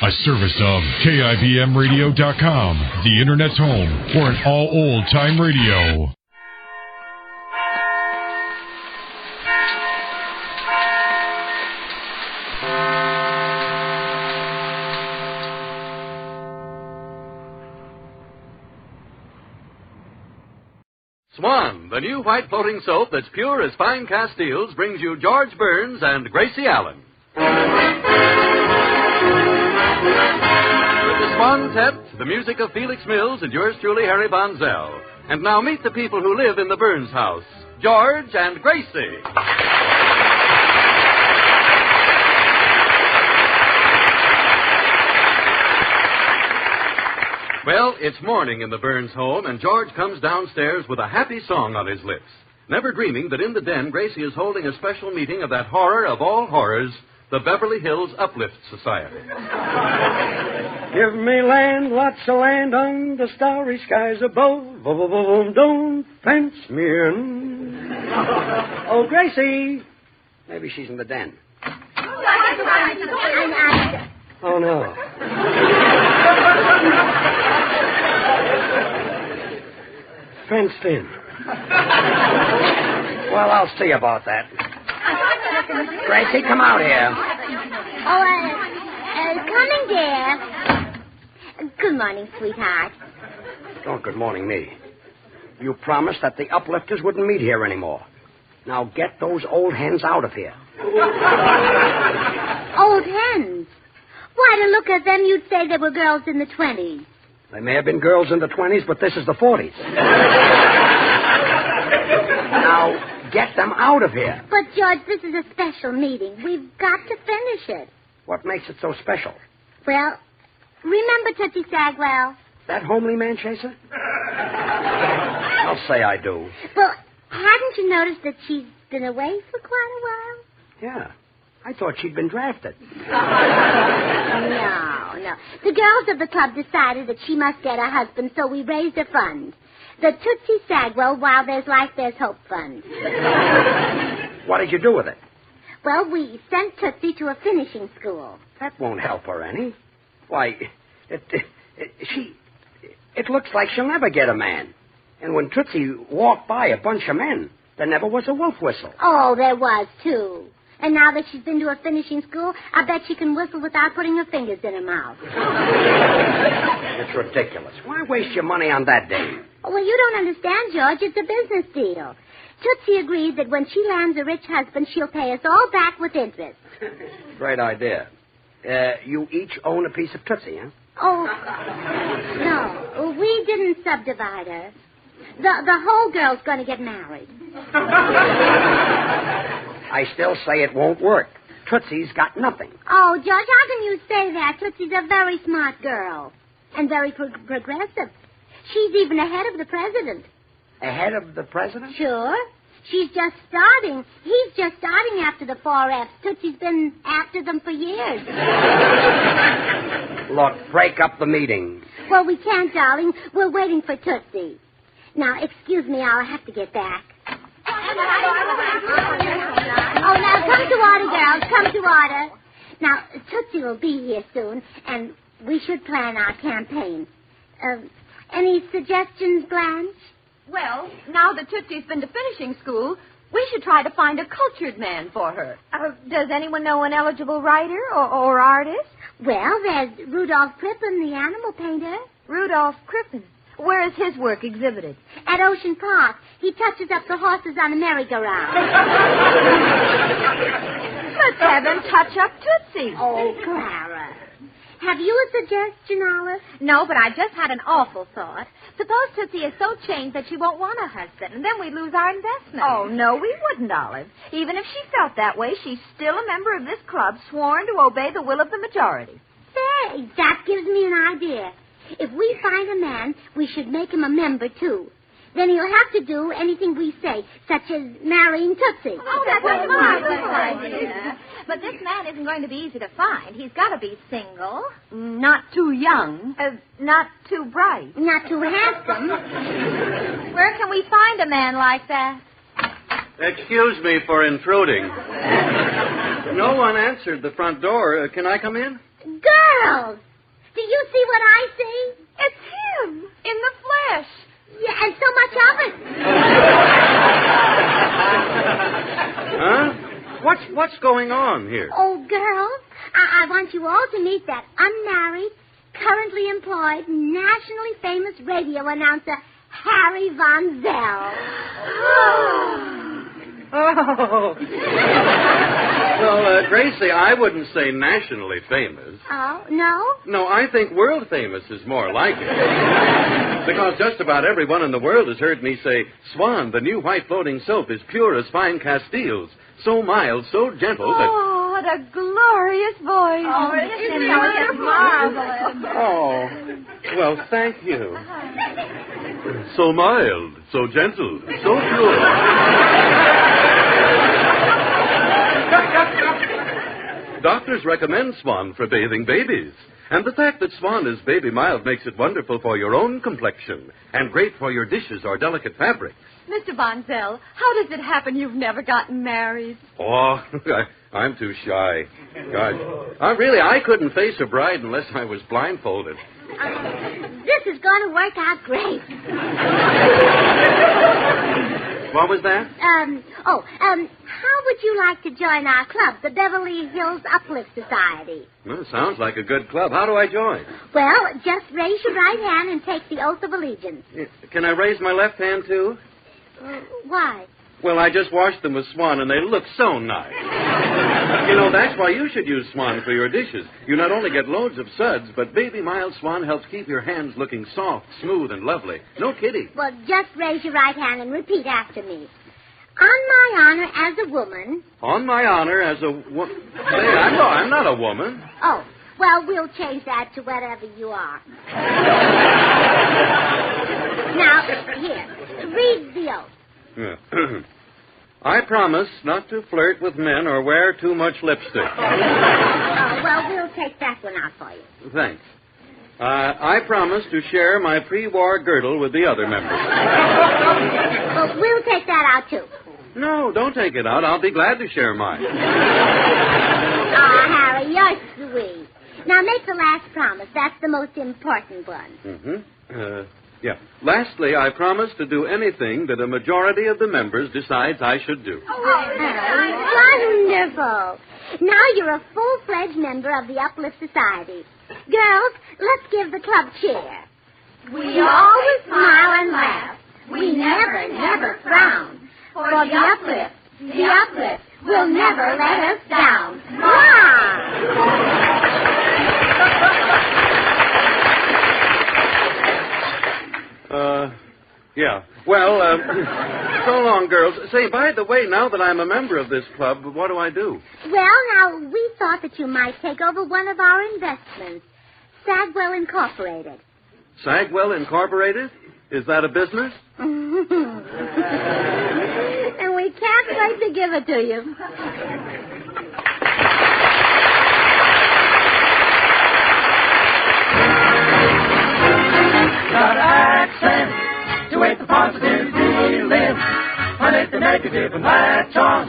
A service of KIBMradio.com, the Internet's home for an all old-time radio. Swan, the new white floating soap that's pure as fine Castiles, brings you George Burns and Gracie Allen. With the Swan-Tett, the music of Felix Mills and yours truly, Harry Bonzell. And now meet the people who live in the Burns house, George and Gracie. Well, it's morning in the Burns home, and George comes downstairs with a happy song on his lips, never dreaming that in the den Gracie is holding a special meeting of that horror of all horrors, the Beverly Hills Uplift Society. Give me land, lots of land on the starry skies above. Don't fence me in. Oh, Gracie. Maybe she's in the den. Oh, no. Fenced in. Well, I'll see about that. Gracie, come out here. Coming, dear. Good morning, sweetheart. Don't good morning me. You promised that the uplifters wouldn't meet here anymore. Now get those old hens out of here. Old hens? Why, to look at them, you'd say they were girls in the 20s. They may have been girls in the 20s, but this is the 40s. Now, get them out of here. But, George, this is a special meeting. We've got to finish it. What makes it so special? Well, remember Tootsie Sagwell? That homely man chaser? I'll say I do. Well, hadn't you noticed that she's been away for quite a while? Yeah. I thought she'd been drafted. No. The girls of the club decided that she must get a husband, so we raised a fund. The Tootsie Sagwell While There's Life, There's Hope Fund. What did you do with it? Well, we sent Tootsie to a finishing school. That won't help her any. Why, it looks like she'll never get a man. And when Tootsie walked by a bunch of men, there never was a wolf whistle. Oh, there was, too. And now that she's been to a finishing school, I bet she can whistle without putting her fingers in her mouth. It's ridiculous. Why waste your money on that dame? Oh, well, you don't understand, George. It's a business deal. Tootsie agreed that when she lands a rich husband, she'll pay us all back with interest. Great idea. You each own a piece of Tootsie, huh? Oh, no. We didn't subdivide her. The whole girl's going to get married. I still say it won't work. Tootsie's got nothing. Oh, George, how can you say that? Tootsie's a very smart girl and very progressive. She's even ahead of the president. Ahead of the president? Sure. She's just starting. He's just starting after the 4Fs. Tootsie's been after them for years. Look, break up the meeting. Well, we can't, darling. We're waiting for Tootsie. Now, excuse me, I'll have to get back. Oh, now, come to order, girls. Come to order. Now, Tootsie will be here soon, and we should plan our campaign. Any suggestions, Blanche? Well, now that Tootsie's been to finishing school, we should try to find a cultured man for her. Does anyone know an eligible writer or artist? Well, there's Rudolph Crippen, the animal painter. Rudolph Crippen. Where is his work exhibited? At Ocean Park. He touches up the horses on the merry-go-round. Let's have him touch up Tootsie. Oh, Clara. Have you a suggestion, Olive? No, but I just had an awful thought. Suppose Tootsie is so changed that she won't want a husband, and then we lose our investment. Oh, no, we wouldn't, Olive. Even if she felt that way, she's still a member of this club, sworn to obey the will of the majority. Say, that gives me an idea. If we find a man, we should make him a member, too. Then he'll have to do anything we say, such as marrying Tootsie. Oh, that's a marvelous idea. But this man isn't going to be easy to find. He's got to be single. Not too young. Not too bright. Not too handsome. Where can we find a man like that? Excuse me for intruding. No one answered the front door. Can I come in? Girls, do you see what I see? It's him, in the flesh. Yeah, and so much of it. Huh? What's going on here? Oh, girls, I want you all to meet that unmarried, currently employed, nationally famous radio announcer, Harry Von Zell. Oh. Well, Gracie, I wouldn't say nationally famous. Oh, no? No, I think world famous is more like it. Because just about everyone in the world has heard me say, Swan, the new white floating soap, is pure as fine Castiles. So mild, so gentle that... Oh, what a glorious voice. Oh, isn't it marvelous? Oh, well, thank you. So mild, so gentle, so pure. Doctors recommend Swan for bathing babies. And the fact that Swan is baby mild makes it wonderful for your own complexion and great for your dishes or delicate fabrics. Mr. Von Zell, how does it happen you've never gotten married? Oh, I'm too shy. Gosh. I couldn't face a bride unless I was blindfolded. This is going to work out great. What was that? How would you like to join our club, the Beverly Hills Uplift Society? Well, sounds like a good club. How do I join? Well, just raise your right hand and take the oath of allegiance. Can I raise my left hand, too? Why? Well, I just washed them with Swan, and they look so nice. You know, that's why you should use Swan for your dishes. You not only get loads of suds, but baby mild Swan helps keep your hands looking soft, smooth, and lovely. No kidding. Well, just raise your right hand and repeat after me. On my honor as a woman... On my honor as a woman... I'm not a woman. Oh, well, we'll change that to whatever you are. Now, here, read the oath. I promise not to flirt with men or wear too much lipstick. Well, we'll take that one out for you. Thanks. I promise to share my pre-war girdle with the other members. Well, we'll take that out, too. No, don't take it out. I'll be glad to share mine. Oh, Harry, you're sweet. Now, make the last promise. That's the most important one. Mm-hmm. Yeah. Lastly, I promise to do anything that a majority of the members decides I should do. Wonderful. Now you're a full-fledged member of the Uplift Society. Girls, let's give the club cheer. We always smile and laugh. We never, never frown. For the Uplift will never let us down. Wow! Yeah. Well, so long, girls. Say, by the way, now that I'm a member of this club, what do I do? Well, now, we thought that you might take over one of our investments, Sagwell Incorporated. Sagwell Incorporated? Is that a business? And we can't wait to give it to you. Got accent to wait the positive feeling. Unless the negative and latch on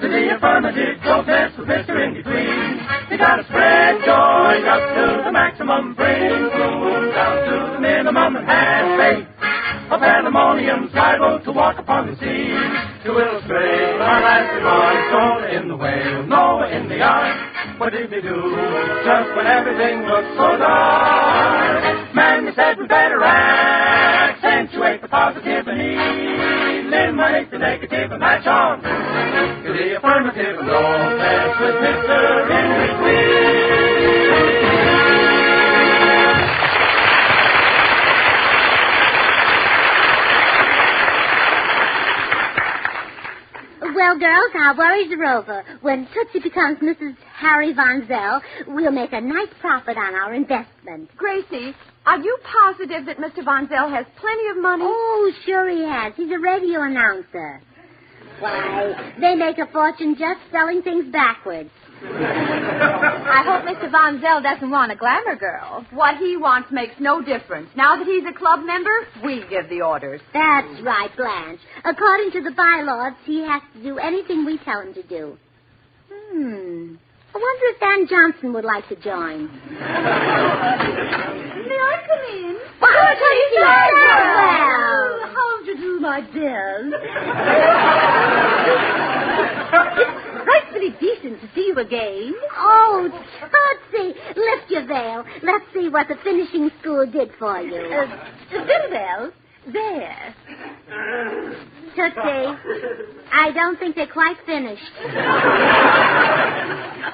to the affirmative protest with Mr. In Between. You gotta spread joy up to the maximum, bring gloom down to the minimum, and have faith of pandemonium liable to walk upon the scene to illustrate our last remarks. Noah in the whale, Noah in the ark. What did they do just when everything looked so dark? Man, they said we better accentuate the positive and eliminate the negative and match on to the affirmative and don't mess with Mr. In Between. Well, girls, our worries are over. When Tootsie becomes Mrs. Harry Von Zell, we'll make a nice profit on our investment. Gracie, are you positive that Mr. Von Zell has plenty of money? Oh, sure he has. He's a radio announcer. Why, they make a fortune just selling things backwards. I hope Mr. Von Zell doesn't want a glamour girl. What he wants makes no difference. Now that he's a club member, we give the orders. That's right, Blanche. According to the bylaws, he has to do anything we tell him to do. I wonder if Dan Johnson would like to join. May I come in? Well, How do you do, my dears? It's frightfully decent to see you again. Oh, Tootsie, lift your veil. Let's see what the finishing school did for you. Very well. There. Tootsie, I don't think they're quite finished.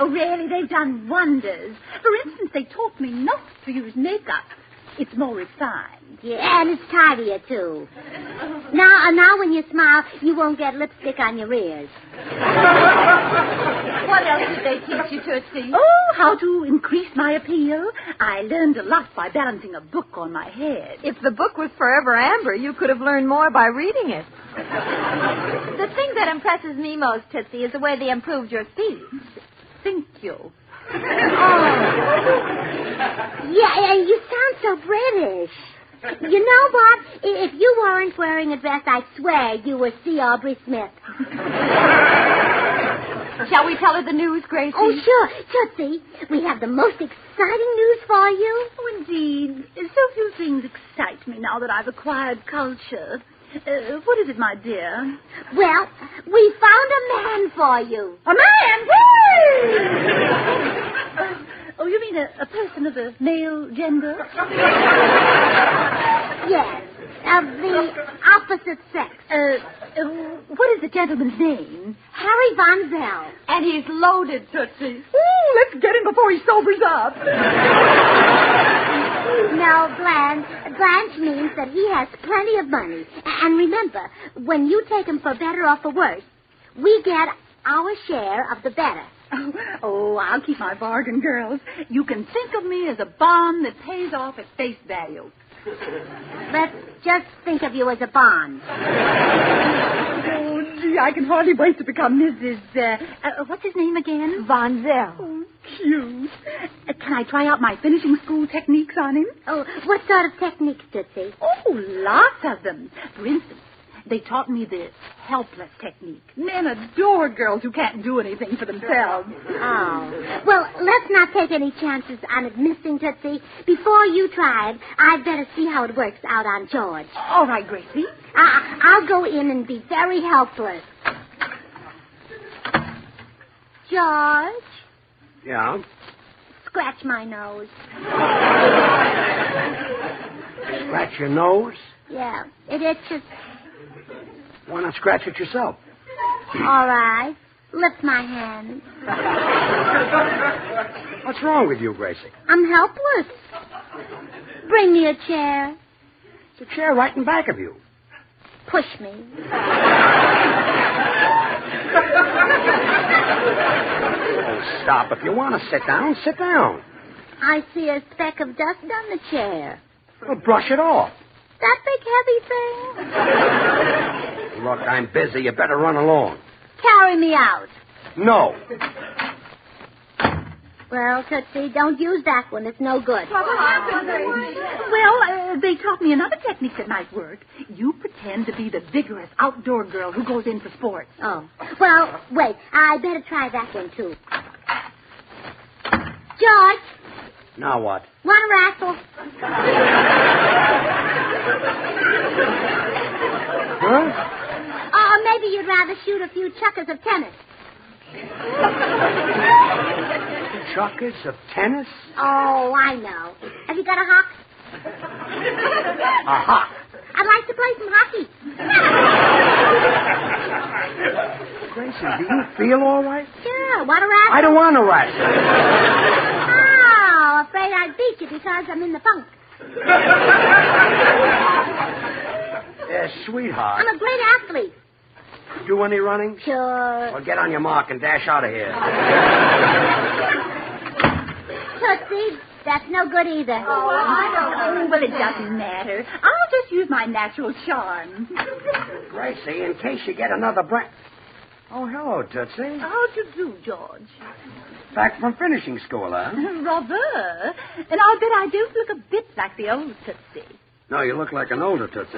Oh, really, they've done wonders. For instance, they taught me not to use makeup. It's more refined. Yeah, and it's tidier, too. Now when you smile, you won't get lipstick on your ears. What else did they teach you, Tootsie? Oh, how to increase my appeal. I learned a lot by balancing a book on my head. If the book was Forever Amber, you could have learned more by reading it. The thing that impresses me most, Tootsie, is the way they improved your speech. Thank you. Yeah, you sound so British. You know what? If you weren't wearing a dress, I swear you were C. Aubrey Smith. Shall we tell her the news, Gracie? Oh, sure. Tootsie, we have the most exciting news for you. Oh, indeed. So few things excite me now that I've acquired culture. What is it, my dear? Well, we found a man for you. A man? Whee! Oh, you mean a person of the male gender? Yes, of the opposite sex. What is the gentleman's name? Harry Von Zell. And he's loaded, Tootsie. Ooh, let's get him before he sobers up. No, Blanche means that he has plenty of money. And remember, when you take him for better or for worse, we get our share of the better. Oh, I'll keep my bargain, girls. You can think of me as a bond that pays off at face value. Let's just think of you as a bond. Oh, gee, I can hardly wait to become Mrs. What's his name again? Von Zell. Oh, cute. Can I try out my finishing school techniques on him? Oh, what sort of techniques, Tootsie? Oh, lots of them. For instance, they taught me the helpless technique. Men adore girls who can't do anything for themselves. Oh. Well, let's not take any chances on it missing, Tootsie. Before you try it, I'd better see how it works out on George. All right, Gracie. I'll go in and be very helpless. George? Yeah? Scratch my nose. Scratch your nose? Yeah, it itches. Why not scratch it yourself? All right. Lift my hand. What's wrong with you, Gracie? I'm helpless. Bring me a chair. It's a chair right in back of you. Push me. Oh, stop. If you want to sit down, sit down. I see a speck of dust on the chair. Well, brush it off. That big heavy thing? Look, I'm busy. You better run along. Carry me out. No. Well, Tootsie, don't use that one. It's no good. Well, they taught me another technique that might work. You pretend to be the vigorous outdoor girl who goes in for sports. Oh. Well, wait. I better try that one, too. George. Now what? Want a raffle? Huh? Or maybe you'd rather shoot a few chukkers of tennis. Chuckers of tennis? Oh, I know. Have you got a hock? A hock. I'd like to play some hockey. Gracie, do you feel all right? Sure. Want a raffle? I don't want to wrestle. Oh, afraid I'd beat you because I'm in the funk. Sweetheart. I'm a great athlete. Do any running? Sure. Well, get on your mark and dash out of here. Tootsie, that's no good either. Oh, I don't know. Well, it doesn't matter. I'll just use my natural charm. Gracie, in case you get another Oh, hello, Tootsie. How'd you do, George? Back from finishing school, huh? Rather. And I'll bet I do look a bit like the old Tootsie. No, you look like an older Tootsie.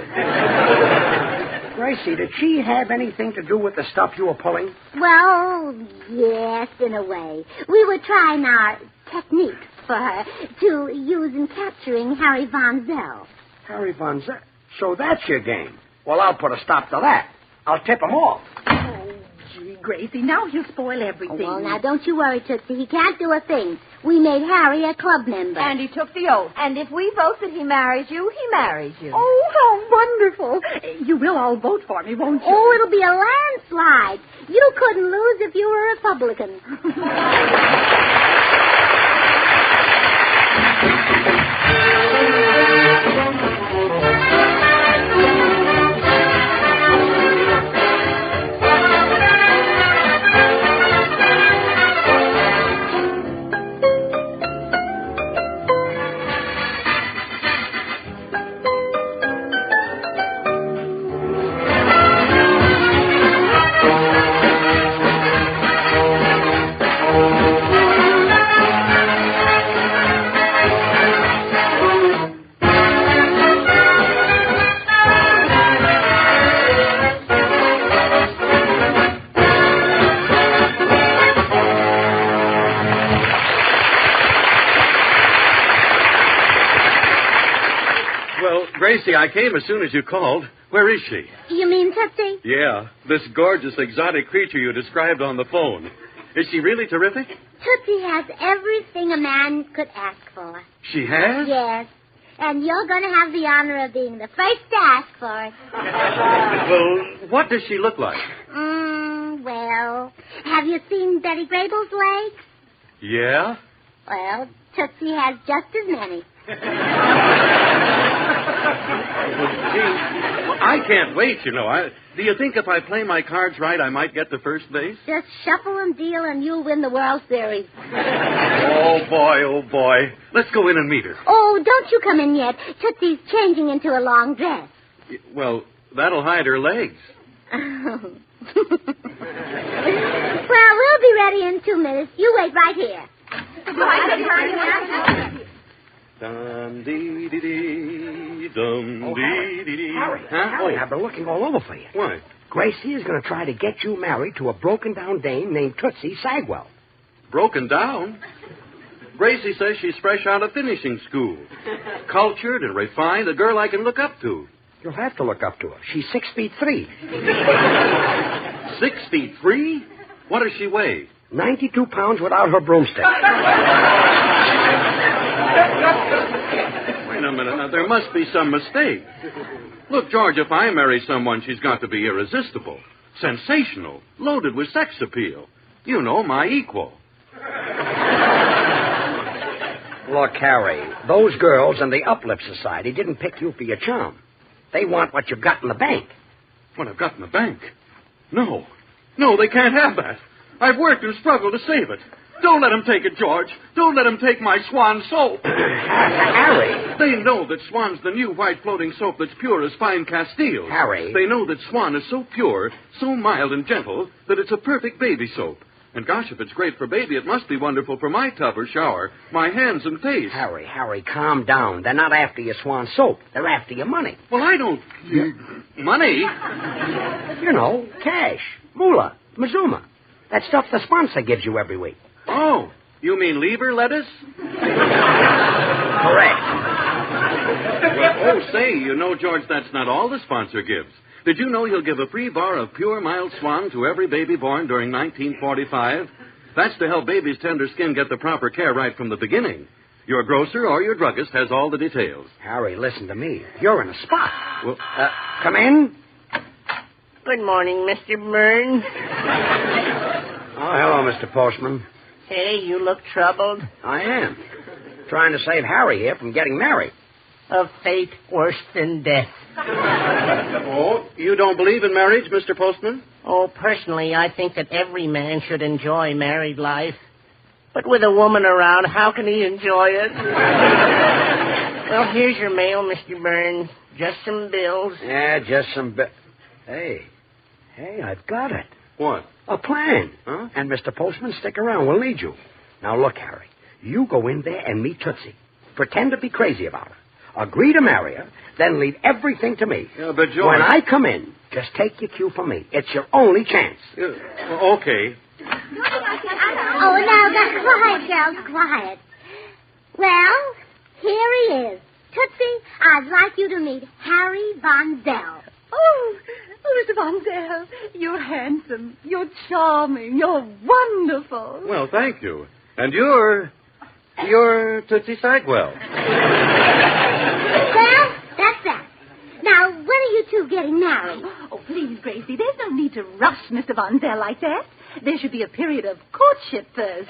Gracie, did she have anything to do with the stuff you were pulling? Well, yes, in a way. We were trying our techniques for her to use in capturing Harry Von Zell. Harry Von Zell? So that's your game. Well, I'll put a stop to that. I'll tip him off. Oh, gee, Gracie, now you spoil everything. Oh, well, now, don't you worry, Tootsie. He can't do a thing. We made Harry a club member. And he took the oath. And if we vote that he marries you, he marries you. Oh, how wonderful. You will all vote for me, won't you? Oh, it'll be a landslide. You couldn't lose if you were a Republican. Gracie, I came as soon as you called. Where is she? You mean Tootsie? Yeah, this gorgeous exotic creature you described on the phone. Is she really terrific? Tootsie has everything a man could ask for. She has? Yes. And you're going to have the honor of being the first to ask for it. Well, what does she look like? Well, have you seen Betty Grable's legs? Yeah? Well, Tootsie has just as many. I can't wait, you know. Do you think if I play my cards right, I might get to first base? Just shuffle and deal and you'll win the World Series. Oh, boy. Let's go in and meet her. Oh, don't you come in yet. Tootsie's changing into a long dress. Well, that'll hide her legs. Well, we'll be ready in 2 minutes. You wait right here. Dum-dee-dee-dee, Dum-dee-dee-dee. Harry, Huh? Harry, I've been looking all over for you. Why? Gracie is going to try to get you married to a broken-down dame named Tootsie Sagwell. Broken down? Gracie says she's fresh out of finishing school. Cultured and refined, a girl I can look up to. You'll have to look up to her. She's 6'3". 6'3"? What does she weigh? 92 pounds without her broomstick. Wait a minute. Now, there must be some mistake. Look, George, if I marry someone, she's got to be irresistible, sensational, loaded with sex appeal. You know, my equal. Look, Harry, those girls in the Uplift Society didn't pick you for your charm. They want what you've got in the bank. What I've got in the bank? No, they can't have that. I've worked and struggled to save it. Don't let them take it, George. Don't let them take my Swan soap. Harry. They know that Swan's the new white floating soap that's pure as fine Castile. Harry. They know that Swan is so pure, so mild and gentle, that it's a perfect baby soap. And gosh, if it's great for baby, it must be wonderful for my tub or shower, my hands and face. Harry, calm down. They're not after your Swan soap. They're after your money. Well, I don't... Money? You know, cash, moolah, mazuma. That stuff the sponsor gives you every week. Oh, you mean lever lettuce? Correct. Oh, say, you know, George, that's not all the sponsor gives. Did you know he'll give a free bar of pure mild Swan to every baby born during 1945? That's to help baby's tender skin get the proper care right from the beginning. Your grocer or your druggist has all the details. Harry, listen to me. You're in a spot. Well, come in. Good morning, Mr. Burns. Oh, hello, Mr. Postman. Hey, you look troubled. I am. Trying to save Harry here from getting married. A fate worse than death. Oh, you don't believe in marriage, Mr. Postman? Oh, personally, I think that every man should enjoy married life. But with a woman around, how can he enjoy it? Well, here's your mail, Mr. Burns. Just some bills. Yeah, just some Hey, I've got it. What? A plan. Huh? And Mr. Postman, stick around. We'll need you. Now, look, Harry. You go in there and meet Tootsie. Pretend to be crazy about her. Agree to marry her, then leave everything to me. Yeah, but George... When I come in, just take your cue from me. It's your only chance. Okay. Oh, now, quiet, girls, quiet. Well, here he is. Tootsie, I'd like you to meet Harry Von Zell. Oh, Mr. Von Zell, you're handsome, you're charming, you're wonderful. Well, thank you. And you're Tootsie Sagwell. Well, that's that. Now, when are you two getting married? Oh, please, Gracie, there's no need to rush Mr. Von Zell like that. There should be a period of courtship first.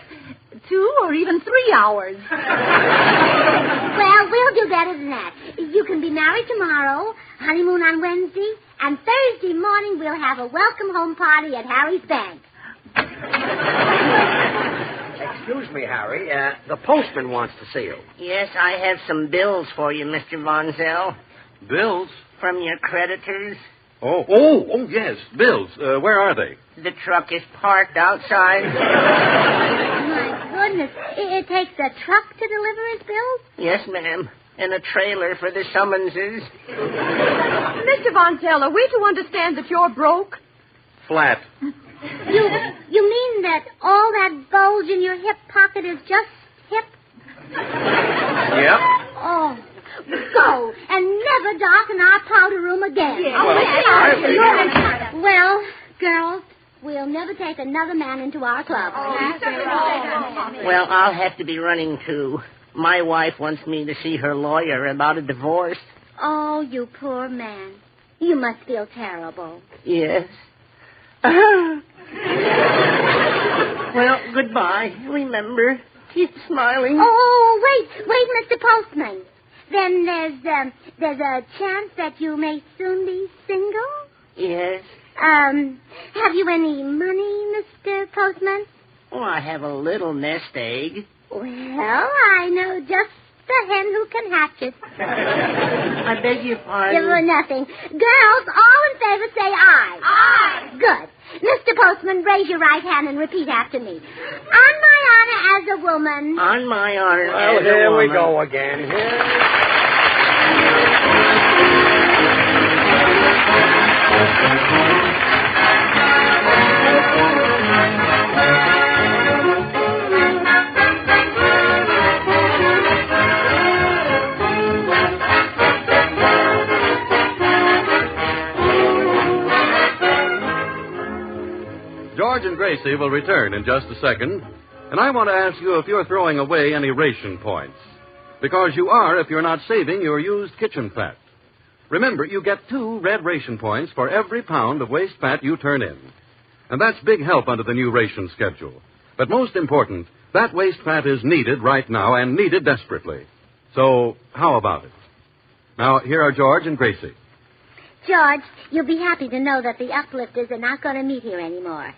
2 or even 3 hours. Well, we'll do better than that. You can be married tomorrow, honeymoon on Wednesday, and Thursday morning we'll have a welcome home party at Harry's bank. Excuse me, Harry. The postman wants to see you. Yes, I have some bills for you, Mr. Von Zell. Bills? From your creditors. Oh, yes, bills. Where are they? The truck is parked outside. My goodness. It takes a truck to deliver his bills? Yes, ma'am. And a trailer for the summonses. Mr. Von Zell, are we to understand that you're broke? Flat. You mean that all that bulge in your hip pocket is just hip? Yep. Oh, go and never darken our powder room again. Yeah. Well, girls, we'll never take another man into our club. Well, I'll have to be running, too. My wife wants me to see her lawyer about a divorce. Oh, you poor man. You must feel terrible. Yes. Well, goodbye. Remember, keep smiling. Oh, wait, Mr. Postman. Then there's a chance that you may soon be single? Yes. Have you any money, Mr. Postman? Oh, I have a little nest egg. Well, I know just the hen who can hatch it. I beg your pardon. For nothing. Girls, all in favor say aye. Aye. Good. Mr. Postman, raise your right hand and repeat after me. On my honor as a woman. On my honor Well, as a here we woman. go again. George and Gracie will return in just a second, and I want to ask you if you're throwing away any ration points. Because you are if you're not saving your used kitchen fat. Remember, you get 2 red ration points for every pound of waste fat you turn in. And that's big help under the new ration schedule. But most important, that waste fat is needed right now and needed desperately. So, how about it? Now, here are George and Gracie. George, you'll be happy to know that the uplifters are not going to meet here anymore.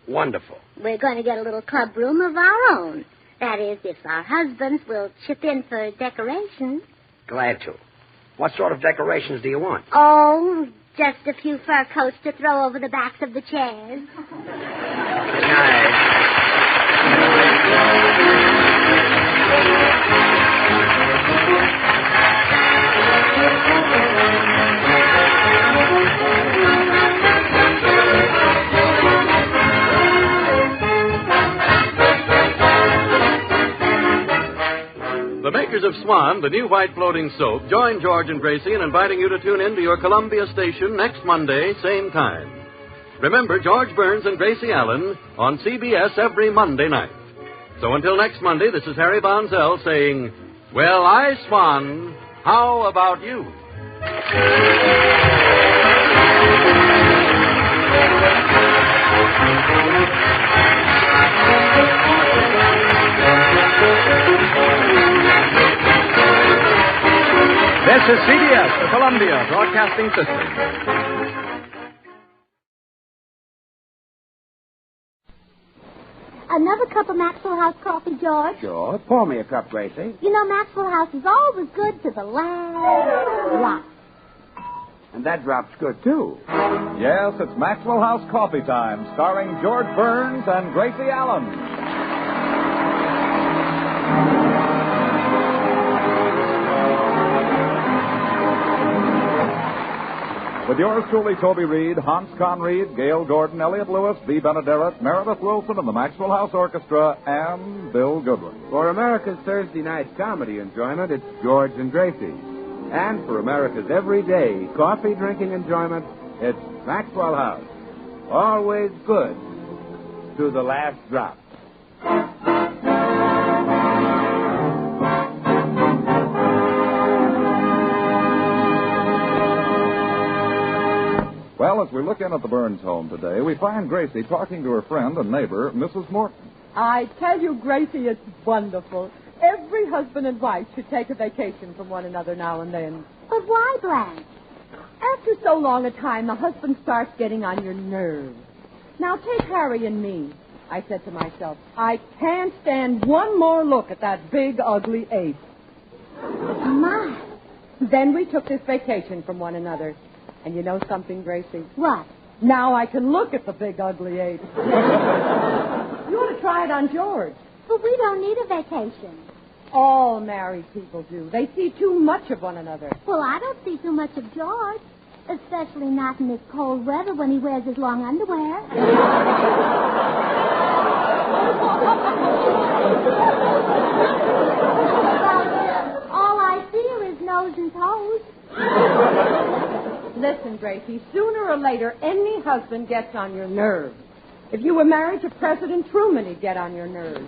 Wonderful. We're going to get a little club room of our own. That is, if our husbands will chip in for decorations. Glad to. What sort of decorations do you want? Oh, just a few fur coats to throw over the backs of the chairs. Good night. The makers of Swan, the new white floating soap, join George and Gracie in inviting you to tune in to your Columbia station next Monday, same time. Remember, George Burns and Gracie Allen on CBS every Monday night. So until next Monday, this is Harry Von Zell saying, well, I Swan, how about you? This is CBS, the Columbia Broadcasting System. Another cup of Maxwell House coffee, George? Sure. Pour me a cup, Gracie. You know, Maxwell House is always good to the last drop. And that drop's good, too. Yes, it's Maxwell House Coffee Time, starring George Burns and Gracie Allen. With yours truly, Toby Reed, Hans Conried, Gail Gordon, Elliot Lewis, Bea Benaderet, Meredith Wilson and the Maxwell House Orchestra, and Bill Goodwin. For America's Thursday night comedy enjoyment, it's George and Gracie. And for America's everyday coffee-drinking enjoyment, it's Maxwell House. Always good to the last drop. Well, as we look in at the Burns home today, we find Gracie talking to her friend and neighbor, Mrs. Morton. I tell you, Gracie, it's wonderful. Every husband and wife should take a vacation from one another now and then. But why, Blanche? After so long a time, the husband starts getting on your nerves. Now, take Harry and me. I said to myself, I can't stand one more look at that big, ugly ape. My. Then we took this vacation from one another. And you know something, Gracie? What? Now I can look at the big, ugly ape. You ought to try it on George. But we don't need a vacation. All married people do. They see too much of one another. Well, I don't see too much of George. Especially not in this cold weather when he wears his long underwear. All I see are his nose and toes. Listen, Gracie, sooner or later, any husband gets on your nerves. If you were married to President Truman, he'd get on your nerves.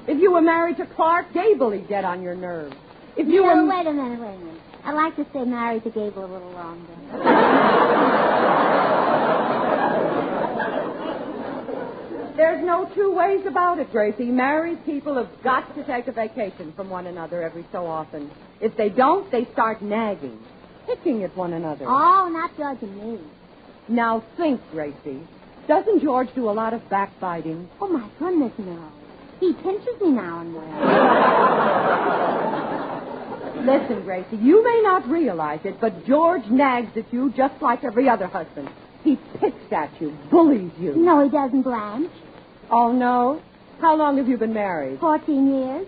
If you were married to Clark Gable, he'd get on your nerves. If you were... Wait a minute. I'd like to stay married to Gable a little longer. There's no two ways about it, Gracie. Married people have got to take a vacation from one another every so often. If they don't, they start nagging, picking at one another. Oh, not judging me. Now think, Gracie. Doesn't George do a lot of backbiting? Oh, my goodness, no. He pinches me now and then. Listen, Gracie, you may not realize it, but George nags at you just like every other husband. He picks at you, bullies you. No, he doesn't, Blanche. Oh, no? How long have you been married? 14 years.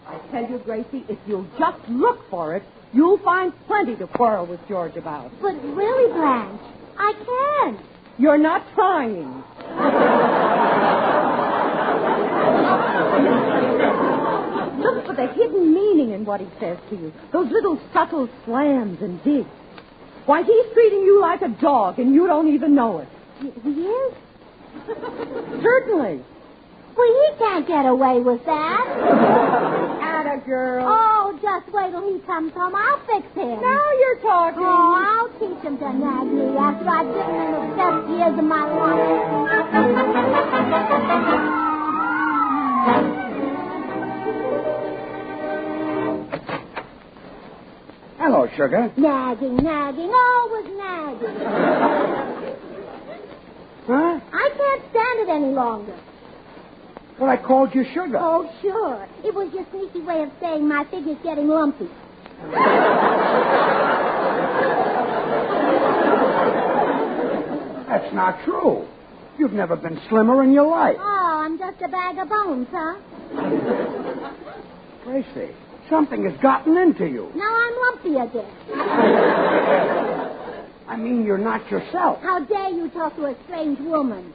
I tell you, Gracie, if you'll just look for it, you'll find plenty to quarrel with George about. But really, Blanche, I can't. You're not trying. Look for the hidden meaning in what he says to you. Those little subtle slams and digs. Why, he's treating you like a dog, and you don't even know it. He is? Certainly. Well, he can't get away with that. Atta girl. Oh, just wait till he comes home. I'll fix him. Now you're talking. Oh, I'll teach him to nag me after I've given him the best years of my life. Hello, sugar. Nagging, always nagging. Huh? I can't stand it any longer. Well, I called you sugar. Oh, sure. It was your sneaky way of saying my figure's getting lumpy. That's not true. You've never been slimmer in your life. Oh, I'm just a bag of bones, huh? Gracie, something has gotten into you. Now I'm lumpy again. I mean, you're not yourself. How dare you talk to a strange woman?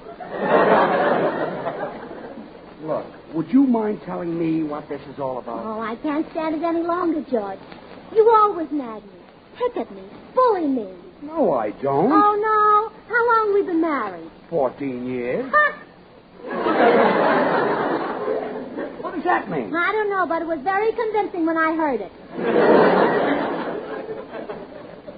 Look, would you mind telling me what this is all about? Oh, I can't stand it any longer, George. You always nag me, pick at me, bully me. No, I don't. Oh, no? How long we been married? 14 years. Huh? What does that mean? I don't know, but it was very convincing when I heard it.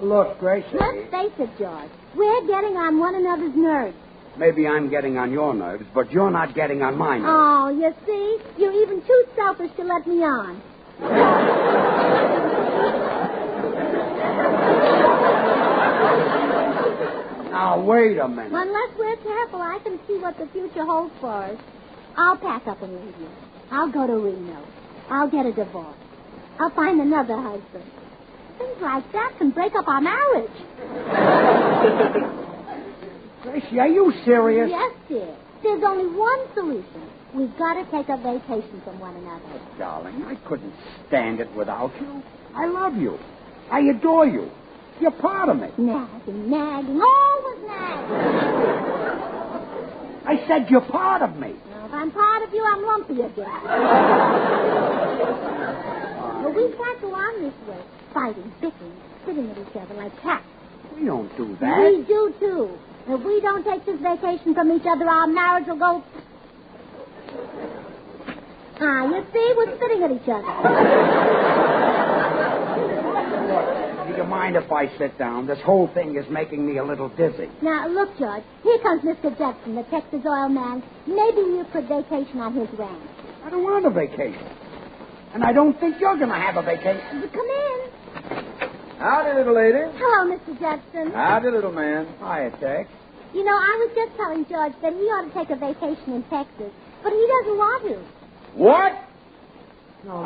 Look, Gracie. Let's face it, George. We're getting on one another's nerves. Maybe I'm getting on your nerves, but you're not getting on my nerves. Oh, you see? You're even too selfish to let me on. Now, wait a minute. Unless we're careful, I can see what the future holds for us. I'll pack up and leave you. I'll go to Reno. I'll get a divorce. I'll find another husband. Things like that can break up our marriage. Gracie, are you serious? Yes, dear. There's only one solution. We've got to take a vacation from one another. Oh, darling, I couldn't stand it without you. I love you. I adore you. you're part of me. Nagging, always nagging. I said you're part of me. Well, if I'm part of you, I'm lumpy again. But we can't go on this way, fighting, bickering, sitting at each other like cats. We don't do that. We do, too. If we don't take this vacation from each other, our marriage will go... you see, we're sitting at each other. Do you mind if I sit down? This whole thing is making me a little dizzy. Now, look, George. Here comes Mr. Jester, the Texas oil man. Maybe you could vacation on his ranch. I don't want a vacation. And I don't think you're going to have a vacation. But come in. Howdy, little lady. Hello, Mr. Jester. Howdy, little man. Hiya, Tex. You know, I was just telling George that he ought to take a vacation in Texas, but he doesn't want to. What? No,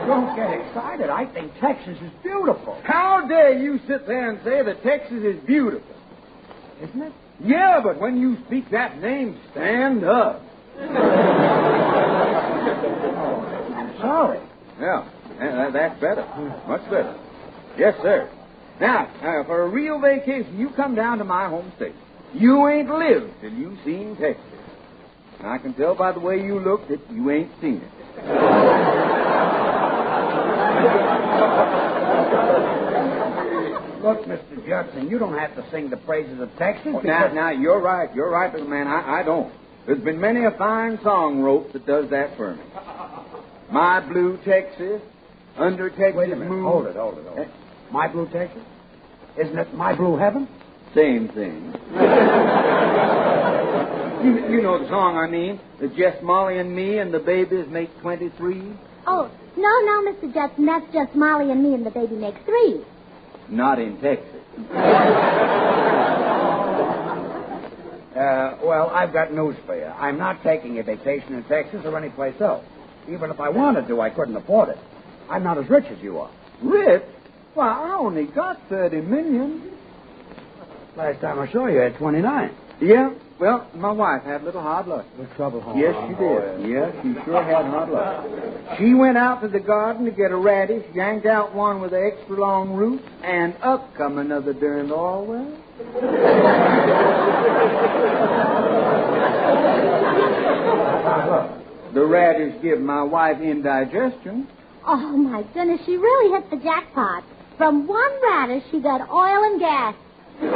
don't get excited. I think Texas is beautiful. How dare you sit there and say that Texas is beautiful? Isn't it? Yeah, but when you speak that name, stand up. I'm sorry. Yeah, that's better. Much better. Yes, sir. Now, for a real vacation, you come down to my home state. You ain't lived till you seen Texas. And I can tell by the way you look that you ain't seen it. Look, Mr. Judson, you don't have to sing the praises of Texas. Now, you're right. You're right, little man. I don't. There's been many a fine song wrote that does that for me. My Blue Texas, Under Texas Wait a minute. Moon. Hold it. My Blue Texas? Isn't it My Blue Heaven? Same thing. You know the song I mean. It's just Molly and me and the babies make 23. Oh, no, Mr. Judson. That's just Molly and me and the baby makes 3. Not in Texas. Well, I've got news for you. I'm not taking a vacation in Texas or anyplace else. Even if I wanted to, I couldn't afford it. I'm not as rich as you are. Rich? Why, I only got 30 million. Last time I saw you, you had 29. Yeah? Well, my wife had a little hard luck. With trouble home. Yes, she did. Yeah, she sure had hard luck. She went out to the garden to get a radish, yanked out one with an extra long root, and up come another darned Orwell. The radish give my wife indigestion. Oh, my goodness, she really hit the jackpot. From one radish, she got oil and gas. She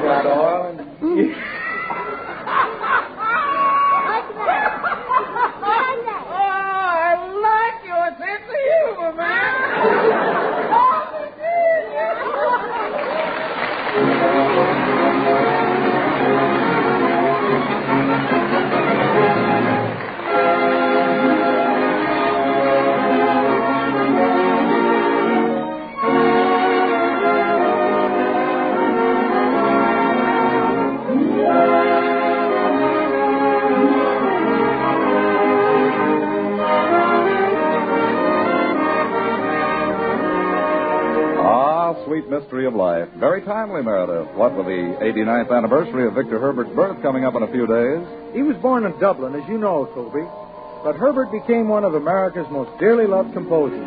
got oil and... What's that? Oh, I like your sense of humor, man. Sweet mystery of life. Very timely, Meredith. What with the 89th anniversary of Victor Herbert's birth coming up in a few days? He was born in Dublin, as you know, Toby. But Herbert became one of America's most dearly loved composers.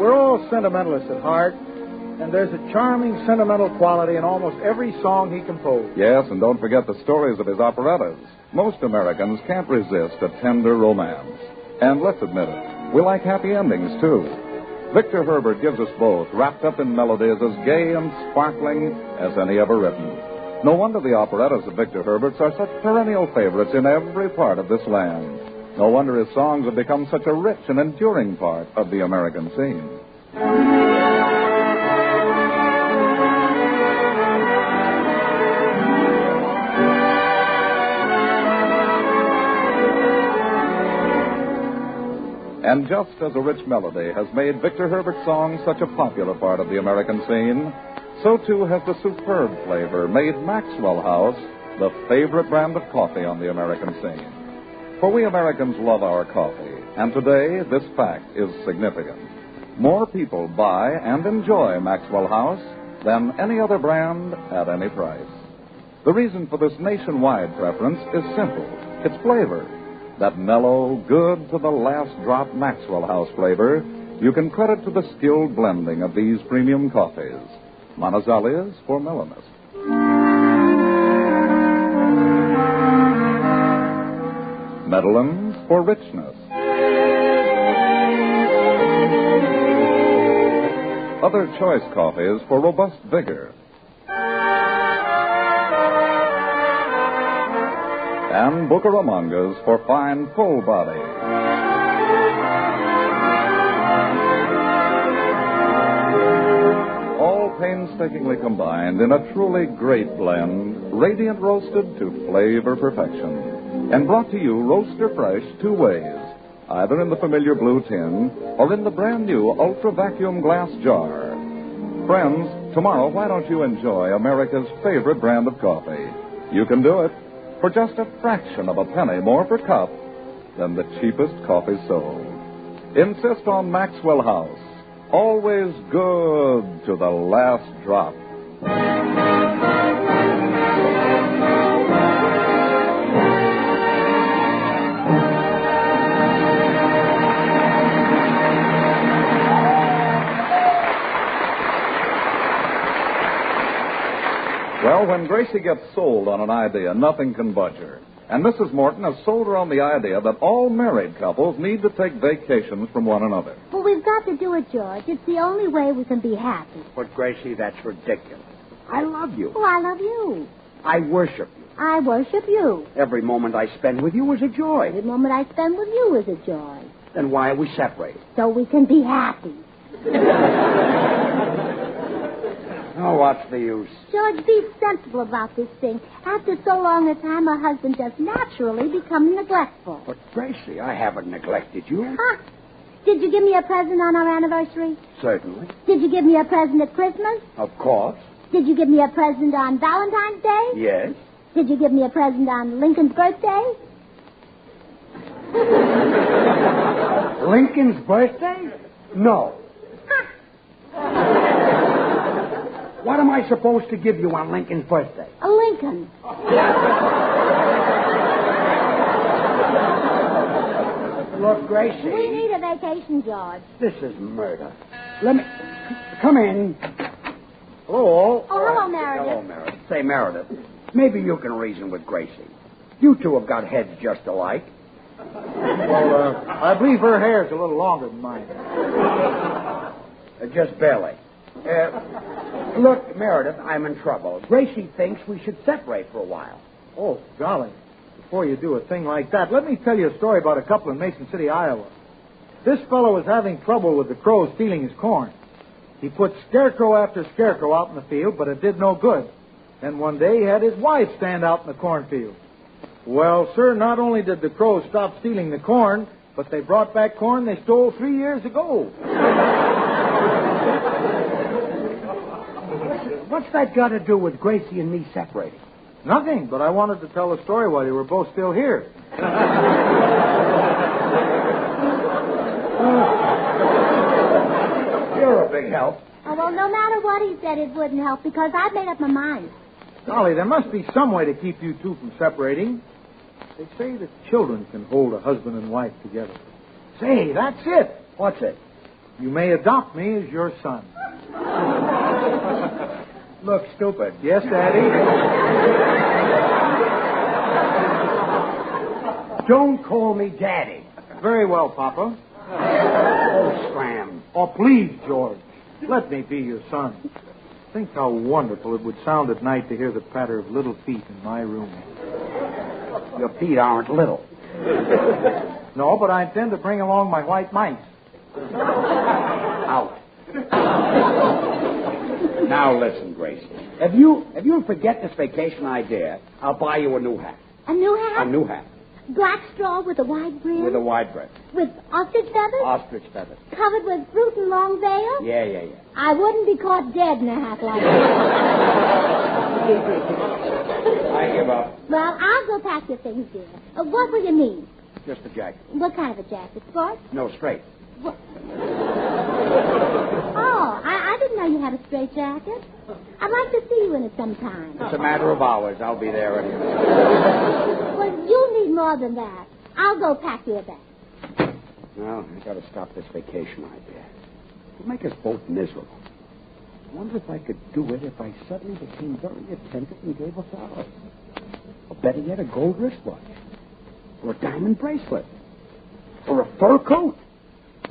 We're all sentimentalists at heart, and there's a charming sentimental quality in almost every song he composed. Yes, and don't forget the stories of his operettas. Most Americans can't resist a tender romance. And let's admit it, we like happy endings, too. Victor Herbert gives us both, wrapped up in melodies as gay and sparkling as any ever written. No wonder the operettas of Victor Herbert's are such perennial favorites in every part of this land. No wonder his songs have become such a rich and enduring part of the American scene. And just as a rich melody has made Victor Herbert's songs such a popular part of the American scene, so too has the superb flavor made Maxwell House the favorite brand of coffee on the American scene. For we Americans love our coffee, and today this fact is significant. More people buy and enjoy Maxwell House than any other brand at any price. The reason for this nationwide preference is simple. It's flavor. That mellow, good to the last drop Maxwell House flavor you can credit to the skilled blending of these premium coffees. Manazali's for mellowness. Medellin's for richness. Other choice coffees for robust vigor. And Bucaramangas for fine, full body. All painstakingly combined in a truly great blend, radiant roasted to flavor perfection. And brought to you roaster fresh 2 ways, either in the familiar blue tin or in the brand new ultra vacuum glass jar. Friends, tomorrow why don't you enjoy America's favorite brand of coffee? You can do it for just a fraction of a penny more per cup than the cheapest coffee sold. Insist on Maxwell House. Always good to the last drop. Well, when Gracie gets sold on an idea, nothing can budge her. And Mrs. Morton has sold her on the idea that all married couples need to take vacations from one another. Well, we've got to do it, George. It's the only way we can be happy. But, Gracie, that's ridiculous. I love you. Oh, I love you. I worship you. I worship you. Every moment I spend with you is a joy. Every moment I spend with you is a joy. Then why are we separated? So we can be happy. Oh, what's the use? George, be sensible about this thing. After so long a time, a husband does naturally become neglectful. But, Gracie, I haven't neglected you. Huh? Did you give me a present on our anniversary? Certainly. Did you give me a present at Christmas? Of course. Did you give me a present on Valentine's Day? Yes. Did you give me a present on Lincoln's birthday? Lincoln's birthday? No. What am I supposed to give you on Lincoln's birthday? A Lincoln. Look, Gracie. We need a vacation, George. This is murder. Let me... Come in. Hello. Oh, hello, Meredith. Hello, Meredith. Say, Meredith, maybe you can reason with Gracie. You two have got heads just alike. Well, I believe her hair's a little longer than mine. Just barely. Look, Meredith, I'm in trouble. Gracie thinks we should separate for a while. Oh, golly. Before you do a thing like that, let me tell you a story about a couple in Mason City, Iowa. This fellow was having trouble with the crows stealing his corn. He put scarecrow after scarecrow out in the field, but it did no good. Then one day he had his wife stand out in the cornfield. Well, sir, not only did the crows stop stealing the corn, but they brought back corn they stole 3 years ago. What's that got to do with Gracie and me separating? Nothing, but I wanted to tell the story while you were both still here. You're a big help. Oh, well, no matter what he said, it wouldn't help because I've made up my mind. Golly, there must be some way to keep you two from separating. They say that children can hold a husband and wife together. Say, that's it. What's it? You may adopt me as your son. Look, stupid. Yes, Daddy? Don't call me Daddy. Very well, Papa. Oh, scram. Oh, please, George. Let me be your son. Think how wonderful it would sound at night to hear the patter of little feet in my room. Your feet aren't little. No, but I intend to bring along my white mice. Out. Now listen, Gracie. If you forget this vacation idea, I'll buy you a new hat. A new hat? A new hat. Black straw with a wide brim? With a wide brim. With ostrich feathers? Ostrich feathers. Covered with fruit and long veil? Yeah. I wouldn't be caught dead in a hat like that. I give up. Well, I'll go pack your things, dear. What will you need? Just a jacket. What kind of a jacket? Sport? No, straight. What? Oh, I didn't know you had a straitjacket. I'd like to see you in it sometime. It's a matter of hours. I'll be there anyway. Well, you'll need more than that. I'll go pack you a bag. Well, I got to stop this vacation idea. It'll make us both miserable. I wonder if I could do it if I suddenly became very attentive and gave her flowers. Or better yet, a gold wristwatch. Or a diamond bracelet. Or a fur coat.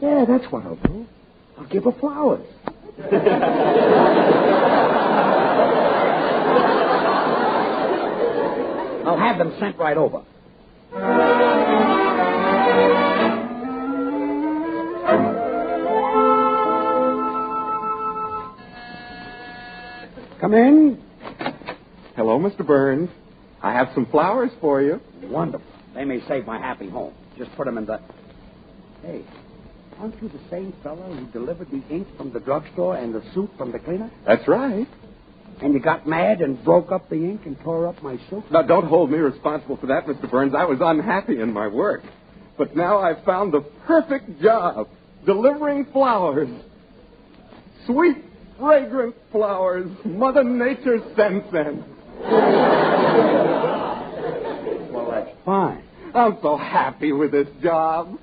Yeah, that's what I'll do. I'll give her flowers. I'll have them sent right over. Come in. Hello, Mr. Burns. I have some flowers for you. Wonderful. They may save my happy home. Just put them in the... Hey, aren't you the same fellow who delivered the ink from the drugstore and the soup from the cleaner? That's right. And you got mad and broke up the ink and tore up my soup? Now, don't hold me responsible for that, Mr. Burns. I was unhappy in my work. But now I've found the perfect job, delivering flowers. Sweet, fragrant flowers Mother Nature sends them. Well, that's fine. I'm so happy with this job.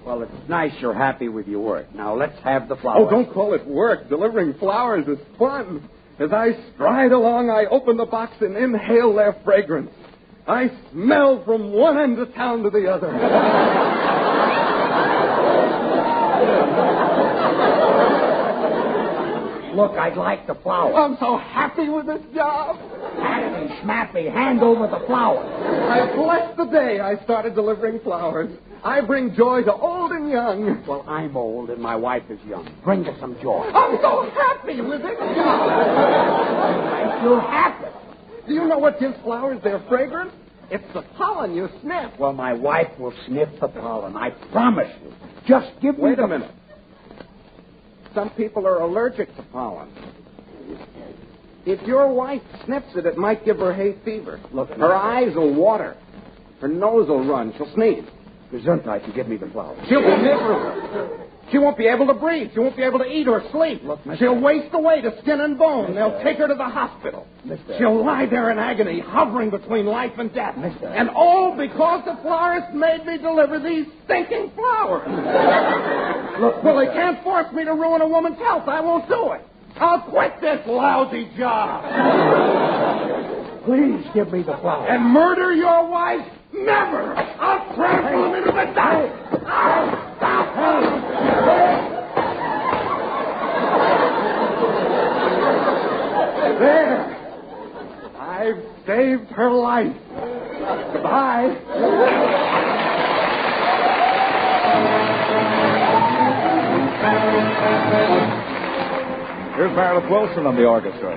Well, it's nice you're happy with your work. Now, let's have the flowers. Oh, don't call it work. Delivering flowers is fun. As I stride along, I open the box and inhale their fragrance. I smell from one end of town to the other. Look, I'd like the flowers. I'm so happy with this job. Happy, schmappy, hand over the flowers. I bless the day I started delivering flowers. I bring joy to old and young. Well, I'm old and my wife is young. Bring her some joy. I'm so happy with this job. I feel happy. Do you know what gives flowers their fragrance? It's the pollen you sniff. Well, my wife will sniff the pollen. I promise you. Just give me Wait a minute. Some people are allergic to pollen. If your wife sniffs it, it might give her hay fever. Look, her eyes will water. Her nose will run. She'll sneeze. Gesundheit, you give me the flowers. She'll be miserable. She won't be able to breathe. She won't be able to eat or sleep. Look, Mr. She'll waste away to skin and bone. They'll take her to the hospital. Mister. She'll lie there in agony, hovering between life and death. Mister. And all because the florist made me deliver these stinking flowers. Look, well, they can't force me to ruin a woman's health. I won't do it. I'll quit this lousy job. Please give me the flowers. And murder your wife? Never. I'll trample him into the dust. I'll stop him. There. I've saved her life. Goodbye. Here's Meredith Wilson on the orchestra.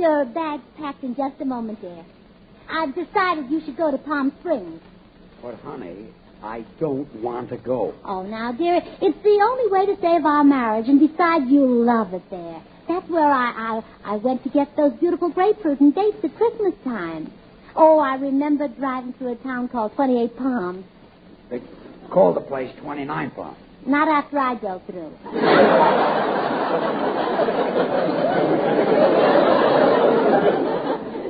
your bags packed in just a moment, dear. I've decided you should go to Palm Springs. But, honey, I don't want to go. Oh, now, dear, it's the only way to save our marriage, and besides, you'll love it there. That's where I went to get those beautiful grapefruit and dates at Christmas time. Oh, I remember driving through a town called 28 Palms. They call the place 29 Palms. Not after I go through.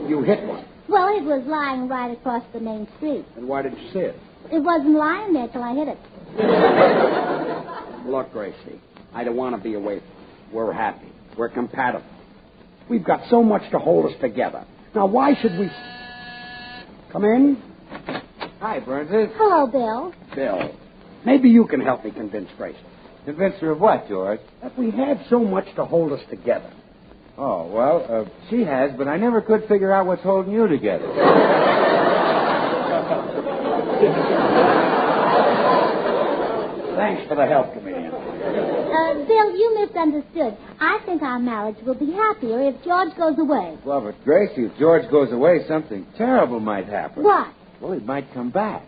You hit one. Well, it was lying right across the main street. And why did you see it? It wasn't lying there till I hit it. Look, Gracie, I don't want to be away from you. We're happy. We're compatible. We've got so much to hold us together. Now, why should we... Come in. Hi, Burnses. Hello, Bill. Bill, maybe you can help me convince Gracie. Convince her of what, George? That we have so much to hold us together. Oh, well, she has, but I never could figure out what's holding you together. Thanks for the help, comedian. Bill, you misunderstood. I think our marriage will be happier if George goes away. Well, but Gracie, if George goes away, something terrible might happen. What? Well, he might come back.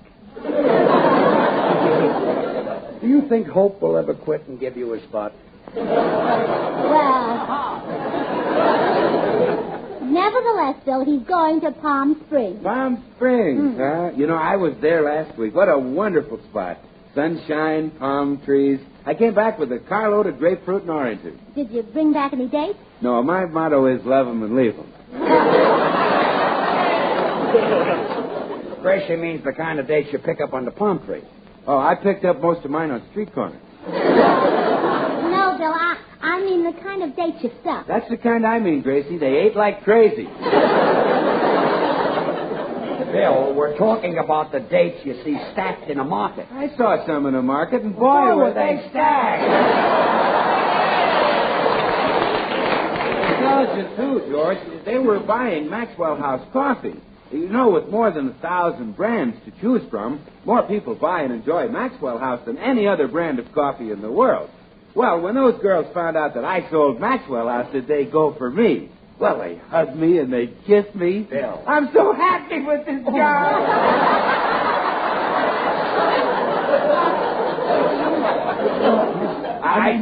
Do you think Hope will ever quit and give you a spot? Well, nevertheless, Bill, he's going to Palm Springs. Palm Springs, huh? You know, I was there last week. What a wonderful spot. Sunshine, palm trees. I came back with a carload of grapefruit and oranges. Did you bring back any dates? No, my motto is love 'em and leave 'em. Gracie means the kind of dates you pick up on the palm tree. Oh, I picked up most of mine on street corners. No, Bill, I mean the kind of dates you stuff. That's the kind I mean, Gracie. They ate like crazy. Bill, we're talking about the dates you see stacked in a market. I saw some in the market, and boy, were they stacked. Intelligent, too, George. They were buying Maxwell House coffee. You know, with more than 1,000 brands to choose from, more people buy and enjoy Maxwell House than any other brand of coffee in the world. Well, when those girls found out that I sold Maxwell House, did they go for me? Well, they hugged me and they kissed me. Bill. I'm so happy with this job. I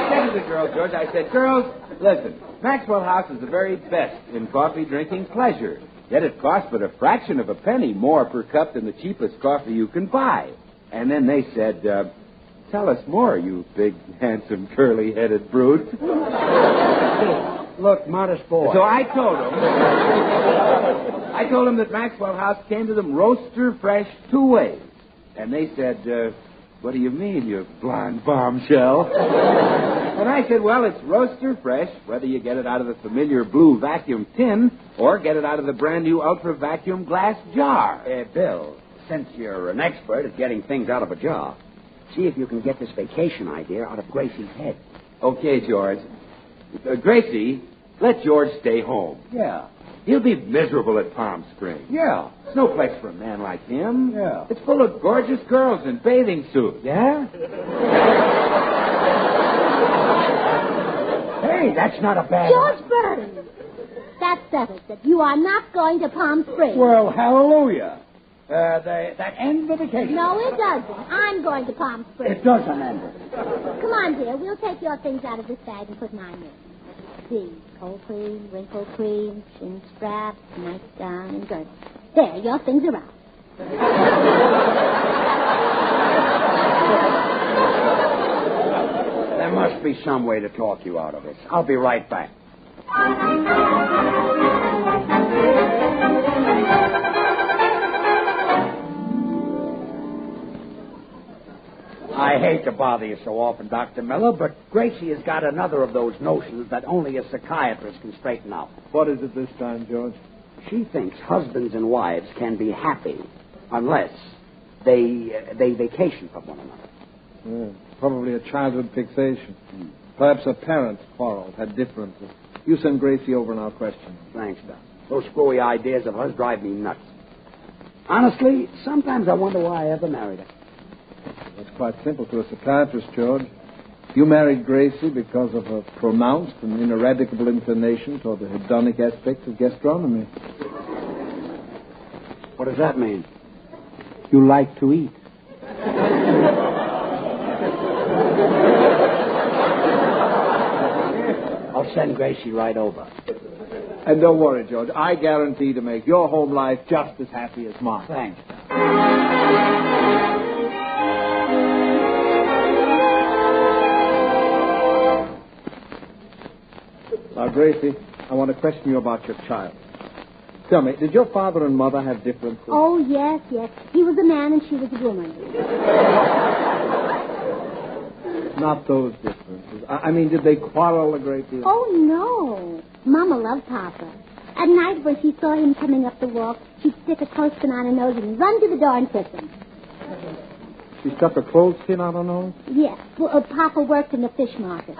said to the girls, George, I said, girls, listen, Maxwell House is the very best in coffee drinking pleasure. Yet it costs but a fraction of a penny more per cup than the cheapest coffee you can buy. And then they said, tell us more, you big, handsome, curly-headed brute. Look, modest boy. So I told them that Maxwell House came to them roaster fresh 2 ways. And they said, what do you mean, you blonde bombshell? And I said, well, it's roaster fresh, whether you get it out of the familiar blue vacuum tin or get it out of the brand new ultra vacuum glass jar. Bill, since you're an expert at getting things out of a jar, see if you can get this vacation idea out of Gracie's head. Okay, George. Gracie, let George stay home. Yeah. He'll be miserable at Palm Springs. Yeah. It's no place for a man like him. Yeah. It's full of gorgeous girls in bathing suits. Yeah? Hey, that's not a bad... George Burns! That settles it. You are not going to Palm Springs. Well, hallelujah. That ends the vacation. No, it doesn't. I'm going to Palm Springs. It doesn't end it. Come on, dear. We'll take your things out of this bag and put mine in. See, cold cream, wrinkle cream, chin strap, nightgown, and girdle. There, your things are out. There must be some way to talk you out of this. I'll be right back. I hate to bother you so often, Dr. Miller, but Gracie has got another of those notions that only a psychiatrist can straighten out. What is it this time, George? She thinks husbands and wives can be happy unless they vacation from one another. Yeah, probably a childhood fixation. Perhaps a parents quarreled, had differences. You send Gracie over and I'll question her. Thanks, Doc. Those screwy ideas of hers drive me nuts. Honestly, sometimes I wonder why I ever married her. It's quite simple to a psychiatrist, George. You married Gracie because of a pronounced and ineradicable inclination toward the hedonic aspects of gastronomy. What does that mean? You like to eat. I'll send Gracie right over. And don't worry, George. I guarantee to make your home life just as happy as mine. Thanks. Now, Gracie, I want to question you about your child. Tell me, did your father and mother have differences? Oh, yes. He was a man and she was a woman. Not those differences. I mean, did they quarrel a great deal? Oh, no. Mama loved Papa. At night when she saw him coming up the walk, she'd stick a clothespin on her nose and run to the door and kiss him. She stuck a clothespin on her nose? Yes. Well, Papa worked in the fish market.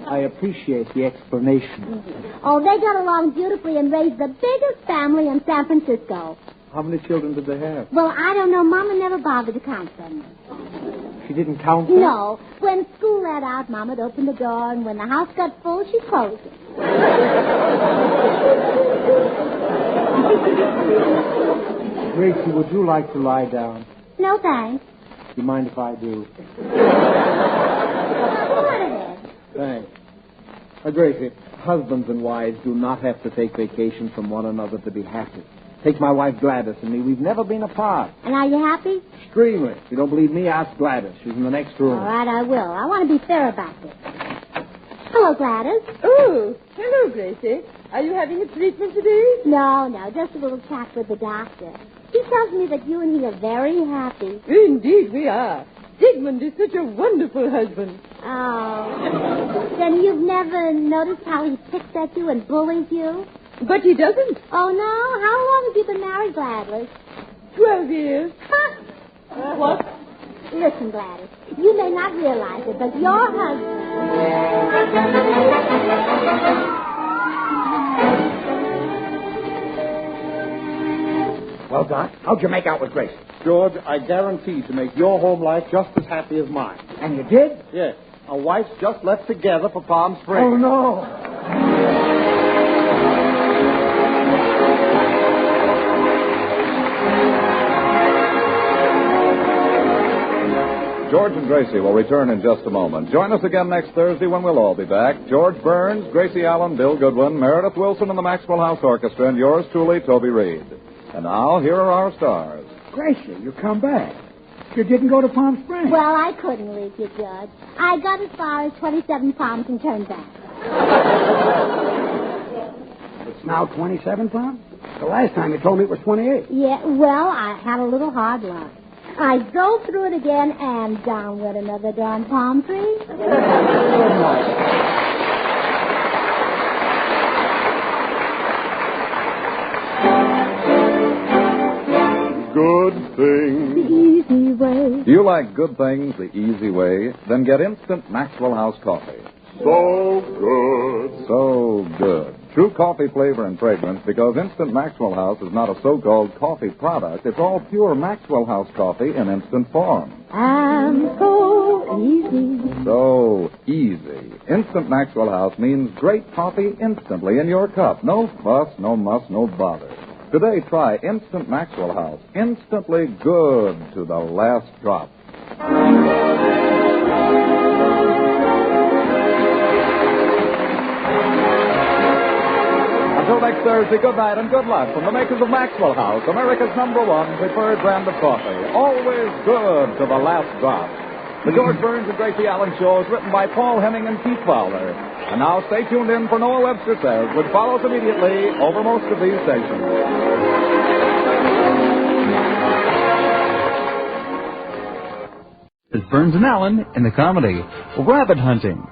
I appreciate the explanation. Mm-hmm. Oh, they got along beautifully and raised the biggest family in San Francisco. How many children did they have? Well, I don't know. Mama never bothered to count them. She didn't count them? No. When school let out, Mama'd open the door, and when the house got full, she'd close it. Gracie, would you like to lie down? No, thanks. Do you mind if I do? Go ahead. Thanks. Gracie, husbands and wives do not have to take vacation from one another to be happy. Take my wife Gladys and me. We've never been apart. And are you happy? Extremely. If you don't believe me, ask Gladys. She's in the next room. All right, I will. I want to be fair about this. Hello, Gladys. Oh, hello, Gracie. Are you having a treatment today? No, just a little chat with the doctor. He tells me that you and he are very happy. Indeed, we are. Sigmund is such a wonderful husband. Oh. Then you've never noticed how he picks at you and bullies you? But he doesn't. Oh, no? How long have you been married, Gladys? 12 years. Huh? What? Listen, Gladys, you may not realize it, but your husband... Well, Doc, how'd you make out with Gracie? George, I guarantee to make your home life just as happy as mine. And you did? Yes. Our wives just left together for Palm Springs. Oh, no. George and Gracie will return in just a moment. Join us again next Thursday when we'll all be back. George Burns, Gracie Allen, Bill Goodwin, Meredith Wilson, and the Maxwell House Orchestra, and yours truly, Toby Reed. And now, here are our stars. Gracie, you come back. You didn't go to Palm Springs. Well, I couldn't leave you, Judge. I got as far as 27 Palms and turned back. It's now 27 pounds? The last time you told me it was 28. Yeah, well, I had a little hard luck. I drove through it again, and down went another darn palm tree. Good things. The easy way. Do you like good things the easy way? Then get instant Maxwell House coffee. So good. So good. True coffee flavor and fragrance, because Instant Maxwell House is not a so-called coffee product. It's all pure Maxwell House coffee in instant form. And so easy. So easy. Instant Maxwell House means great coffee instantly in your cup. No fuss, no muss, no bother. Today, try Instant Maxwell House. Instantly good to the last drop. Until next Thursday, good night and good luck from the makers of Maxwell House, America's #1 preferred brand of coffee. Always good to the last drop. The George Burns and Gracie Allen Show is written by Paul Henning and Keith Fowler. And now stay tuned in for Noah Webster Says, which follows immediately over most of these stations. It's Burns and Allen in the comedy Rabbit Hunting.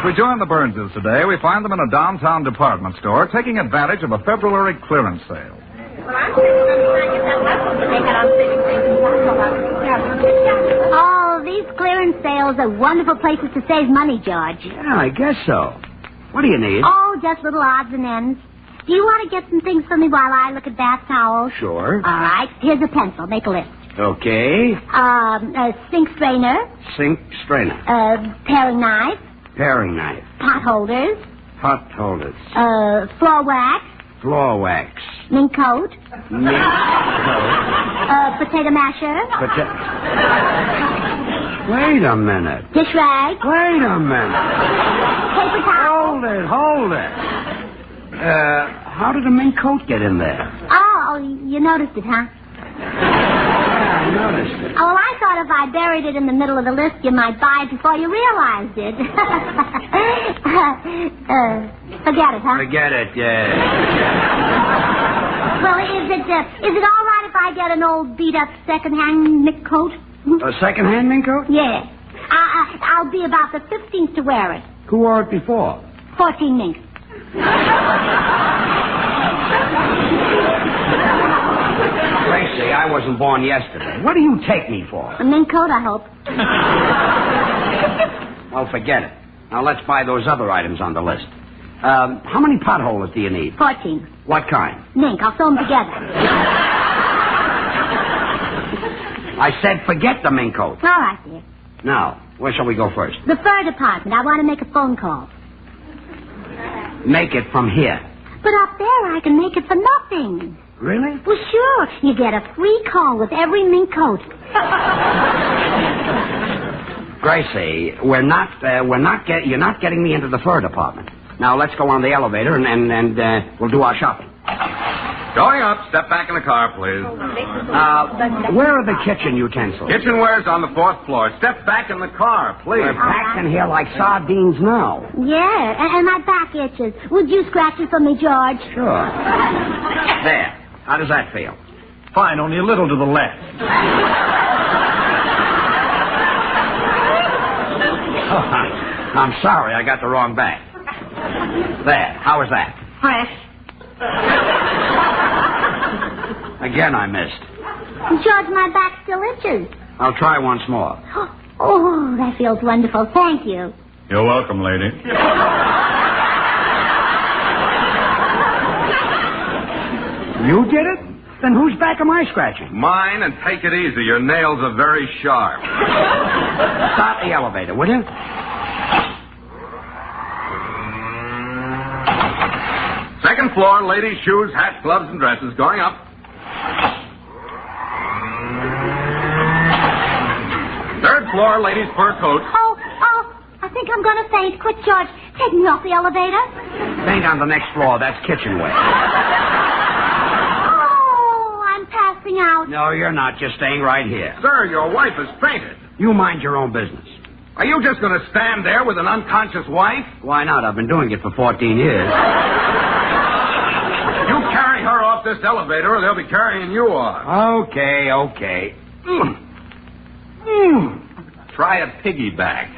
we join the Burnses today, we find them in a downtown department store taking advantage of a February clearance sale. Oh, these clearance sales are wonderful places to save money, George. Yeah, I guess so. What do you need? Oh, just little odds and ends. Do you want to get some things for me while I look at bath towels? Sure. All right. Here's a pencil. Make a list. Okay. A sink strainer. Sink strainer. Paring knife. Paring knife. Pot holders. Pot holders. Floor wax. Floor wax. Mink coat. Mint coat. Potato masher. Wait a minute. Dish rag. Wait a minute. Paper towel. Hold it. How did a mink coat get in there? Oh, you noticed it, huh? Yeah, I noticed it. Oh, well, I thought if I buried it in the middle of the list, you might buy it before you realized it. Forget it, huh? Forget it, yeah. Well, is it all right if I get an old beat-up second-hand mink coat? A second-hand mink coat? Yeah. I'll be about the 15th to wear it. Who wore it before? 14 minks. Gracie, I wasn't born yesterday. What do you take me for? A mink coat, I hope. Well, forget it. Now, let's buy those other items on the list. How many potholders do you need? 14. What kind? Mink. I'll sew them together. I said forget the mink coat. All right, dear. Now, where shall we go first? The fur department. I want to make a phone call. Make it from here. But up there, I can make it for nothing. Really? Well, sure. You get a free call with every mink coat. Gracie, you're not getting me into the fur department. Now, let's go on the elevator and we'll do our shopping. Going up. Step back in the car, please. Where are the kitchen utensils? Kitchenware's on the 4th floor. Step back in the car, please. We're packed in here like sardines now. Yeah, and my back itches. Would you scratch it for me, George? Sure. There. How does that feel? Fine, only a little to the left. I'm sorry, I got the wrong back. There. How is that? Fresh. Again, I missed. George, my back still itches. I'll try once more. Oh, that feels wonderful. Thank you. You're welcome, lady. You did it? Then whose back am I scratching? Mine, and take it easy. Your nails are very sharp. Start the elevator, will you? Second floor, ladies' shoes, hats, gloves, and dresses. Going up. Third floor, ladies' fur coats. Oh, I think I'm going to faint. Quick, George. Take me off the elevator. Faint on the next floor. That's kitchenware. Oh, I'm passing out. No, you're not. Just staying right here. Sir, your wife has fainted. You mind your own business. Are you just going to stand there with an unconscious wife? Why not? I've been doing it for 14 years. You carry her off this elevator or they'll be carrying you off. Okay. Try a piggyback.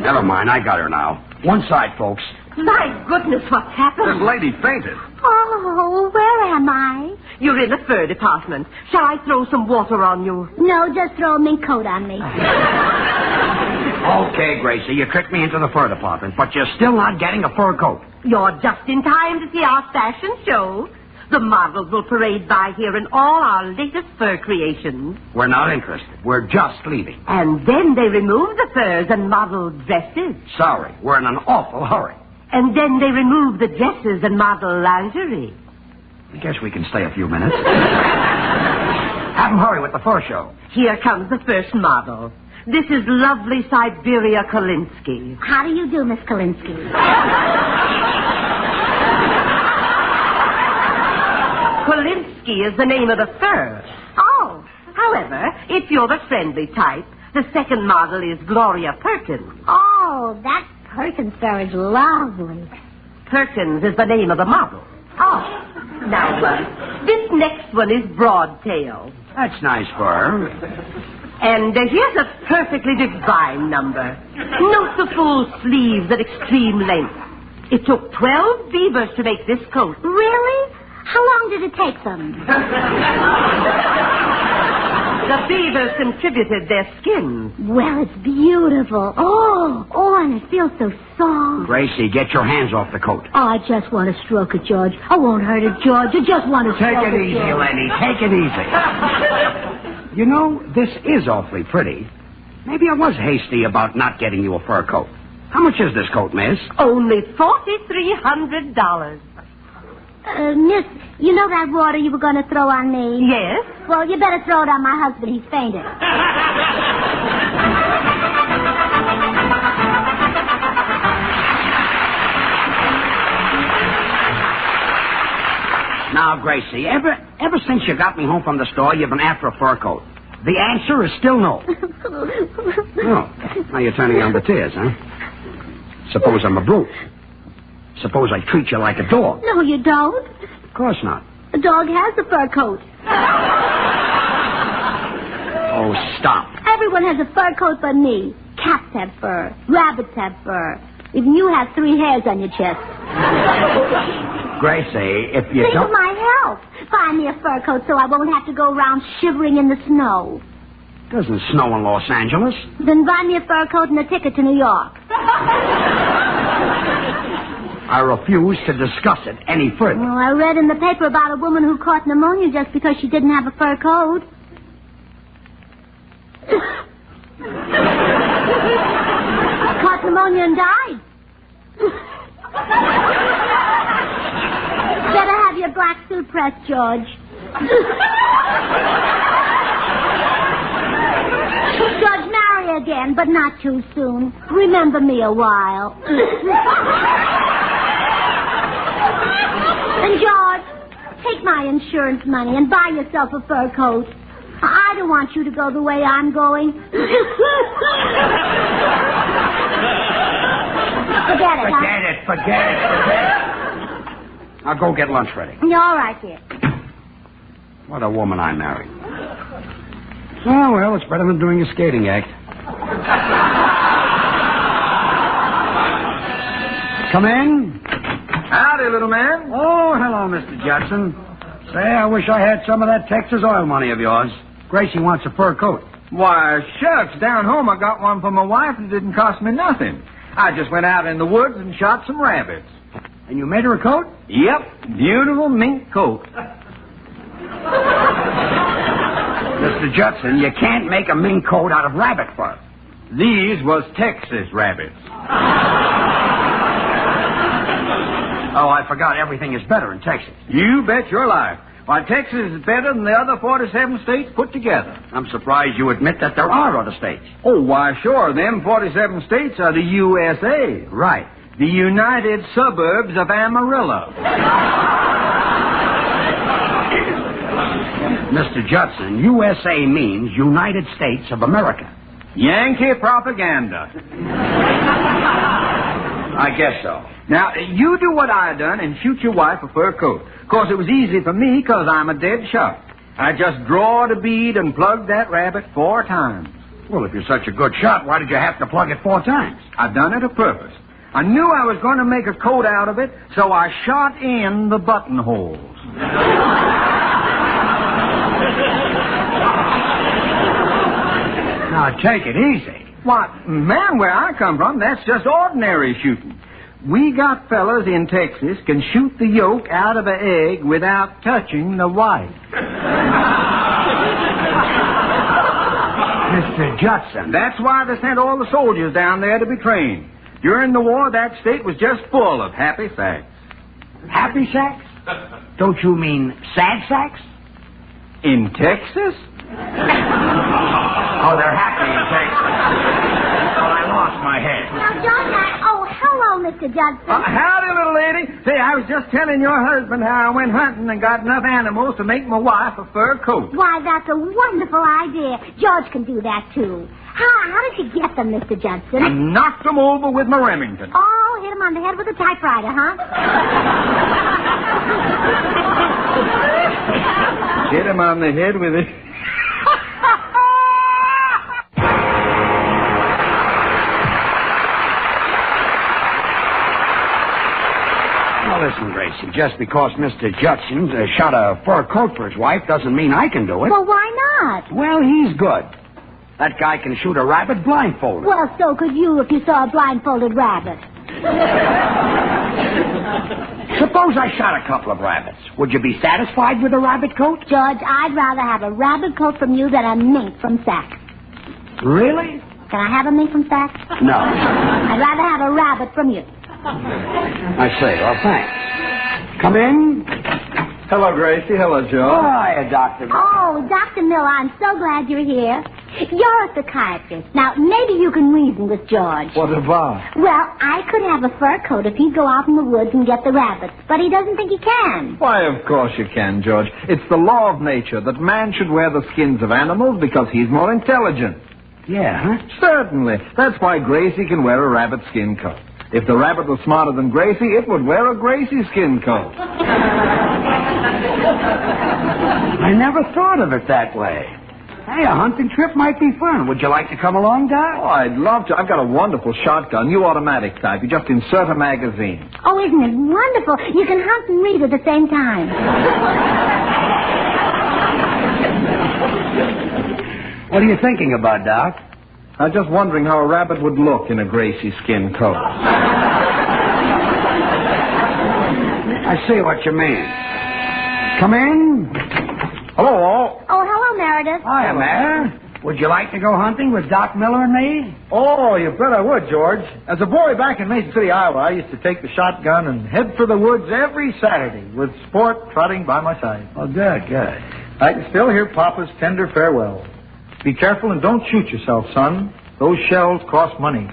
Never mind. I got her now. One side, folks. My goodness, what's happened? This lady fainted. Oh, where am I? You're in the fur department. Shall I throw some water on you? No, just throw a mink coat on me. Okay, Gracie, you tricked me into the fur department, but you're still not getting a fur coat. You're just in time to see our fashion show. The models will parade by here in all our latest fur creations. We're not interested. We're just leaving. And then they remove the furs and model dresses. Sorry, we're in an awful hurry. And then they remove the dresses and model lingerie. I guess we can stay a few minutes. Have them hurry with the fur show. Here comes the first model. This is lovely Siberia Kolinsky. How do you do, Miss Kolinsky? Kolinsky is the name of the fur. Oh, however, if you're the friendly type, the second model is Gloria Perkins. Oh, that Perkins fur is lovely. Perkins is the name of the model. Oh, now, this next one is Broadtail. That's nice fur. And here's a perfectly divine number. Note the full sleeves at extreme length. It took 12 beavers to make this coat. Really? How long did it take them? The beavers contributed their skins. Well, it's beautiful. Oh, and it feels so soft. Gracie, get your hands off the coat. Oh, I just want to stroke it, George. I won't hurt it, George. I just want to Take stroke it easy, George. Lenny. Take it easy. You know, this is awfully pretty. Maybe I was hasty about not getting you a fur coat. How much is this coat, miss? Only $4,300. Miss, you know that water you were going to throw on me? Yes? Well, you better throw it on my husband. He's fainted. Now, Gracie, ever since you got me home from the store, you've been after a fur coat. The answer is still no. Oh, now you're turning on the tears, huh? Suppose I'm a brute. Suppose I treat you like a dog. No, you don't. Of course not. A dog has a fur coat. Oh, stop. Everyone has a fur coat but me. Cats have fur. Rabbits have fur. Even you have 3 hairs on your chest. Gracie, if you Think don't... of my help. Find me a fur coat so I won't have to go around shivering in the snow. Doesn't snow in Los Angeles. Then buy me a fur coat and a ticket to New York. I refuse to discuss it any further. Well, I read in the paper about a woman who caught pneumonia just because she didn't have a fur coat. Caught pneumonia and died. Better have your black suit pressed, George. George, marry again, but not too soon. Remember me a while. And George, take my insurance money and buy yourself a fur coat. I don't want you to go the way I'm going. Forget it, huh? Forget it. I'll go get lunch ready. You're all right, dear. What a woman I married. Oh, well, it's better than doing a skating act. Come in. Howdy, little man. Oh, hello, Mr. Judson. Say, I wish I had some of that Texas oil money of yours. Gracie wants a fur coat. Why, shucks, down home I got one for my wife and it didn't cost me nothing. I just went out in the woods and shot some rabbits. And you made her a coat? Yep, beautiful mink coat. Mr. Judson, you can't make a mink coat out of rabbit fur. These was Texas rabbits. Oh, I forgot everything is better in Texas. You bet your life. Why, Texas is better than the other 47 states put together. I'm surprised you admit that there are other states. Oh, why, sure. Them 47 states are the USA. Right. The United Suburbs of Amarillo. Mr. Judson, USA means United States of America. Yankee propaganda. I guess so. Now, you do what I done and shoot your wife a fur coat. Of course, it was easy for me because I'm a dead shot. I just drawed a bead and plugged that rabbit 4 times. Well, if you're such a good shot, why did you have to plug it 4 times? I done it a purpose. I knew I was going to make a coat out of it, so I shot in the buttonholes. Now, take it easy. Why, man, where I come from, that's just ordinary shooting. We got fellas in Texas can shoot the yolk out of an egg without touching the white. Mr. Judson. That's why they sent all the soldiers down there to be trained. During the war, that state was just full of happy sacks. Happy sacks? Don't you mean sad sacks? In Texas? Oh, they're happy in Texas. Oh, I lost my head. Now, John, hello, Mr. Judson. Howdy, little lady. Say, I was just telling your husband how I went hunting and got enough animals to make my wife a fur coat. Why, that's a wonderful idea. George can do that, too. How did you get them, Mr. Judson? I knocked them over with my Remington. Oh, hit him on the head with a typewriter, huh? Hit him on the head with it. listen, Gracie, just because Mr. Judson shot a fur coat for his wife doesn't mean I can do it. Well, why not? Well, he's good. That guy can shoot a rabbit blindfolded. Well, so could you if you saw a blindfolded rabbit. Suppose I shot a couple of rabbits. Would you be satisfied with a rabbit coat? George, I'd rather have a rabbit coat from you than a mink from Saks. Really? Can I have a mink from Saks? No. I'd rather have a rabbit from you. I see. Well, thanks. Come in. Hello, Gracie. Hello, Joe. Oh, hiya, Dr. Oh, Dr. Miller, I'm so glad you're here. You're a psychiatrist. Now, maybe you can reason with George. What about? Well, I could have a fur coat if he'd go out in the woods and get the rabbits, but he doesn't think he can. Why, of course you can, George. It's the law of nature that man should wear the skins of animals because he's more intelligent. Yeah, huh? Certainly. That's why Gracie can wear a rabbit skin coat. If the rabbit was smarter than Gracie, it would wear a Gracie skin coat. I never thought of it that way. Hey, a hunting trip might be fun. Would you like to come along, Doc? Oh, I'd love to. I've got a wonderful shotgun, new automatic type. You just insert a magazine. Oh, isn't it wonderful? You can hunt and read at the same time. What are you thinking about, Doc? I'm just wondering how a rabbit would look in a Gracie skin coat. I see what you mean. Come in. Hello, all. Oh, hello, Meredith. Hiya, Mayor. Would you like to go hunting with Doc Miller and me? Oh, you bet I would, George. As a boy back in Mason City, Iowa, I used to take the shotgun and head for the woods every Saturday with Sport trotting by my side. Oh, good, good. I can still hear Papa's tender farewell. Be careful and don't shoot yourself, son. Those shells cost money.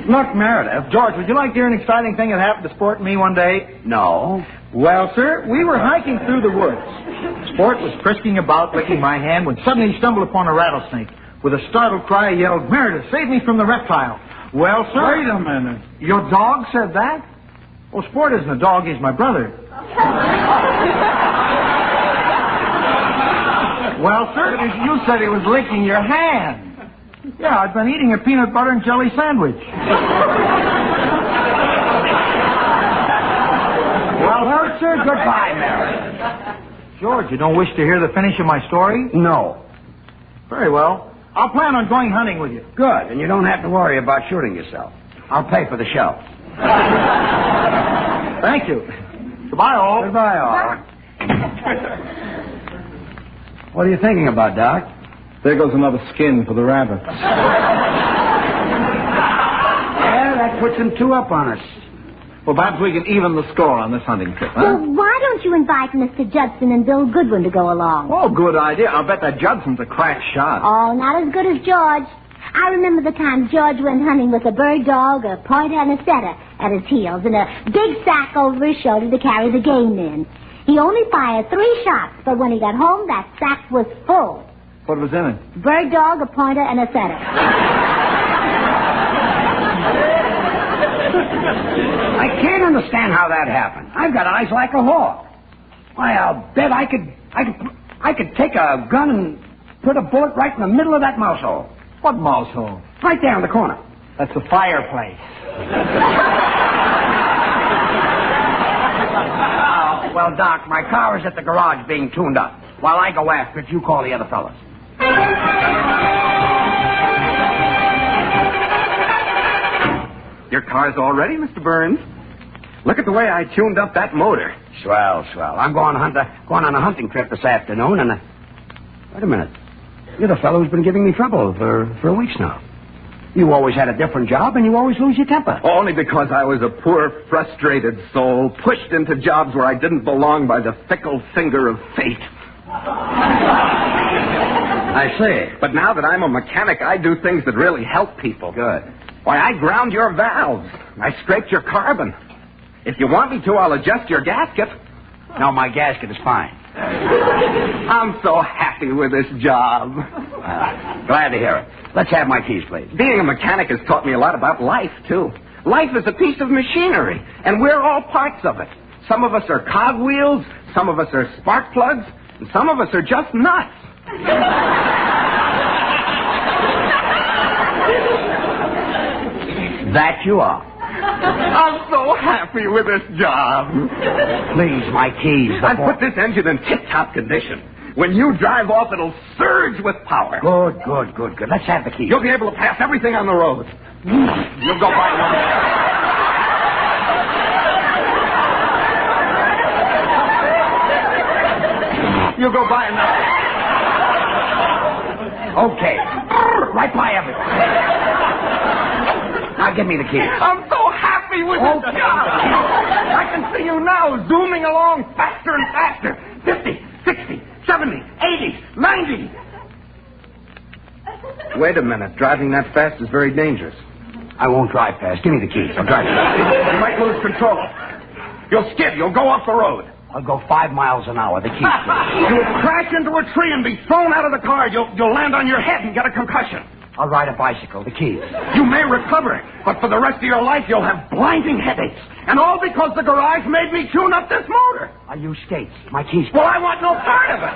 Look, Meredith. George, would you like to hear an exciting thing that happened to Sport and me one day? No. Well, sir, we were hiking through the woods. Sport was frisking about, licking my hand, when suddenly he stumbled upon a rattlesnake. With a startled cry, he yelled, "Meredith, save me from the reptile." Well, sir... Wait a minute. Your dog said that? Well, Sport isn't a dog, he's my brother. Well, sir, you said he was licking your hand. Yeah, I've been eating a peanut butter and jelly sandwich. Well, sir, goodbye, Mary. George, you don't wish to hear the finish of my story? No. Very well. I'll plan on going hunting with you. Good, and you don't have to worry about shooting yourself. I'll pay for the shells. Thank you. Goodbye, all. Goodbye, all. What are you thinking about, Doc? There goes another skin for the rabbits. Yeah, that puts them 2 up on us. Well, perhaps we can even the score on this hunting trip, huh? Well, why don't you invite Mr. Judson and Bill Goodwin to go along? Oh, good idea. I'll bet that Judson's a crack shot. Oh, not as good as George. I remember the time George went hunting with a bird dog, a pointer, and a setter at his heels, and a big sack over his shoulder to carry the game in. He only fired 3 shots, but when he got home, that sack was full. What was in it? Bird dog, a pointer, and a setter. I can't understand how that happened. I've got eyes like a hawk. Why, I'll bet I could take a gun and put a bullet right in the middle of that mouse hole. What mouse hole? Right there in the corner. That's the fireplace. Well, Doc, my car is at the garage being tuned up. While I go after it, you call the other fellas. Your car's all ready, Mr. Burns. Look at the way I tuned up that motor. Swell, swell. I'm going on a hunting trip this afternoon, and... Wait a minute. You're the fellow who's been giving me trouble for weeks now. You always had a different job, and you always lose your temper. Only because I was a poor, frustrated soul, pushed into jobs where I didn't belong by the fickle finger of fate. I see. But now that I'm a mechanic, I do things that really help people. Good. Why, I ground your valves. I scraped your carbon. If you want me to, I'll adjust your gasket. No, my gasket is fine. I'm so happy with this job. Glad to hear it. Let's have my keys, please. Being a mechanic has taught me a lot about life, too. Life is a piece of machinery, and we're all parts of it. Some of us are cogwheels, some of us are spark plugs, and some of us are just nuts. That you are. I'm so happy with this job. Please, my keys. I put this engine in tip-top condition. When you drive off, it'll surge with power. Good. Let's have the keys. You'll be able to pass everything on the road. You'll go by one. You'll go by another. Okay. Right by everything. Now give me the keys. I'm so happy with this job. I can see you now zooming along faster and faster. 50, 60, 70, 80, 90. Wait a minute. Driving that fast is very dangerous. I won't drive fast. Give me the keys. I'll drive fast. You might lose control. You'll skid. You'll go off the road. I'll go 5 miles an hour. The keys. You'll crash into a tree and be thrown out of the car. You'll land on your head and get a concussion. I'll ride a bicycle. The keys. You may recover, but for the rest of your life, you'll have blinding headaches. And all because the garage made me tune up this motor. I use skates. My keys. Well, I want no part of it.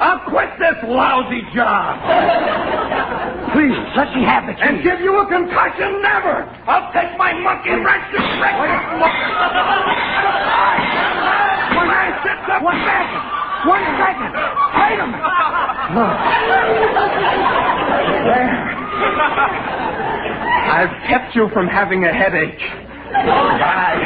I'll quit this lousy job. Please, let me have the keys. And give you a concussion? Never. I'll take my monkey wrench and wreck this motor. When I sit up... 1 second. 1 second. Wait a minute. There. I've kept you from having a headache. Bye.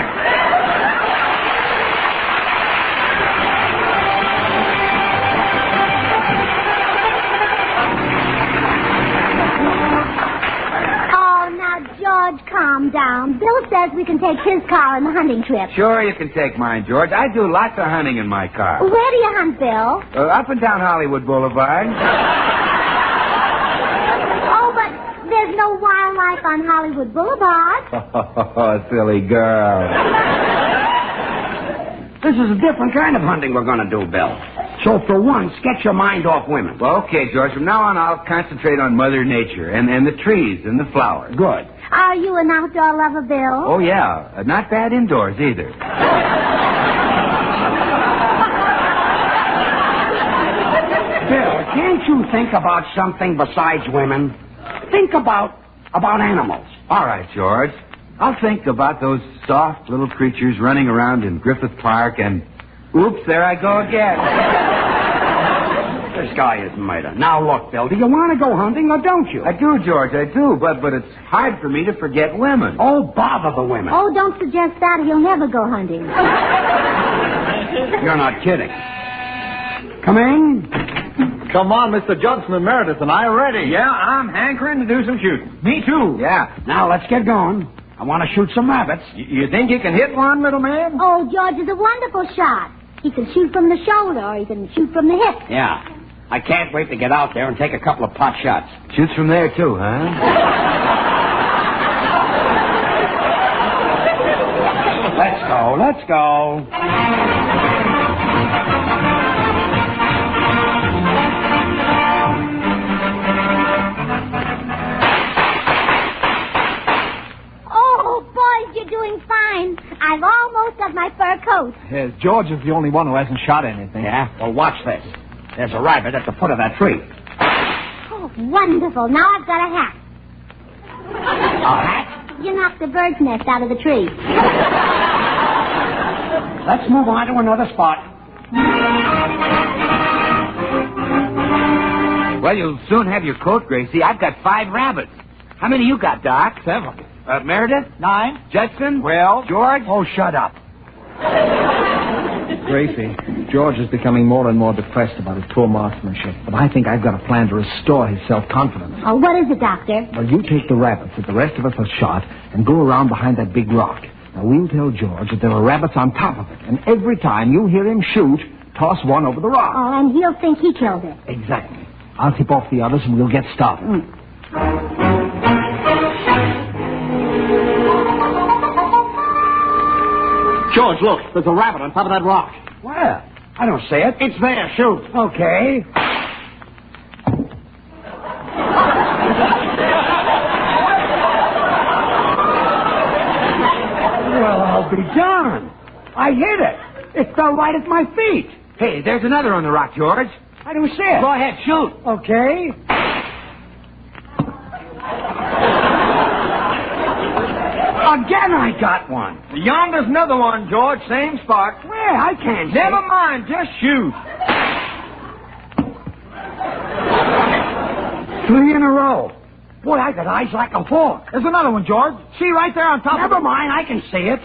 Oh, now, George, calm down. Bill says we can take his car on the hunting trip. Sure, you can take mine, George. I do lots of hunting in my car. Where do you hunt, Bill? Up and down Hollywood Boulevard. Oh, but there's no wildlife on Hollywood Boulevard. Oh, silly girl. This is a different kind of hunting we're going to do, Bill. So for once, get your mind off women. Well, okay, George. From now on, I'll concentrate on Mother Nature and the trees and the flowers. Good. Are you an outdoor lover, Bill? Oh, yeah. Not bad indoors, either. Bill, can't you think about something besides women? Think about animals. All right, George. I'll think about those soft little creatures running around in Griffith Park and... Oops, there I go again. This guy is murder. Now, look, Bill, do you want to go hunting or don't you? I do, George, I do, but it's hard for me to forget women. Oh, bother the women. Oh, don't suggest that. He'll never go hunting. You're not kidding. Come in. Come on, Mr. Judson and Meredith, and I ready. Yeah, I'm hankering to do some shooting. Me too. Yeah. Now, let's get going. I want to shoot some rabbits. You think you can hit one, little man? Oh, George is a wonderful shot. He can shoot from the shoulder or he can shoot from the hip. Yeah. I can't wait to get out there and take a couple of pot shots. Shoots from there, too, huh? Let's go. Oh, boys, you're doing fine. I've almost got my fur coat. Yes, George is the only one who hasn't shot anything. Yeah? Well, watch this. There's a rabbit at the foot of that tree. Oh, wonderful. Now I've got a hat. A hat? You knocked the bird's nest out of the tree. Let's move on to another spot. Well, you'll soon have your coat, Gracie. I've got 5 rabbits. How many you got, Doc? 7. Meredith? 9. Judson? Well? George? Oh, shut up. Gracie, George is becoming more and more depressed about his poor marksmanship, but I think I've got a plan to restore his self-confidence. Oh, what is it, Doctor? Well, you take the rabbits that the rest of us have shot and go around behind that big rock. Now, we'll tell George that there are rabbits on top of it, and every time you hear him shoot, toss one over the rock. Oh, and he'll think he killed it. Exactly. I'll tip off the others and we'll get started. George, look. There's a rabbit on top of that rock. Where? I don't see it. It's there. Shoot. Okay. Well, I'll be darned. I hit it. It fell right at my feet. Hey, there's another on the rock, George. I don't see it. Go ahead, shoot. Okay. I got one. Yonder's another one, George. Same spot. Where? I can't see. Never mind. Just shoot. 3 in a row. Boy, I got eyes like a hawk. There's another one, George. See right there on top Never mind, I can see it.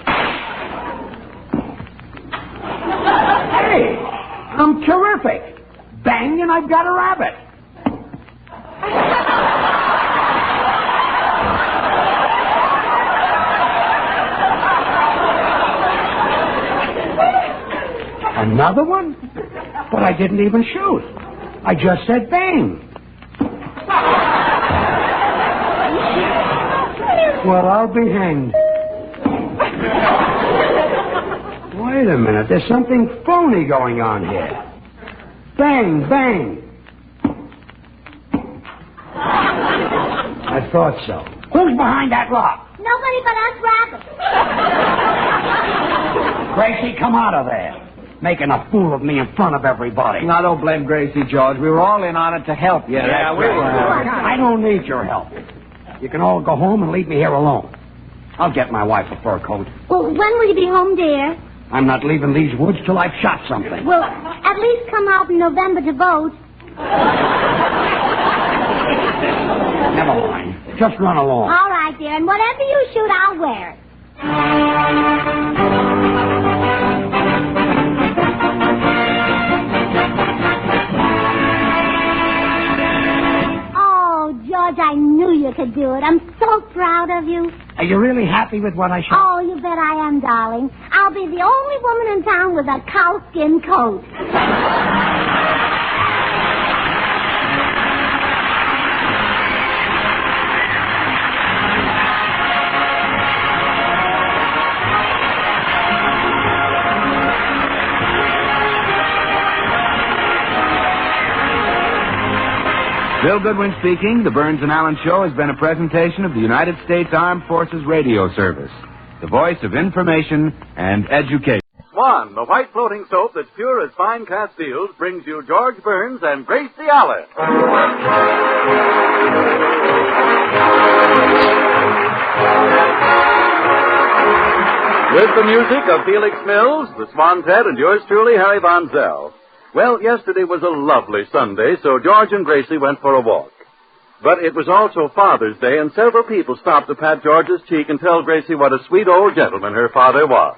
Hey, I'm terrific. Bang, and I've got a rabbit. Another one? But I didn't even shoot. I just said bang. Well, I'll be hanged. Wait a minute. There's something phony going on here. Bang, bang. I thought so. Who's behind that rock? Nobody but us rabbits. Gracie, come out of there. Making a fool of me in front of everybody. Now, don't blame Gracie, George. We were all in on it to help you. Yeah, we were. I don't need your help. You can all go home and leave me here alone. I'll get my wife a fur coat. Well, when will you be home, dear? I'm not leaving these woods till I've shot something. Well, at least come out in November to vote. Never mind. Just run along. All right, dear, and whatever you shoot, I'll wear it. George, I knew you could do it. I'm so proud of you. Are you really happy with what I shot? Oh, you bet I am, darling. I'll be the only woman in town with a cowskin coat. Bill Goodwin speaking. The Burns and Allen Show has been a presentation of the United States Armed Forces Radio Service, the voice of information and education. Swan, the white floating soap that's pure as fine Castiles, brings you George Burns and Gracie Allen. With the music of Felix Mills, the Swantet, and yours truly, Harry Von Zell. Well, yesterday was a lovely Sunday, so George and Gracie went for a walk. But it was also Father's Day, and several people stopped to pat George's cheek and tell Gracie what a sweet old gentleman her father was.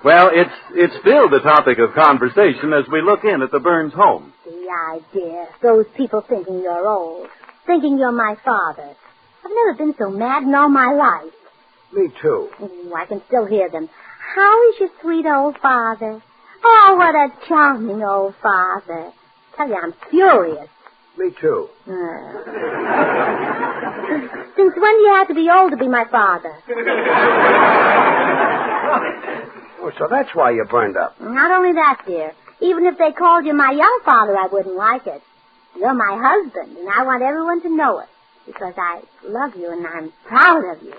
Well, it's still the topic of conversation as we look in at the Burns home. The idea. Those people thinking you're old. Thinking you're my father. I've never been so mad in all my life. Me too. I can still hear them. How is your sweet old father? Oh, what a charming old father. Tell you, I'm furious. Me too. Since when do you have to be old to be my father? Oh, so that's why you burned up. Not only that, dear. Even if they called you my young father, I wouldn't like it. You're my husband, and I want everyone to know it. Because I love you, and I'm proud of you.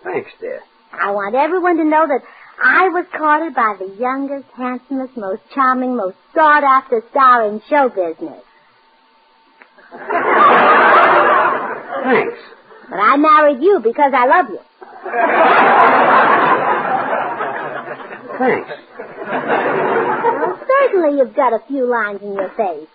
Thanks, dear. I want everyone to know that I was courted by the youngest, handsomest, most charming, most sought-after star in show business. Thanks. But I married you because I love you. Thanks. Well, certainly you've got a few lines in your face.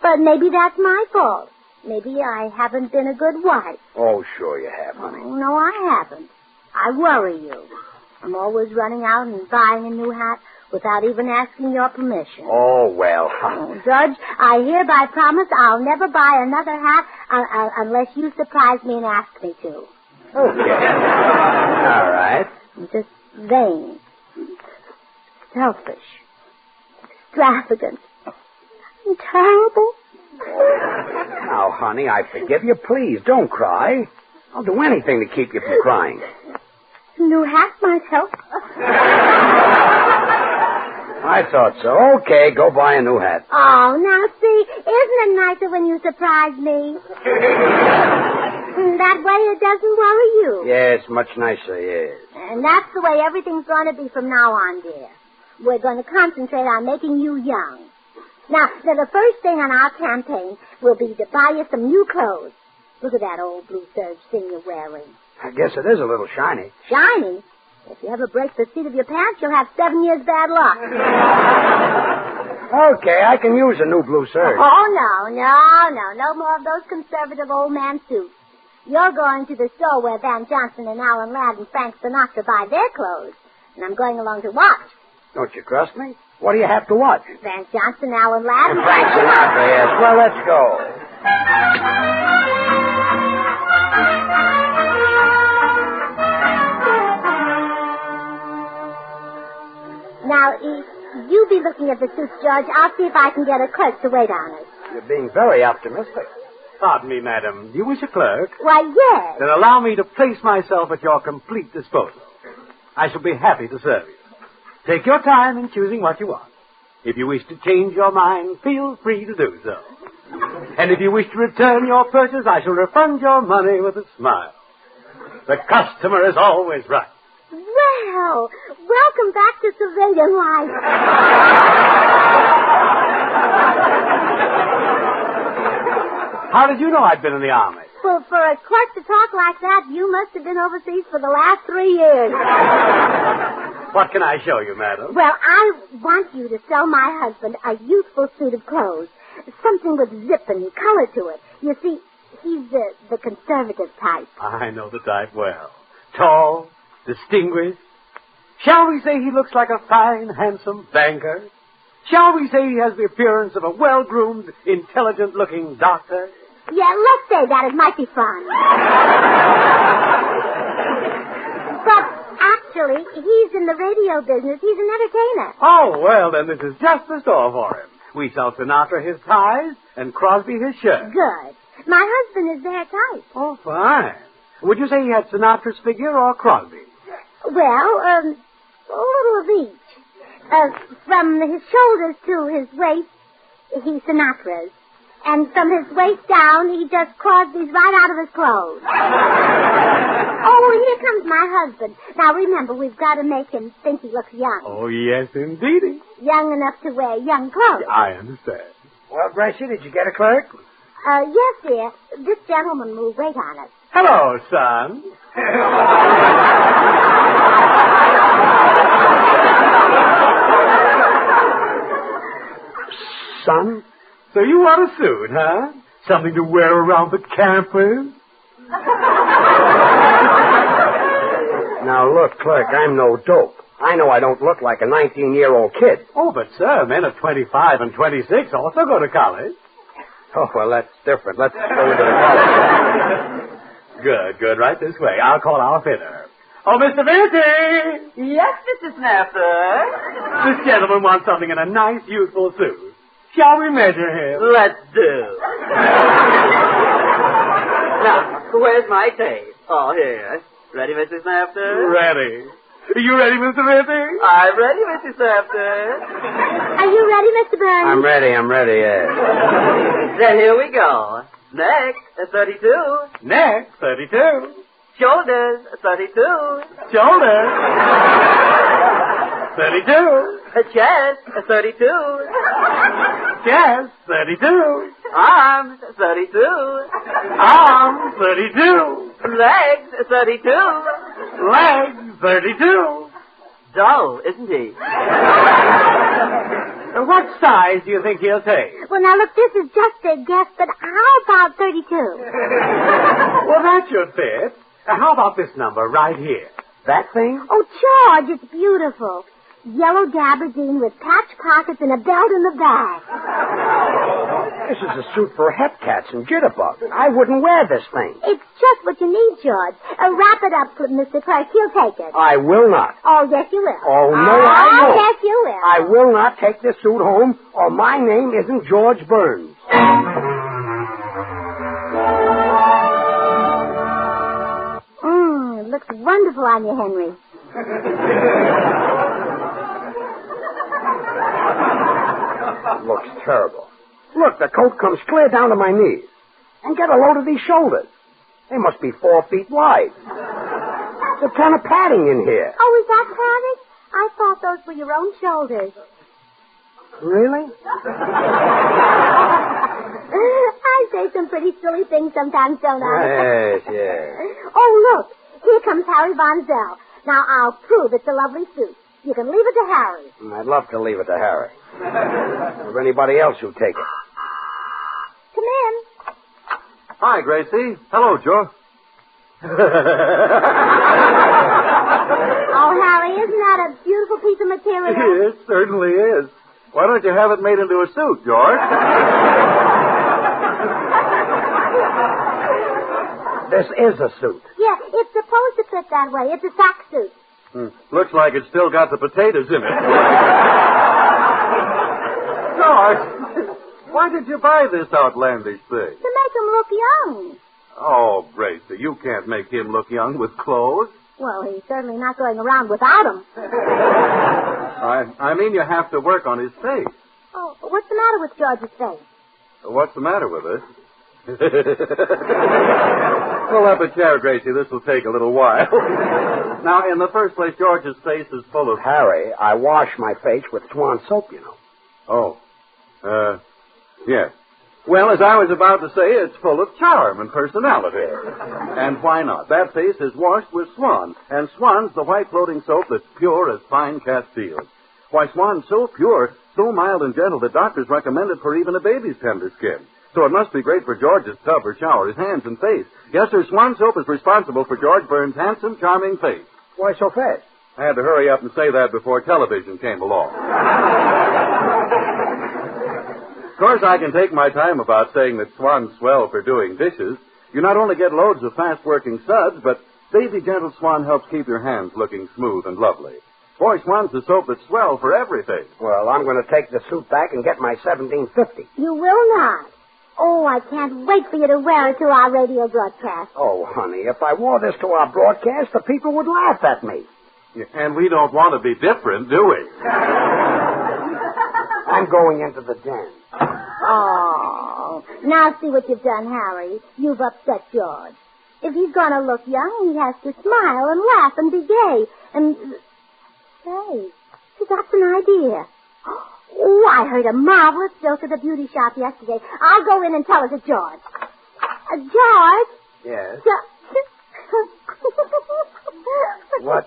But maybe that's my fault. Maybe I haven't been a good wife. Oh, sure you have, honey. Oh, no, I haven't. I worry you. I'm always running out and buying a new hat without even asking your permission. Oh, well. Oh, Judge, I hereby promise I'll never buy another hat unless you surprise me and ask me to. Okay. All right. I'm just vain, selfish, extravagant, and terrible. Now, honey, I forgive you. Please, don't cry. I'll do anything to keep you from crying. A new hat might help. I thought so. Okay, go buy a new hat. Oh, now see, isn't it nicer when you surprise me? That way it doesn't worry you. Yes, much nicer, yes. And that's the way everything's going to be from now on, dear. We're going to concentrate on making you young. Now, the first thing on our campaign will be to buy you some new clothes. Look at that old blue serge thing you're wearing. I guess it is a little shiny. Shiny? If you ever break the seat of your pants, you'll have 7 years bad luck. Okay, I can use a new blue serge. Oh, no more of those conservative old man suits. You're going to the store where Van Johnson and Alan Ladd and Frank Sinatra buy their clothes. And I'm going along to watch. Don't you trust me? What do you have to watch? Van Johnson, Alan Ladd, and Frank Sinatra, yes. Well, let's go. Now, you be looking at the suits, George. I'll see if I can get a clerk to wait on us. You're being very optimistic. Pardon me, madam. You wish a clerk? Why, yes. Then allow me to place myself at your complete disposal. I shall be happy to serve you. Take your time in choosing what you want. If you wish to change your mind, feel free to do so. And if you wish to return your purchase, I shall refund your money with a smile. The customer is always right. Well, welcome back to civilian life. How did you know I'd been in the Army? Well, for a clerk to talk like that, you must have been overseas for the last 3 years. What can I show you, madam? Well, I want you to sell my husband a youthful suit of clothes. Something with zip and color to it. You see, he's the conservative type. I know the type well. Tall, distinguished. Shall we say he looks like a fine, handsome banker? Shall we say he has the appearance of a well-groomed, intelligent-looking doctor? Yeah, let's say that. It might be fun. But actually, he's in the radio business. He's an entertainer. Oh, well, then this is just the store for him. We sell Sinatra his ties and Crosby his shirts. Good. My husband is their type. Oh, fine. Would you say he had Sinatra's figure or Crosby? Well, a little of each. From his shoulders to his waist, he's Sinatra's. And from his waist down, he just Crosby's right out of his clothes. Oh, here comes my husband. Now, remember, we've got to make him think he looks young. Oh, yes, indeedy. Young enough to wear young clothes. I understand. Well, Gracie, did you get a clerk? Yes, dear. This gentleman will wait on us. Hello, son. Son? So you want a suit, huh? Something to wear around the campus? Now, look, clerk, I'm no dope. I know I don't look like a 19-year-old kid. Oh, but, sir, men of 25 and 26 also go to college. Oh, well, that's different. Let's go to the college. Good. Right this way. I'll call our fitter. Oh, Mr. Vinci! Yes, Mr. Snapper. This gentleman wants something in a nice, youthful suit. Shall we measure him? Let's do. Now, where's my tape? Oh, here. Ready, Mr. Snapper? Ready. You ready, Mr. Vinci? I'm ready, Mr. Snapper. Are you ready, Mr. Burns? I'm ready, yes. Then here we go. Neck, 32. Neck, 32. Shoulders, 32. Shoulders, 32. Chest, 32. Chest, 32. Arms, 32. Arms, 32. Legs, 32. Legs, 32. Dull, isn't he? What size do you think he'll take? Well, now, look, this is just a guess, but how about 32? Well, that should fit. How about this number right here? That thing? Oh, George, it's beautiful. Yellow gabardine with patch pockets and a belt in the back. This is a suit for hepcats and jitterbugs. I wouldn't wear this thing. It's just what you need, George. Wrap it up, Mr. Clark. He'll take it. I will not. Oh, yes, you will. Oh, no, I won't. Yes, you will. I will not take this suit home, or my name isn't George Burns. It looks wonderful on you, Henry. Looks terrible. Look, the coat comes clear down to my knees. And get a load of these shoulders. They must be 4 feet wide. There's a ton of padding in here. Oh, is that padding? I thought those were your own shoulders. Really? I say some pretty silly things sometimes, don't I? Yes. Oh, look. Here comes Harry Von Zell. Now, I'll prove it's a lovely suit. You can leave it to Harry. I'd love to leave it to Harry. Or anybody else who'd take it. Come in. Hi, Gracie. Hello, Joe. Oh, Harry, isn't that a beautiful piece of material? It certainly is. Why don't you have it made into a suit, George? This is a suit. Yeah, it's supposed to fit that way. It's a sack suit. Looks like it's still got the potatoes in it. George, why did you buy this outlandish thing? To make him look young. Oh, Gracie, you can't make him look young with clothes. Well, he's certainly not going around without them. I mean, you have to work on his face. Oh, what's the matter with George's face? What's the matter with it? Pull up a chair, Gracie. This will take a little while. Now, in the first place, George's face is full of... Harry, I wash my face with Swan soap, you know. Oh. Yes. Well, as I was about to say, it's full of charm and personality. And why not? That face is washed with Swan, and Swan's the white floating soap that's pure as fine Castile. Why, Swan's so pure, so mild and gentle that doctors recommend it for even a baby's tender skin. So it must be great for George's tub or shower, his hands and face. Yes, sir, Swan soap is responsible for George Burns' handsome, charming face. Why so fast? I had to hurry up and say that before television came along. Of course, I can take my time about saying that Swan's swell for doing dishes. You not only get loads of fast-working suds, but Baby Gentle Swan helps keep your hands looking smooth and lovely. Boy, Swan's the soap that's swell for everything. Well, I'm going to take the suit back and get my 1750. You will not. Oh, I can't wait for you to wear it to our radio broadcast. Oh, honey, if I wore this to our broadcast, the people would laugh at me. Yeah, and we don't want to be different, do we? I'm going into the den. Oh, now see what you've done, Harry. You've upset George. If he's going to look young, he has to smile and laugh and be gay. And, say, that's an idea. Oh, I heard a marvelous joke at the beauty shop yesterday. I'll go in and tell it to George. George? Yes? What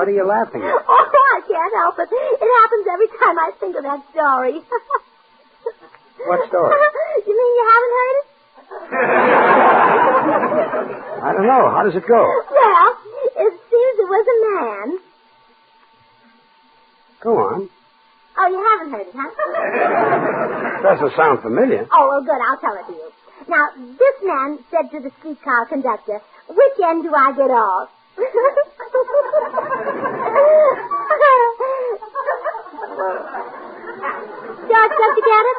are you laughing at? Oh, I can't help it. It happens every time I think of that story. What story? You mean you haven't heard it? I don't know. How does it go? Well, it seems there was a man. Go on. Oh, you haven't heard it, huh? Doesn't sound familiar. Oh, well, good. I'll tell it to you. Now, this man said to the streetcar conductor, "Which end do I get off?" George, don't you get it?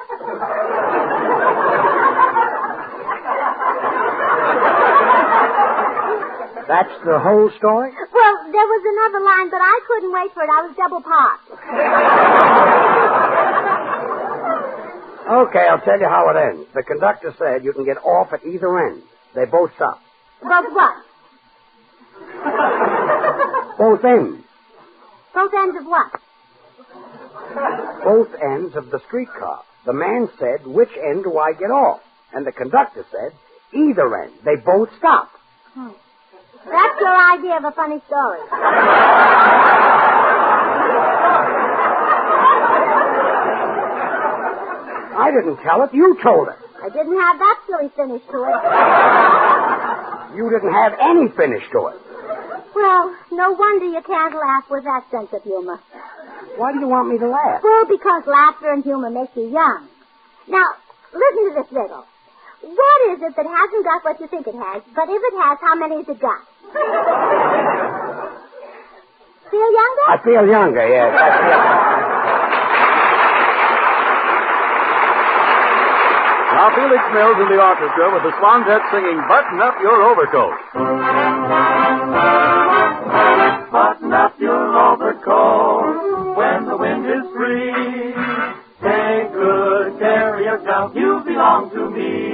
That's the whole story? Well, there was another line, but I couldn't wait for it. I was double parked. Okay, I'll tell you how it ends. The conductor said you can get off at either end. They both stop. Both what? Both ends. Both ends of what? Both ends of the streetcar. The man said, "Which end do I get off?" And the conductor said, "Either end." They both stop. That's your idea of a funny story. I didn't tell it. You told it. I didn't have that silly finish to it. You didn't have any finish to it. Well, no wonder you can't laugh with that sense of humor. Why do you want me to laugh? Well, because laughter and humor make you young. Now, listen to this riddle. What is it that hasn't got what you think it has, but if it has, how many has it got? Feel younger? I feel younger, yes. Now, Felix Mills in the orchestra with the Swanette singing "Button Up Your Overcoat." Button up your overcoat when the wind is free. Take good care of yourself, you belong to me.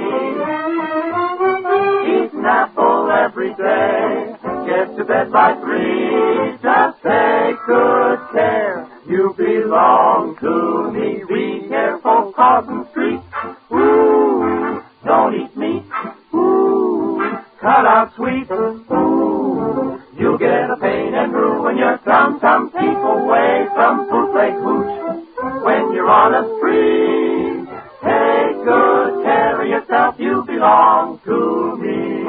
Eat an apple every day, get to bed by 3. Just take good care, you belong to me. Be careful crossing streets. Ooh, don't eat meat. Ooh, cut out sweets. Ooh, You'll get a pain and rue when your tum-tum keep away from bootleg hooch. When you're on a spree, take good care of yourself. You belong to me.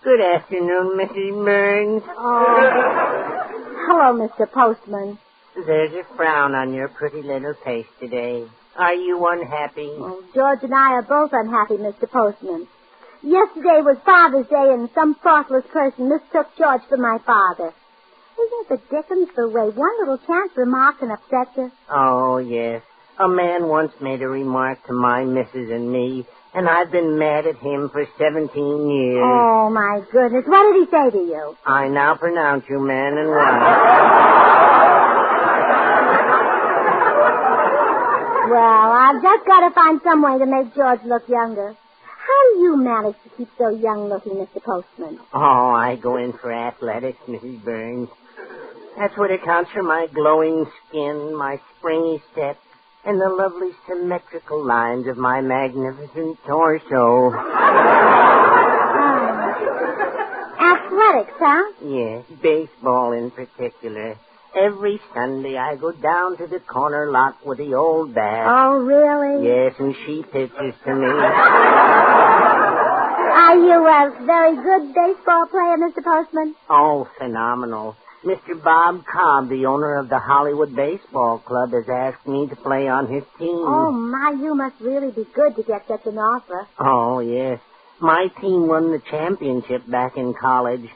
Good afternoon, Mrs. Burns. Hello, Mr. Postman. There's a frown on your pretty little face today. Are you unhappy? Oh, George and I are both unhappy, Mr. Postman. Yesterday was Father's Day, and some thoughtless person mistook George for my father. Isn't it the dickens the way one little chance remark can upset you? Oh, yes. A man once made a remark to my missus and me, and I've been mad at him for 17 years. Oh, my goodness. What did he say to you? I now pronounce you man and wife. Well, I've just got to find some way to make George look younger. How do you manage to keep so young-looking, Mr. Postman? Oh, I go in for athletics, Mrs. Burns. That's what accounts for my glowing skin, my springy step, and the lovely symmetrical lines of my magnificent torso. Athletics, huh? Yes, baseball in particular. Every Sunday I go down to the corner lot with the old bat. Oh, really? Yes, and she pitches to me. Are you a very good baseball player, Mr. Postman? Oh, phenomenal. Mr. Bob Cobb, the owner of the Hollywood Baseball Club, has asked me to play on his team. Oh, my, you must really be good to get such an offer. Oh, yes. My team won the championship back in college.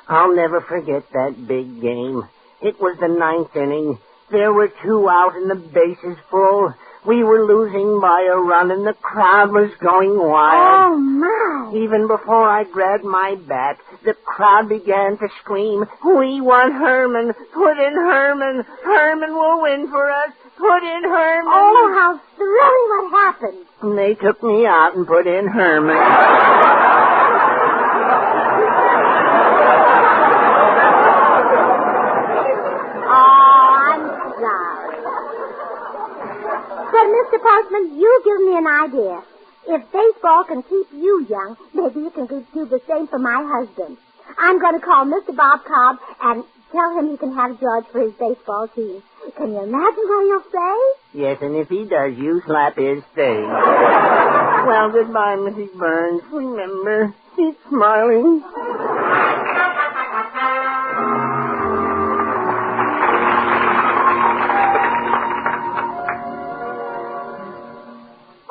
I'll never forget that big game. It was the 9th inning. There were 2 out and the bases full. We were losing by a run and the crowd was going wild. Oh, my. Even before I grabbed my bat, the crowd began to scream, "We want Herman! Put in Herman! Herman will win for us! Put in Herman!" Oh, how thrilling. What happened? And they took me out and put in Herman. But, Mr. Postman, you give me an idea. If baseball can keep you young, maybe it can do the same for my husband. I'm going to call Mr. Bob Cobb and tell him he can have George for his baseball team. Can you imagine what he'll say? Yes, and if he does, you slap his face. Well, goodbye, Mrs. Burns. Remember, keep smiling.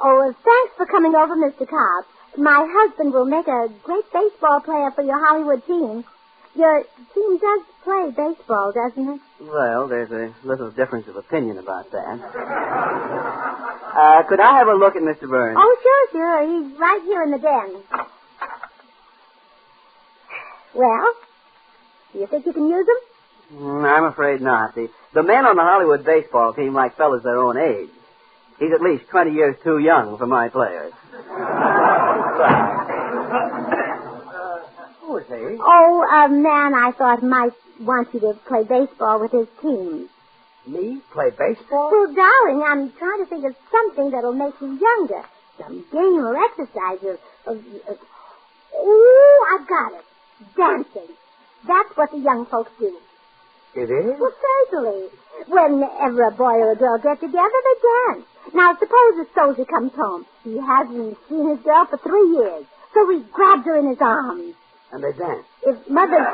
Oh, thanks for coming over, Mr. Cobb. My husband will make a great baseball player for your Hollywood team. Your team does play baseball, doesn't it? Well, there's a little difference of opinion about that. Could I have a look at Mr. Burns? Oh, sure. He's right here in the den. Well, do you think you can use him? I'm afraid not. The men on the Hollywood baseball team like fellas their own age. He's at least 20 years too young for my players. Who is he? Oh, a man I thought might want you to play baseball with his team. Me? Play baseball? Well, darling, I'm trying to think of something that'll make you younger. Some game or exercise Oh, I've got it. Dancing. That's what the young folks do. It is? Well, certainly. Whenever a boy or a girl get together, they dance. Now, suppose a soldier comes home. He hasn't seen his girl for 3 years. So he grabs her in his arms. And they dance? If Mother's